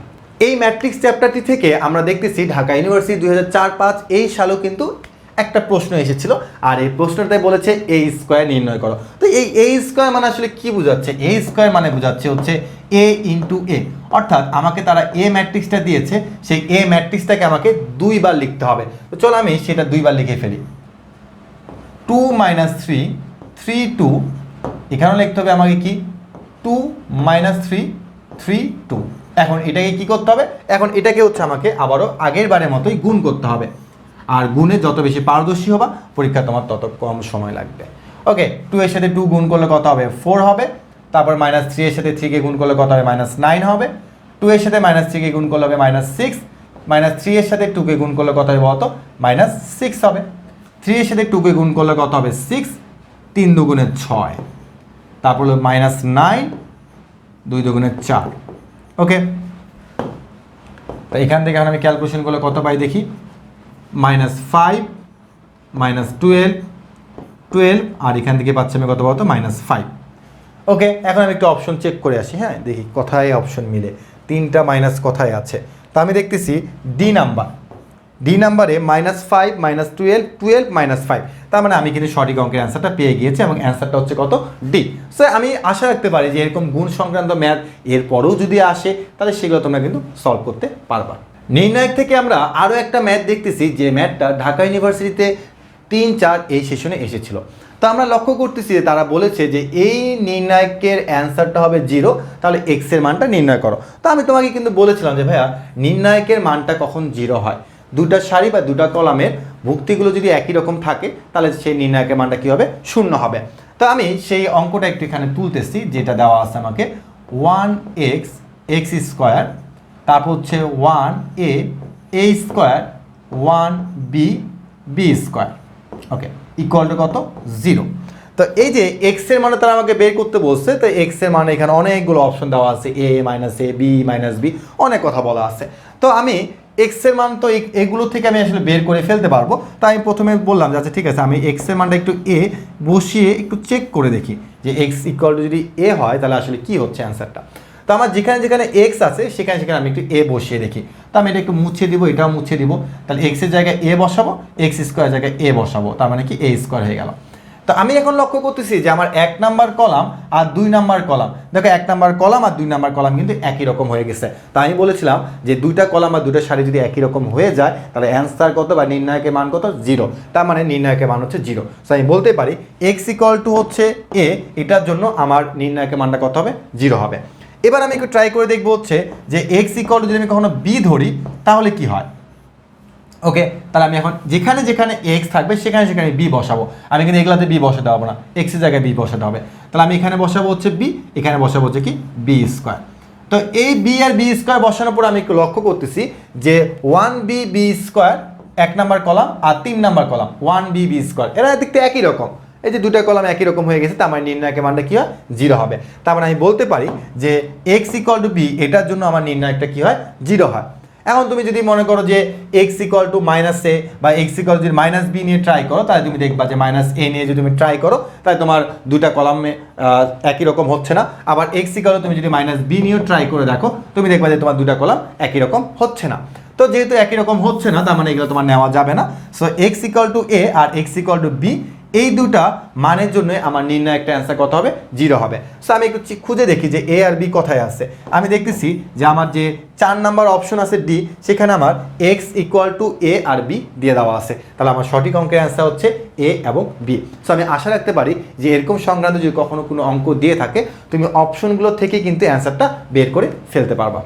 এই ম্যাট্রিক্স চ্যাপ্টারটি থেকে আমরা দেখতেছি ঢাকা ইউনিভার্সিটি 2004-05 এই সালেও কিন্তু একটা প্রশ্ন এসেছিল, আর এই প্রশ্নটাই বলেছে এ স্কোয়ার নির্ণয় করো। তো এই এ স্কোয়ার মানে আসলে কি বোঝাচ্ছে? এ স্কোয়ার মানে বোঝাচ্ছে হচ্ছে এ ইন্টু এ, অর্থাৎ আমাকে তারা এ ম্যাট্রিক্সটা দিয়েছে, সেই এ ম্যাট্রিক্সটাকে আমাকে 2 বার লিখতে হবে। তো চলো আমি সেটা 2 বার লিখে ফেলি। 2 - 3 3 2, এখানেও লিখতে হবে আমাকে কি? 2 - 3 3 2। এখন এটাকে কি করতে হবে? এখন এটাকে হচ্ছে আমাকে আবারও আগের বারের মতোই গুণ করতে হবে। আর গুণে যত বেশি পারদর্শী হবা পরীক্ষা তোমার তত কম সময় লাগবে। ওকে, 2 এর সাথে 2 গুণ করলে কত হবে? 4 হবে। তারপর -3 এর সাথে 3 কে গুণ করলে কত হবে? -9 হবে। 2 এর সাথে -3 কে গুণ করলে হবে -6, -3 এর সাথে 2 কে গুণ করলে কত হবে বলতো? -6 হবে। 3 এর সাথে 2 কে গুণ করলে কত হবে? 6, 3 দুগুণে 6, তারপর হলো -9, 2 দুগুণে 4। ওকে, তো এখান থেকে এখন আমি ক্যালকুলেশন করলে কত পাই দেখি? -5 -12 12, আর এখান থেকে পাচ্ছি আমি কত বলতো? -5। ওকে, এখন আমি একটু অপশন চেক করে আসি। হ্যাঁ, দেখি কোথায় অপশন মিলে, 3টা মাইনাস কোথায় আছে। তো আমি দেখতেছি ডি নাম্বারে -5 -12 12 -5, তার মানে আমি কিন্তু সঠিক অঙ্কের অ্যান্সারটা পেয়ে গিয়েছি, এবং অ্যান্সারটা হচ্ছে কত? ডি। সো আমি আশা রাখতে পারি যে এরকম গুণ সংক্রান্ত ম্যাথ এরপরেও যদি আসে তাহলে সেগুলো তোমরা কিন্তু সলভ করতে পারবা। নির্ণায়ক থেকে আমরা আরও একটা ম্যাথ দেখতেছি, যে ম্যাথটা ঢাকা ইউনিভার্সিটিতে 3-4 এই সেশনে এসেছিল। তো আমরা লক্ষ্য করতেছি যে তারা বলেছে যে এই নির্ণায়কের অ্যান্সারটা হবে 0, তাহলে এক্স এর মানটা নির্ণয় করো। তো আমি তোমাকে কিন্তু বলেছিলাম যে ভাইয়া নির্ণায়কের মানটা কখন 0 হয়? দুটা সারি বা দুটা কলামের ভুক্তিগুলো যদি একই রকম থাকে তাহলে সেই নির্ণায়কের মানটা কী হবে? 0 হবে। তো আমি সেই অঙ্কটা একটু এখানে তুলতেছি, যেটা দেওয়া আছে আমাকে 1x x², তারপর হচ্ছে 1a a², 1b b²। Okay, equal to কত? 0। তো এই যে এক্স এর মানে তারা আমাকে বের করতে বলছে, তো এক্স এর মানে এখানে অনেকগুলো অপশন দেওয়া আছে, a - a b - b, অনেক কথা বলা আছে। তো আমি এক্স এর মান তো এগুলো থেকে আমি আসলে বের করে ফেলতে পারবো। তাই আমি প্রথমে বললাম যে আচ্ছা ঠিক আছে, আমি এক্স এর মানটা একটু এ বসিয়ে একটু চেক করে দেখি যে এক্স ইকুয়াল টু যদি এ হয় তাহলে আসলে কি হচ্ছে অ্যান্সারটা। তো আমার যেখানে যেখানে এক্স আছে সেখানে সেখানে আমি একটু এ বসিয়ে দেখি। তো আমি এটা একটু মুছে দিব, এটাও মুছে দিব। তাহলে এক্সের জায়গায় এ বসাবো, x² জায়গায় এ বসাবো, তার মানে কি a² হয়ে গেল। তো আমি এখন লক্ষ্য করতেছি যে আমার 1 নাম্বার কলাম আর 2 নাম্বার কলাম, দেখো 1 নাম্বার কলাম আর 2 নাম্বার কলাম কিন্তু একই রকম হয়ে গেছে। তাই আমি বলেছিলাম যে দুইটা কলাম আর দুটো সারি যদি একই রকম হয়ে যায় তাহলে অ্যান্সার কত বা নির্ণায়কের মান কত? 0। তার মানে নির্ণায়কের মান হচ্ছে 0। তো আমি বলতে পারি x = হচ্ছে a, এটার জন্য আমার নির্ণায়কের মানটা কত হবে? 0 হবে। এবার আমি একটু ট্রাই করে দেখবো হচ্ছে যে এক্স ইকুয়াল টু যদি আমি কখনো বি ধরি তাহলে কি হয়। ওকে, তাহলে আমি এখন যেখানে যেখানে এক্স থাকবে সেখানে সেখানে বি বসাবো। আমি কিন্তু এগুলাতে বি বসাতে পারবো না, এক্সের জায়গায় বি বসাতে হবে। তাহলে আমি এখানে বসাবো হচ্ছে বি, এখানে বসাবো হচ্ছে কি বি স্কোয়ার। তো এই বি আর বি স্কোয়ার বসানোর পর আমি একটু লক্ষ্য করতেছি যে 1b B square 1 number column আর 3 number column 1b B square, এরা দেখতে একই রকম। এই যে দুটা কলাম একই রকম হয়ে গেছে, তার মানে নির্ণায়কের মানটা কি হয় 0 হবে। তার মানে আমি বলতে পারি যে এক্স ইকুয়াল টু বি, এটার জন্য আমার নির্ণায়কটা কি হয় 0 হয়। এখন তুমি যদি মনে করো যে এক্স ইকুয়াল টু মাইনাস এ বা এক্স ইকুয়াল যদি মাইনাস বি নিয়ে ট্রাই করো, তাহলে তুমি দেখবা যে মাইনাস এ নিয়ে যদি তুমি ট্রাই করো তাহলে তোমার দুটা কলামে একই রকম হচ্ছে না। আবার এক্স ইকুয়াল তুমি যদি মাইনাস বি নিয়েও ট্রাই করে দেখো, তুমি দেখবা যে তোমার দুটা কলাম একই রকম হচ্ছে না। তো যেহেতু একই রকম হচ্ছে না, তার মানে এগুলো তোমার নেওয়া যাবে না। So X equal to A আর এক্স ইকুয়াল টু বি, এই দুটা মানের জন্য আমার নির্ণয় একটা অ্যান্সার কত হবে 0 হবে। সো আমি একটু খুঁজে দেখি যে এ আর বি কোথায় আছে। আমি দেখতেছি যে আমার যে 4 নাম্বার অপশন আছে ডি, সেখানে আমার এক্স ইকুয়াল টু এ আর বি দিয়ে দেওয়া আছে। তাহলে আমার সঠিক অঙ্কের অ্যান্সার হচ্ছে এ এবং বি। সো আমি আশা রাখতে পারি যে এরকম সংক্রান্ত যদি কখনো কোনো অঙ্ক দিয়ে থাকে, তুমি অপশনগুলো থেকে কিন্তু অ্যান্সারটা বের করে ফেলতে পারবা।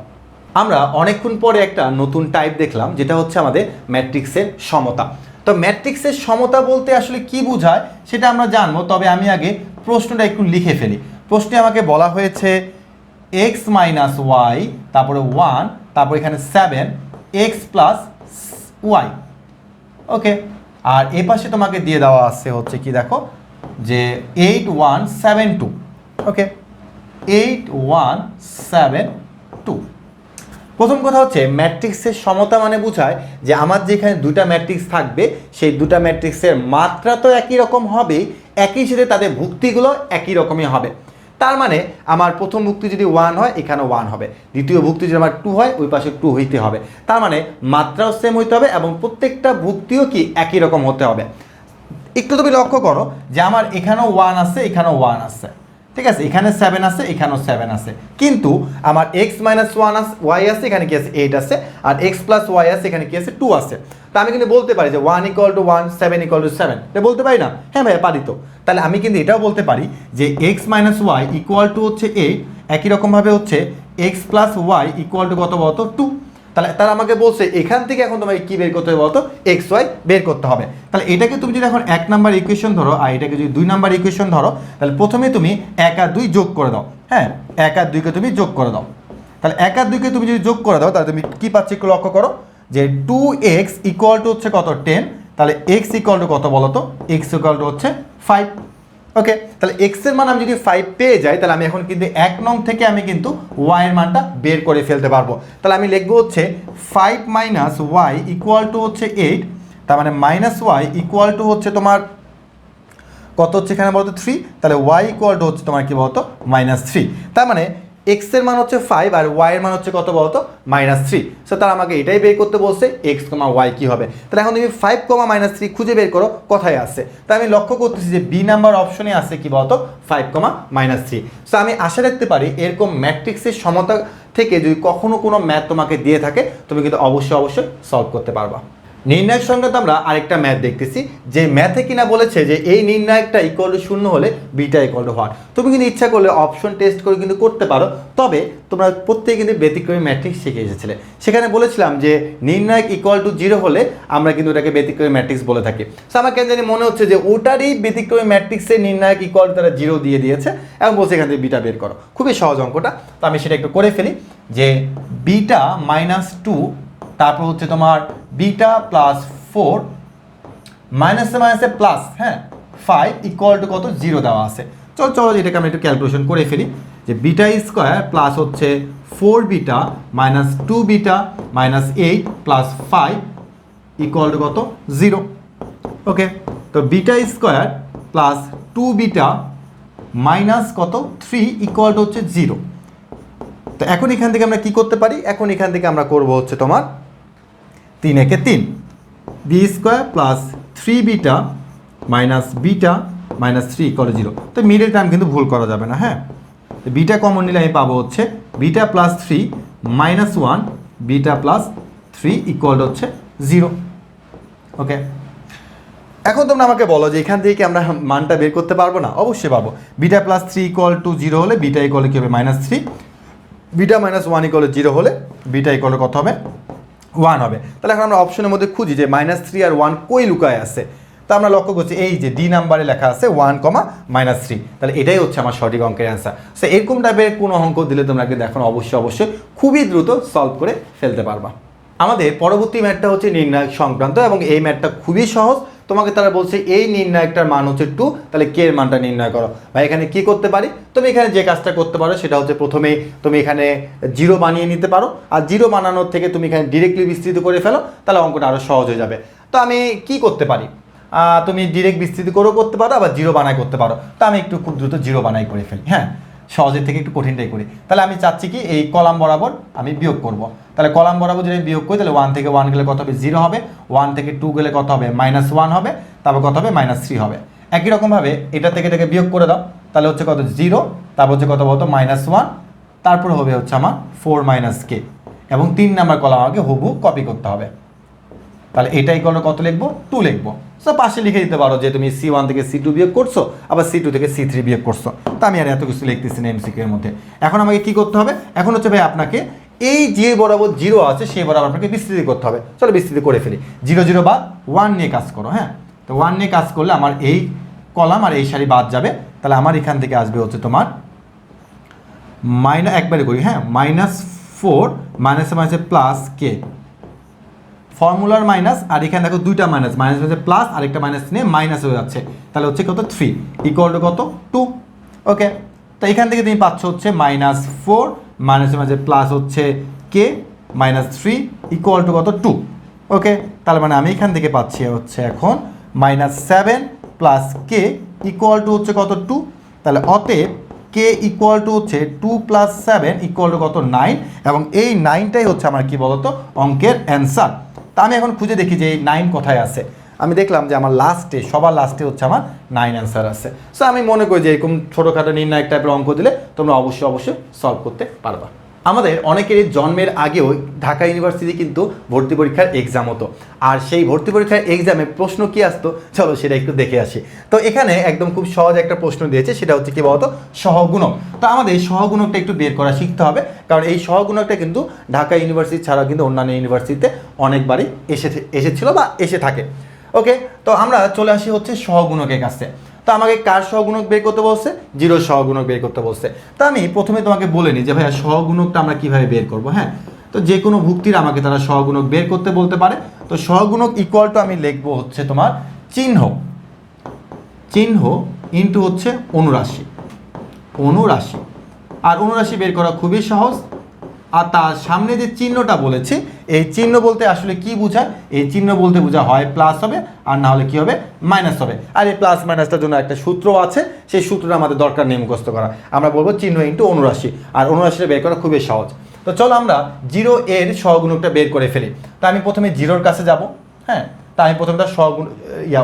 আমরা অনেকক্ষণ পরে একটা নতুন টাইপ দেখলাম, যেটা হচ্ছে আমাদের ম্যাট্রিক্সের সমতা। তো ম্যাট্রিক্সের সমতা বলতে আসলে কি বোঝায় সেটা আমরা জানবো, তবে আমি আগে প্রশ্নটা একটু লিখে ফেলি। প্রশ্নে আমাকে বলা হয়েছে এক্স মাইনাস ওয়াই, তারপরে 1, তারপর এখানে 7 এক্স প্লাস ওয়াই। ওকে, আর এ পাশে তোমাকে দিয়ে দেওয়া আছে হচ্ছে কি দেখো যে 8172। ওকে, 8172। প্রথম কথা হচ্ছে ম্যাট্রিক্সের সমতা মানে বোঝায় যে আমার যেখানে দুটা ম্যাট্রিক্স থাকবে, সেই দুটা ম্যাট্রিক্সের মাত্রা তো একই রকম হবে, একই সাথে তাদের ভুক্তিগুলো একই রকমই হবে। তার মানে আমার প্রথম ভুক্তি যদি 1 হয়, এখানে 1 হবে। দ্বিতীয় ভুক্তি যদি আমার 2 হয়, ওই পাশে 2 হইতে হবে। তার মানে মাত্রাও সেম হইতে হবে এবং প্রত্যেকটা ভুক্তিও কি একই রকম হতে হবে। একটু তুমি লক্ষ্য করো যে আমার এখানেও 1 আছে, এখানেও 1 আছে, ঠিক আছে, এখানে 7 আছে, এখানেও 7 আছে, কিন্তু আমার এক্স মাইনাস ওয়াই আছে, এখানে কি আছে 8 আছে, আর এক্স প্লাস ওয়াই আছে, এখানে কি আছে 2 আছে। তা আমি কিন্তু বলতে পারি যে 1 ইকুয়াল টু 1, 7 ইকুয়াল টু 7, এটা বলতে পারি না? হ্যাঁ ভাইয়া পারি। তো তাহলে আমি কিন্তু এটাও বলতে পারি যে X minus Y equal to হচ্ছে 8, একই রকমভাবে হচ্ছে X plus Y equal to কত বলতো 2। তাহলে তারা আমাকে বলছে এখান থেকে এখন তোমাকে কী বের করতে হবে বলতো, এক্স ওয়াই বের করতে হবে। তাহলে এটাকে তুমি যদি এখন 1 নাম্বার ইকুয়েশন ধরো আর এটাকে যদি 2 নাম্বার ইকুয়েশন ধরো, তাহলে প্রথমে তুমি 1 আর 2 যোগ করে দাও। হ্যাঁ, 1 আর 2কে তুমি যোগ করে দাও। তাহলে 1 আর 2কে তুমি যদি যোগ করে দাও, তাহলে তুমি কী পাচ্ছ একটু লক্ষ্য করো যে 2x ইকুয়াল টু হচ্ছে কত 10। তাহলে x ইকুয়াল টু কত বলো তো, x ইকুয়াল টু হচ্ছে 5। ওকে, তাহলে এক্স এর মান আমি যদি 5 পেয়ে যাই, তাহলে আমি এখন কিন্তু 1 নং থেকে আমি কিন্তু ওয়াই এর মানটা বের করে ফেলতে পারবো। তাহলে আমি লিখবো হচ্ছে 5 মাইনাস ওয়াই ইকুয়াল টু হচ্ছে 8, তার মানে মাইনাস ওয়াই ইকুয়াল টু হচ্ছে তোমার কত হচ্ছে এখানে বলতো 3। তাহলে ওয়াই ইকুয়াল টু হচ্ছে তোমার কি বলতো -3। তার মানে এক্স এর মান হচ্ছে 5 আর ওয়াই এর মান হচ্ছে কত বলতো -3। সো তারা আমাকে এটাই বের করতে বলছে এক্স কমা ওয়াই কী হবে। তাহলে এখন তুমি 5 কমা -3 খুঁজে বের করো কোথায় আছে। তাই আমি লক্ষ্য করতেছি যে বি নাম্বার অপশনে আছে কি বলতো 5 কমা -3। সো আমি আশা রাখতে পারি এরকম ম্যাট্রিক্সের সমতা থেকে যদি কখনো কোনো ম্যাথ তোমাকে দিয়ে থাকে, তুমি কিন্তু অবশ্যই সলভ করতে পারবা। নির্ণায়ক সংক্রান্ত আমরা আরেকটা ম্যাথ দেখতেছি, যে ম্যাথে কিনা বলেছে যে এই নির্ণায়কটা ইকুয়াল টু 0 হলে বিটা ইকুয়াল টু হোয়াট। তুমি কিন্তু ইচ্ছা করলে অপশন টেস্ট করে কিন্তু করতে পারো, তবে তোমরা প্রত্যেকে কিন্তু ব্যতিক্রমী ম্যাট্রিক্স শিখে এসেছিলে। সেখানে বলেছিলাম যে নির্ণায়ক ইকুয়াল টু 0 হলে আমরা কিন্তু ওটাকে ব্যতিক্রমী ম্যাট্রিক্স বলে থাকি। সো আমার কেন জানি মনে হচ্ছে যে ওটারই ব্যতিক্রমী ম্যাট্রিক্সের নির্ণায়ক ইকুয়াল টু তারা 0 দিয়ে দিয়েছে এবং বলছে এখান থেকে বিটা বের করো। খুবই সহজ অঙ্কটা, তো আমি সেটা একটু করে ফেলি যে বিটা -2, তারপর হচ্ছে তোমার বিটা প্লাস 4 মাইনাসে মাইনাসে প্লাস 5 ইকুয়াল টু কত 0 দেওয়া আছে। চলো এটাকে আমি একটু ক্যালকুলেশন করে ফেলি যে বিটা স্কোয়ার প্লাস হচ্ছে 4 beta minus 2 beta minus 8 plus 5 equal to কত 0। ওকে, তো beta square plus 2 beta minus কত 3 ইকুয়াল টু হচ্ছে 0। তো এখন এখান থেকে আমরা কি করতে পারি, এখন এখান থেকে আমরা করব হচ্ছে তোমার 3 একে 3 B square plus 3 beta minus beta minus 3 equal to 0। তো মিডল টার্ম কিন্তু ভুল করা যাবে না। হ্যাঁ, বিটা কমন নিলে আমি পাবো হচ্ছে beta plus 3 minus 1 beta plus 3 equal to হচ্ছে 0। ওকে, এখন তোমরা আমাকে বলো যে এখান থেকে আমরা মানটা বের করতে পারবো না? অবশ্যই পারবো। বিটা প্লাস 3 ইকুয়াল টু 0 হলে বিটা ইকুয়াল কি হবে -3, beta minus one equal zero হলে বিটা ইকুয়াল কত হবে, ওয়ান হবে। তাহলে এখন আমরা অপশনের মধ্যে খুঁজি যে -3 আর 1 কই লুকায় আছে। তো আমরা লক্ষ্য করছি এই যে ডি নাম্বারে লেখা আছে 1, -3, তাহলে এটাই হচ্ছে আমার সঠিক অঙ্কের অ্যান্সার। সো এরকম টাইপের কোনো অঙ্ক দিলে তোমরা দেখো অবশ্যই খুবই দ্রুত সলভ করে ফেলতে পারবা। আমাদের পরবর্তী ম্যাথটা হচ্ছে নির্ণায়ক সংক্রান্ত, এবং এই ম্যাথটা খুবই সহজ। তোমাকে তারা বলছে এই নির্ণায়কটার মান হচ্ছে 2, তাহলে কে এর মানটা নির্ণয় করো। বা এখানে কি করতে পারি, তুমি এখানে যে কাজটা করতে পারো সেটা হচ্ছে প্রথমেই তুমি এখানে 0 বানিয়ে নিতে পারো, আর 0 বানানোর থেকে তুমি এখানে ডিরেক্টলি বিস্তৃত করে ফেলো, তাহলে অঙ্কটা আরও সহজ হয়ে যাবে। তো আমি কি করতে পারি, তুমি ডিরেক্ট বিস্তৃত করেও করতে পারো, আবার 0 বানাই করতে পারো। তো আমি একটু খুব দ্রুত 0 বানাই করে ফেলি, হ্যাঁ, সহজের থেকে একটু কঠিনটাই করি। তাহলে আমি চাচ্ছি কি এই কলাম বরাবর আমি বিয়োগ করব। তাহলে কলাম বরাবর যদি আমি বিয়োগ করি তাহলে 1 থেকে 1 গেলে কত হবে, 0 হবে। 1 থেকে 2 গেলে কত হবে, -1 হবে। তারপর কত হবে, -3 হবে। একই রকমভাবে এটা থেকে এটাকে বিয়োগ করে দাও, তাহলে হচ্ছে কত, 0। তারপর হচ্ছে কত বলতো, -1। তারপর হবে হচ্ছে আমার 4 - k, এবং 3 নাম্বার কলাম আমাকে হুবহু কপি করতে হবে। তাহলে এটাই করলে কত লিখবো, 2 লিখবো। সো পাশে লিখে দিতে পারো যে তুমি C1 থেকে C2 বিয়োগ করছো, আবার C2 থেকে C3 বিয়োগ করছো। তো আমি আর এত কিছু লিখতেছি না MCQ এর মধ্যে। এখন আমাকে কি করতে হবে, এখন হচ্ছে ভাই আপনাকে এই যে বরাবর 0 আছে সেই বরাবর আপনাকে বিস্তৃতি করতে হবে। চলো বিস্তৃতি করে ফেলি। 0 0 বাদ 1 নিয়ে কাজ করো, হ্যাঁ। তো 1 নিয়ে কাজ করলে আমার এই কলাম আর এই সারি বাদ যাবে। তাহলে আমার এখান থেকে আসবে হচ্ছে তোমার একবারে করি, হ্যাঁ, -4 মাইনাসে প্লাস কে, ফর্মুলার মাইনাস, আর এখানে দেখো দুইটা মাইনাস হচ্ছে প্লাস, আরেকটা মাইনাস নিয়ে মাইনাস হয়ে যাচ্ছে। তাহলে হচ্ছে কত, 3 ইকুয়াল টু কত, 2। ওকে, তো এখান থেকে তুমি পাচ্ছ হচ্ছে -4 মাইনাসে প্লাস হচ্ছে কে -3 ইকুয়াল টু কত, 2। ওকে, তাহলে মানে আমি এখান থেকে পাচ্ছি হচ্ছে এখন -7 প্লাস কে ইকুয়াল টু হচ্ছে কত, 2। তাহলে অতএব কে ইকুয়াল টু হচ্ছে 2 + 7 ইকুয়াল টু কত, 9, এবং এই 9টাই হচ্ছে আমার কি বলতো অঙ্কের অ্যান্সার। তা আমি এখন খুঁজে দেখি যে এই 9 কোথায় আছে। আমি দেখলাম যে আমার সবার লাস্টে হচ্ছে আমার 9 অ্যান্সার আছে। সো আমি মনে করি যে এরকম ছোটোখাটো নির্ণায়ক টাইপের অঙ্ক দিলে তোমরা অবশ্যই সলভ করতে পারবা। আমাদের অনেকেরই জন্মের আগেও ঢাকা ইউনিভার্সিটি কিন্তু ভর্তি পরীক্ষার এক্সাম হতো, আর সেই ভর্তি পরীক্ষার এক্সামে প্রশ্ন কি আসতো, চলো সেটা একটু দেখে আসি। তো এখানে একদম খুব সহজ একটা প্রশ্ন দিয়েছে, সেটা হচ্ছে কি বলতো, সহগুণক। তো আমাদের এই সহগুণকটা একটু বের করা শিখতে হবে, কারণ এই সহগুণকটা কিন্তু ঢাকা ইউনিভার্সিটি ছাড়াও কিন্তু অন্যান্য ইউনিভার্সিটিতে অনেকবারই এসেছিল বা এসে থাকে। ওকে, তো আমরা চলে আসি হচ্ছে সহগুণকের কাছে। তো আমাকে কার সহগুণক বের করতে বলছে, 0 সহগুণক বের করতে বলছে। তো আমি প্রথমে তোমাকে বলে নিই যে ভাইয়া সহগুণকটা আমরা কিভাবে বের করব, হ্যাঁ। তো যে কোনো ভুক্তির আমাকে তারা সহগুণক বের করতে বলতে পারে। তো সহগুণক ইকুয়াল টু আমি লিখবো হচ্ছে তোমার চিহ্ন ইন্টু হচ্ছে অনুরাশি। আর অনুরাশি বের করা খুবই সহজ। আর তার সামনে যে চিহ্নটা বলেছে, এই চিহ্ন বলতে আসলে কি বোঝায়, এই চিহ্ন বলতে বোঝা হয় প্লাস হবে, আর না হলে কি হবে, মাইনাস হবে। আর এই প্লাস মাইনাসটার জন্য একটা সূত্র আছে, সেই সূত্রটা আমাদের দরকার নেই মুখস্থ করা। আমরা বলবো চিহ্ন ইন্টু অনুরাশি, আর অনুরাশিটা বের করা খুবই সহজ। তো চলো আমরা 0 এর সহগুণকটা বের করে ফেলি। তো আমি প্রথমে 0-র কাছে যাব, হ্যাঁ। তা আমি প্রথমে তার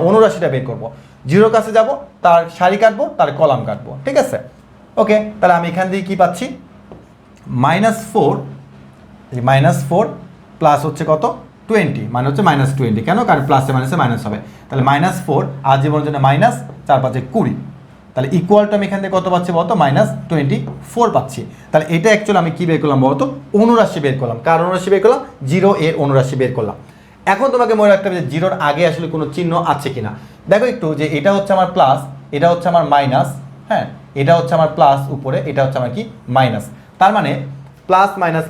অনুরাশিটা বের করব। 0-র কাছে যাব, তার সারি কাটবো, তার কলাম কাটবো, ঠিক আছে। ওকে, তাহলে আমি এখান থেকে কি পাচ্ছি, -4 প্লাস হচ্ছে কত, 20, মানে হচ্ছে -20। কেন, কারণ প্লাসে মাইনাসে মাইনাস হবে। তাহলে -4 আর জীবনের জন্য মাইনাস, 4 × 5 = 20। তাহলে ইকুয়াল টু আমি এখান থেকে কত পাচ্ছি বলতো, -24 পাচ্ছি। তাহলে এটা অ্যাকচুয়ালি আমি কি বের করলাম বলতো, অনুরাশি বের করলাম। কার অনুরাশি বের করলাম, 0 এর অনুরাশি বের করলাম। এখন তোমাকে মনে রাখতে হবে যে 0-র আগে আসলে কোনো চিহ্ন আছে কিনা। দেখো একটু যে এটা হচ্ছে আমার প্লাস, এটা হচ্ছে আমার মাইনাস, হ্যাঁ, এটা হচ্ছে আমার প্লাস উপরে, এটা হচ্ছে আমার কি, মাইনাস। তার মানে প্লাস মাইনাস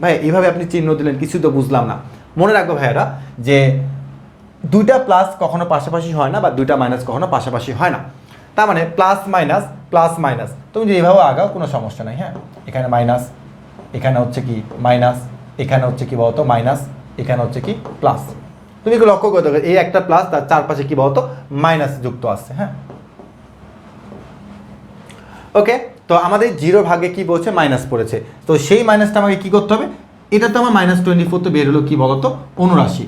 ভাই এইভাবে আপনি চিহ্ন দিলেন, কিছু তো বুঝলাম না। মনে রাখবো ভাইয়ারা যে দুইটা প্লাস কখনো পাশাপাশি হয় না, বা দুইটা মাইনাস কখনো পাশাপাশি হয় না। তার মানে প্লাস মাইনাস তুমি যদি এইভাবে আগাও কোনো সমস্যা নাই, হ্যাঁ। এখানে মাইনাস, এখানে হচ্ছে কি মাইনাস, এখানে হচ্ছে কি বলতো মাইনাস, এখানে হচ্ছে কি প্লাস। তুমি কি লক্ষ্য করে দেখো, এই একটা প্লাস, তার চারপাশে কি বলতো মাইনাস যুক্ত আছে, হ্যাঁ। ওকে, তো আমাদের 0 ভাগে কি বলছে, মাইনাস পড়েছে। তো সেই মাইনাসটা আমাকে কি করতে হবে, এটা তো আমার -24 তো বের হলো কি বলতো, অনুরাশি।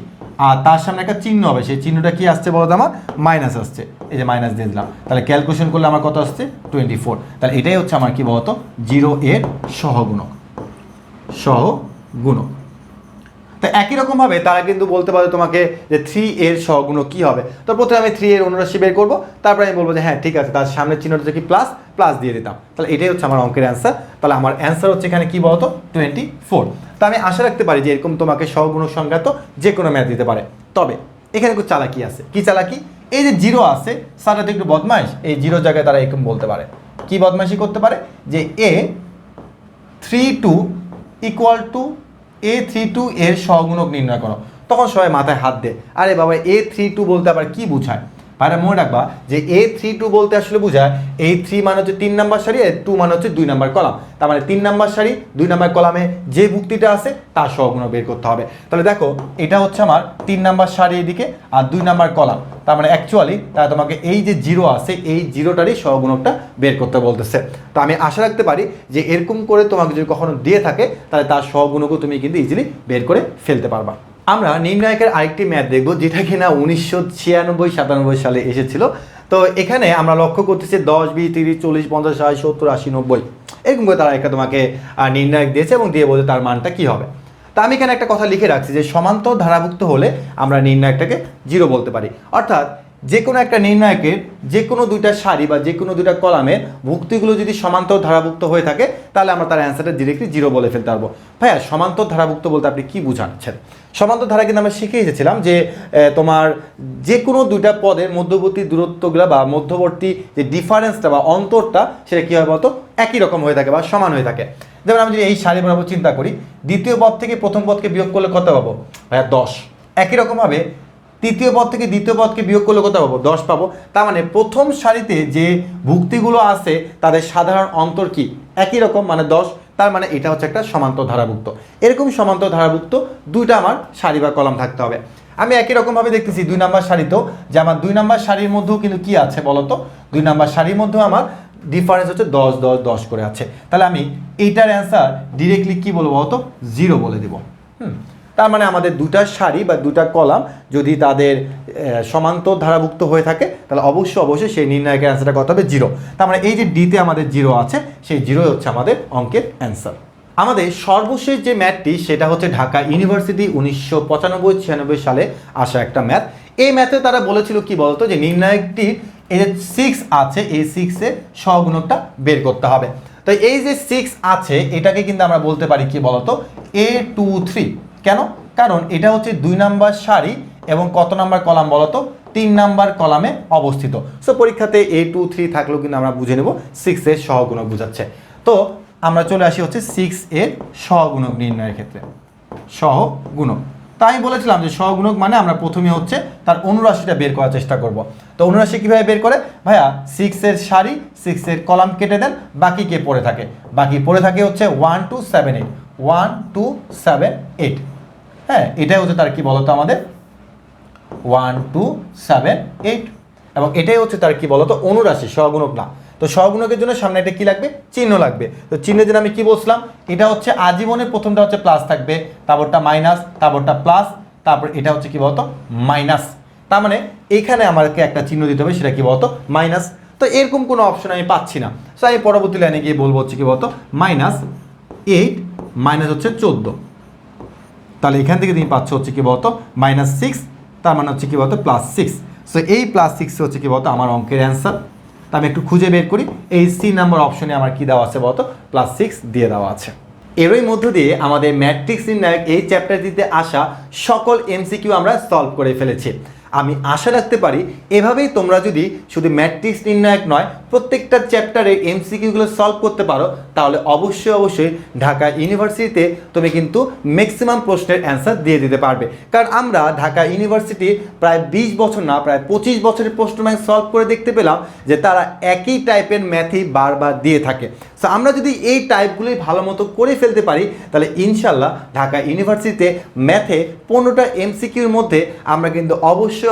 আর তার সামনে একটা চিহ্ন হবে, সেই চিহ্নটা কি আসছে বলতো, আমার মাইনাস আসছে। এই যে মাইনাস দিয়ে দিলাম, তাহলে ক্যালকুলেশন করলে আমার কত আসছে, 24। তাহলে এটাই হচ্ছে আমার কি বলতো 0 এর সহগুণক। তো একই রকমভাবে তারা কিন্তু বলতে পারে তোমাকে যে 3 এর সহগুণক কি হবে। তো প্রথমে আমি 3 এর অনুরাশি বের করবো, তারপরে আমি বলবো যে হ্যাঁ ঠিক আছে, তার সামনের চিহ্নটা কি প্লাস, প্লাস দিয়ে দিতাম। তাহলে এটাই হচ্ছে আমার অঙ্কের অ্যান্সার। তাহলে আমার অ্যান্সার হচ্ছে এখানে কি বলতো 24। তো আমি আশা রাখতে পারি যে এরকম তোমাকে সহগুণক সংখ্যা তো যে কোনো ম্যাথ দিতে পারে। তবে এখানে একটু চালাকি আছে। কি চালাকি? এই যে জিরো আছে স্যারটা তো একটু বদমাইশ, এই জিরো জায়গায় তারা এরকম বলতে পারে, কি বদমাইশি করতে পারে, যে A32 ইকুয়াল টু A32 এর সহগুণক নির্ণয় করো। তখন সবাই মাথায় হাত দেয়, আরে বাবা A32 বলতে আবার কি বোঝায়? ভাইরা মনে রাখবা যে A32 বলতে আসলে বোঝায় A3 মানে হচ্ছে 3 নাম্বার সারি, আর 2 মানে হচ্ছে 2 নাম্বার কলাম। তার মানে 3 নাম্বার সারি 2 নাম্বার কলামে যে ভুক্তিটা আছে তার সহগুণক বের করতে হবে। তাহলে দেখো এটা হচ্ছে আমার 3 নাম্বার সারি এদিকে আর 2 নাম্বার কলাম, তার মানে অ্যাকচুয়ালি তারা তোমাকে এই যে জিরো আছে এই জিরোটারই সহগুণকটা বের করতে বলতেছে। তো আমি আশা রাখতে পারি যে এরকম করে তোমাকে যদি কখনো দিয়ে থাকে তাহলে তার সহগুণকও তুমি কিন্তু ইজিলি বের করে ফেলতে পারবা। আমরা নির্ণায়কের আরেকটি ম্যাথ দেখব যেটা কিনা 1996-97 সালে এসেছিল। তো এখানে আমরা লক্ষ্য করতেছি 10, 20, 30, 40, 50, 60, 70, 80, 90 এরকম করে তারা একটা তোমাকে নির্ণায়ক দিয়েছে এবং দিয়ে বলতে তার মানটা কি হবে। তা আমি এখানে একটা কথা লিখে রাখছি যে সমান্তর ধারাভুক্ত হলে আমরা নির্ণায়কটাকে জিরো বলতে পারি। অর্থাৎ যে কোনো একটা নির্ণায়কের যে কোনো দুইটা সারি বা যে কোনো দুইটা কলামের ভুক্তিগুলো যদি সমান্তর ধারাভুক্ত হয়ে থাকে তাহলে আমরা তার অ্যান্সারটা ডিরেক্টলি জিরো বলে ফেলতে পারবো। ভাইয়া সমান্তর ধারাভুক্ত বলতে আপনি কি বুঝাচ্ছেন? সমান্তর ধারা কিন্তু আমরা শিখে এসেছিলাম যে তোমার যে কোনো দুইটা পদের মধ্যবর্তী দূরত্বগুলো বা মধ্যবর্তী যে ডিফারেন্সটা বা অন্তরটা সেটা কী হয় বলতো একই রকম হয়ে থাকে বা সমান হয়ে থাকে। যেমন আমি যদি এই সারি বরাবর চিন্তা করি, দ্বিতীয় পদ থেকে প্রথম পদকে বিয়োগ করলে কত পাবো? ভাইয়া 10। একই রকমভাবে তৃতীয় পদ থেকে দ্বিতীয় পদকে বিয়োগ করলে কত পাবো? 10 পাবো। তার মানে প্রথম সারিতে যে ভুক্তিগুলো আছে তাদের সাধারণ অন্তর কি একই রকম, মানে 10। তার মানে এটা হচ্ছে একটা সমান্তর ধারাভুক্ত। এরকম সমান্তর ধারাভুক্ত দুইটা আমার সারি বা কলাম থাকতে হবে। আমি একই রকমভাবে দেখতেছি 2 নাম্বার সারিতেও যে আমার 2 নাম্বার সারির মধ্যেও কিন্তু কি আছে বলতো, 2 নাম্বার সারির মধ্যেও আমার ডিফারেন্স হচ্ছে 10, 10, 10 করে আছে। তাহলে আমি এইটার অ্যান্সার ডিরেক্টলি কি বলবো বলতো? জিরো বলে দেবো। তার মানে আমাদের দুটা সারি বা দুটা কলাম যদি তাদের সমান্তর ধারাভুক্ত হয়ে থাকে তাহলে অবশ্যই সেই নির্ণায়কের অ্যান্সারটা কত হবে? জিরো। তার মানে এই যে ডিতে আমাদের জিরো আছে সেই জিরো হচ্ছে আমাদের অঙ্কের অ্যান্সার। আমাদের সর্বশেষ যে ম্যাথটি সেটা হচ্ছে ঢাকা ইউনিভার্সিটি 1995-96 সালে আসা একটা ম্যাথ। এই ম্যাথে তারা বলেছিল কি বলতো, যে নির্ণায়কটির এই যে 6 আছে এই 6-এর সহগুণকটা বের করতে হবে। তো এই যে 6 আছে এটাকে কিন্তু আমরা বলতে পারি কি বলতো A23। কেন? কারণ এটা হচ্ছে 2 নাম্বার সারি এবং কত নাম্বার কলাম বলতো? 3 নাম্বার কলামে অবস্থিত। সো পরীক্ষাতে A23 থাকলেও কিন্তু আমরা বুঝে নেব 6 এর সহগুণক বোঝাচ্ছে। তো আমরা চলে আসি হচ্ছে 6 এর সহগুণক নির্ণয়ের ক্ষেত্রে। সহগুণক তাই আমি বলেছিলাম যে সহগুণক মানে আমরা প্রথমে হচ্ছে তার অনুরাশিটা বের করার চেষ্টা করব। তো অনুরাশি কীভাবে বের করে? ভাইয়া 6 এর সারি 6 এর কলাম কেটে দেন, বাকি কে পড়ে থাকে? বাকি পড়ে থাকে হচ্ছে 1 2 7 8 1 2 7 8। হ্যাঁ, এটাই হচ্ছে তার কি বলতো আমাদের 1 2 7 8 এবং এটাই হচ্ছে তার কি বলতো অনুরাশি, সহগুণক না। তো সহগুণকের জন্য সামনে একটা কি লাগবে? চিহ্ন লাগবে। তো চিহ্নের জন্য আমি কি বলছিলাম? এটা হচ্ছে আজীবনের প্রথমটা হচ্ছে প্লাস থাকবে, তারপরটা মাইনাস, তারপরটা প্লাস, তারপর এটা হচ্ছে কি বলতো মাইনাস। তার মানে এখানে আমাকে একটা চিহ্ন দিতে হবে, সেটা কি বলতো মাইনাস। তো এরকম কোনো অপশন আমি পাচ্ছি না। সো আমি পরবর্তী লাইনে গিয়ে বলবো হচ্ছে কি বলতো -8 মাইনাস হচ্ছে 14। তাহলে এখান থেকে তুমি পাচ্ছ হচ্ছে কি বলতো -6, তার মানে হচ্ছে কি বলতো +6। সো এই +6 হচ্ছে কি বলতো আমার অঙ্কের অ্যান্সার। তা আমি একটু খুঁজে বের করি, এই সি নাম্বার অপশনে আমার কি দেওয়া আছে বলতো +6 দিয়ে দেওয়া আছে। এরই মধ্য দিয়ে আমাদের ম্যাট্রিক্স নির্ণায়ক এই চ্যাপ্টারটিতে আসা সকল এমসিকিউ আমরা সলভ করে ফেলেছি। আমি আশা রাখতে পারি এভাবেই তোমরা যদি শুধু ম্যাট্রিক্স নির্ণায়ক নয় প্রত্যেকটা চ্যাপ্টারে এমসিকিউগুলো সলভ করতে পারো তাহলে অবশ্যই ঢাকা ইউনিভার্সিটিতে তুমি কিন্তু ম্যাক্সিমাম প্রশ্নের অ্যান্সার দিয়ে দিতে পারবে। কারণ আমরা ঢাকা ইউনিভার্সিটি প্রায় 20 বছর না প্রায় 25 বছরের প্রশ্ন ব্যাংক সলভ করে দেখতে পেলাম যে তারা একই টাইপের ম্যাথই বারবার দিয়ে থাকে। সো আমরা যদি এই টাইপগুলোই ভালো মতো করে ফেলতে পারি তাহলে ইনশাল্লাহ ঢাকা ইউনিভার্সিটিতে ম্যাথে 15টা এমসিকিউর মধ্যে আমরা কিন্তু অবশ্যই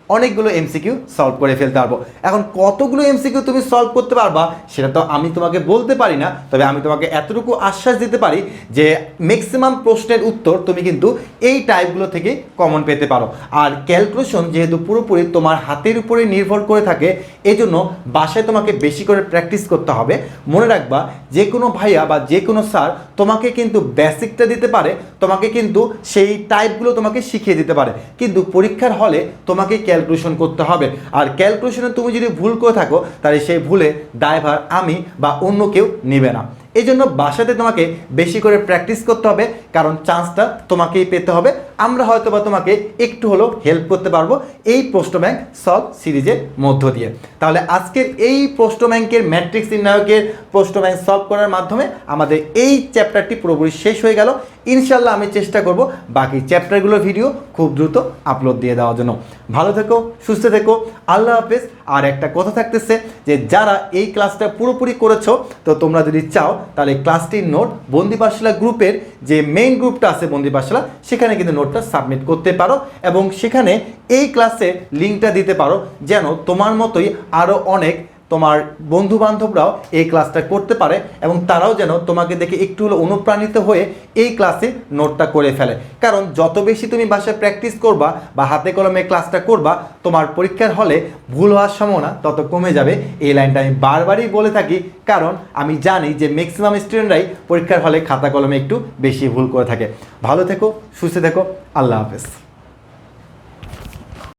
অনেকগুলো এমসিকিউ সলভ করে ফেলতে পারবো। এখন কতগুলো এমসিকিউ তুমি সলভ করতে পারবা সেটা তো আমি তোমাকে বলতে পারি না, তবে আমি তোমাকে এতটুকু আশ্বাস দিতে পারি যে ম্যাক্সিমাম প্রশ্নের উত্তর তুমি কিন্তু এই টাইপগুলো থেকে কমন পেতে পারো। আর ক্যালকুলেশন যেহেতু পুরোপুরি তোমার হাতের উপরে নির্ভর করে থাকে এজন্য বাসায় তোমাকে বেশি করে প্র্যাকটিস করতে হবে। মনে রাখবা যে কোনো ভাইয়া বা যে কোনো স্যার তোমাকে কিন্তু বেসিকটা দিতে পারে, তোমাকে কিন্তু সেই টাইপগুলো তোমাকে শিখিয়ে দিতে পারে, কিন্তু পরীক্ষার হলে তোমাকে ক্যালকুলেশন করতে হবে। আর ক্যালকুলেশনে তুমি যদি ভুল করে থাকো তাহলে সেই ভুলে দায়ভার আমি বা অন্য কেউ নেবে না। এই জন্য বাসাতে তোমাকে বেশি করে প্র্যাকটিস করতে হবে, কারণ চান্সটা তোমাকেই পেতে হবে। আমরা হয়তো বা তোমাকে একটু হলেও হেল্প করতে পারবো এই প্রশ্ন ব্যাংক সলভ সিরিজের মধ্য দিয়ে। তাহলে আজকের এই প্রশ্ন ব্যাংকের ম্যাট্রিক্স নির্ণায়কের প্রশ্ন ব্যাংক সলভ করার মাধ্যমে আমাদের এই চ্যাপ্টারটি পুরোপুরি শেষ হয়ে গেল। ইনশাল্লাহ আমি চেষ্টা করব বাকি চ্যাপ্টারগুলোর ভিডিও খুব দ্রুত আপলোড দিয়ে দেওয়ার জন্য। ভালো থেকো, সুস্থ থেকো, আল্লাহ হাফেজ। আর একটা কথা থাকতেছে যে যারা এই ক্লাসটা পুরোপুরি করেছো, তো তোমরা যদি চাও তাহলে ক্লাসটির নোট বন্দি পাঠশালা গ্রুপের যে মেইন গ্রুপটা আছে বন্দি পাঠশালা, সেখানে কিন্তু নোটটা সাবমিট করতে পারো এবং সেখানে এই ক্লাসের লিঙ্কটা দিতে পারো, যেন তোমার মতোই আরও অনেক তোমার বন্ধু বান্ধবরাও এই ক্লাসটা করতে পারে এবং তারাও যেন তোমাকে দেখে একটু হলো অনুপ্রাণিত হয়ে এই ক্লাসে নোটটা করে ফেলে। কারণ যত বেশি তুমি বাসায় প্র্যাকটিস করবা বা হাতে কলমে ক্লাসটা করবা, তোমার পরীক্ষার হলে ভুল হওয়ার সম্ভাবনা তত কমে যাবে। এই লাইনটা আমি বারবারই বলে থাকি, কারণ আমি জানি যে ম্যাক্সিমাম স্টুডেন্টরাই পরীক্ষার হলে খাতা কলমে একটু বেশি ভুল করে থাকে। ভালো থেকো, সুস্থ থেকো, আল্লাহ হাফেজ।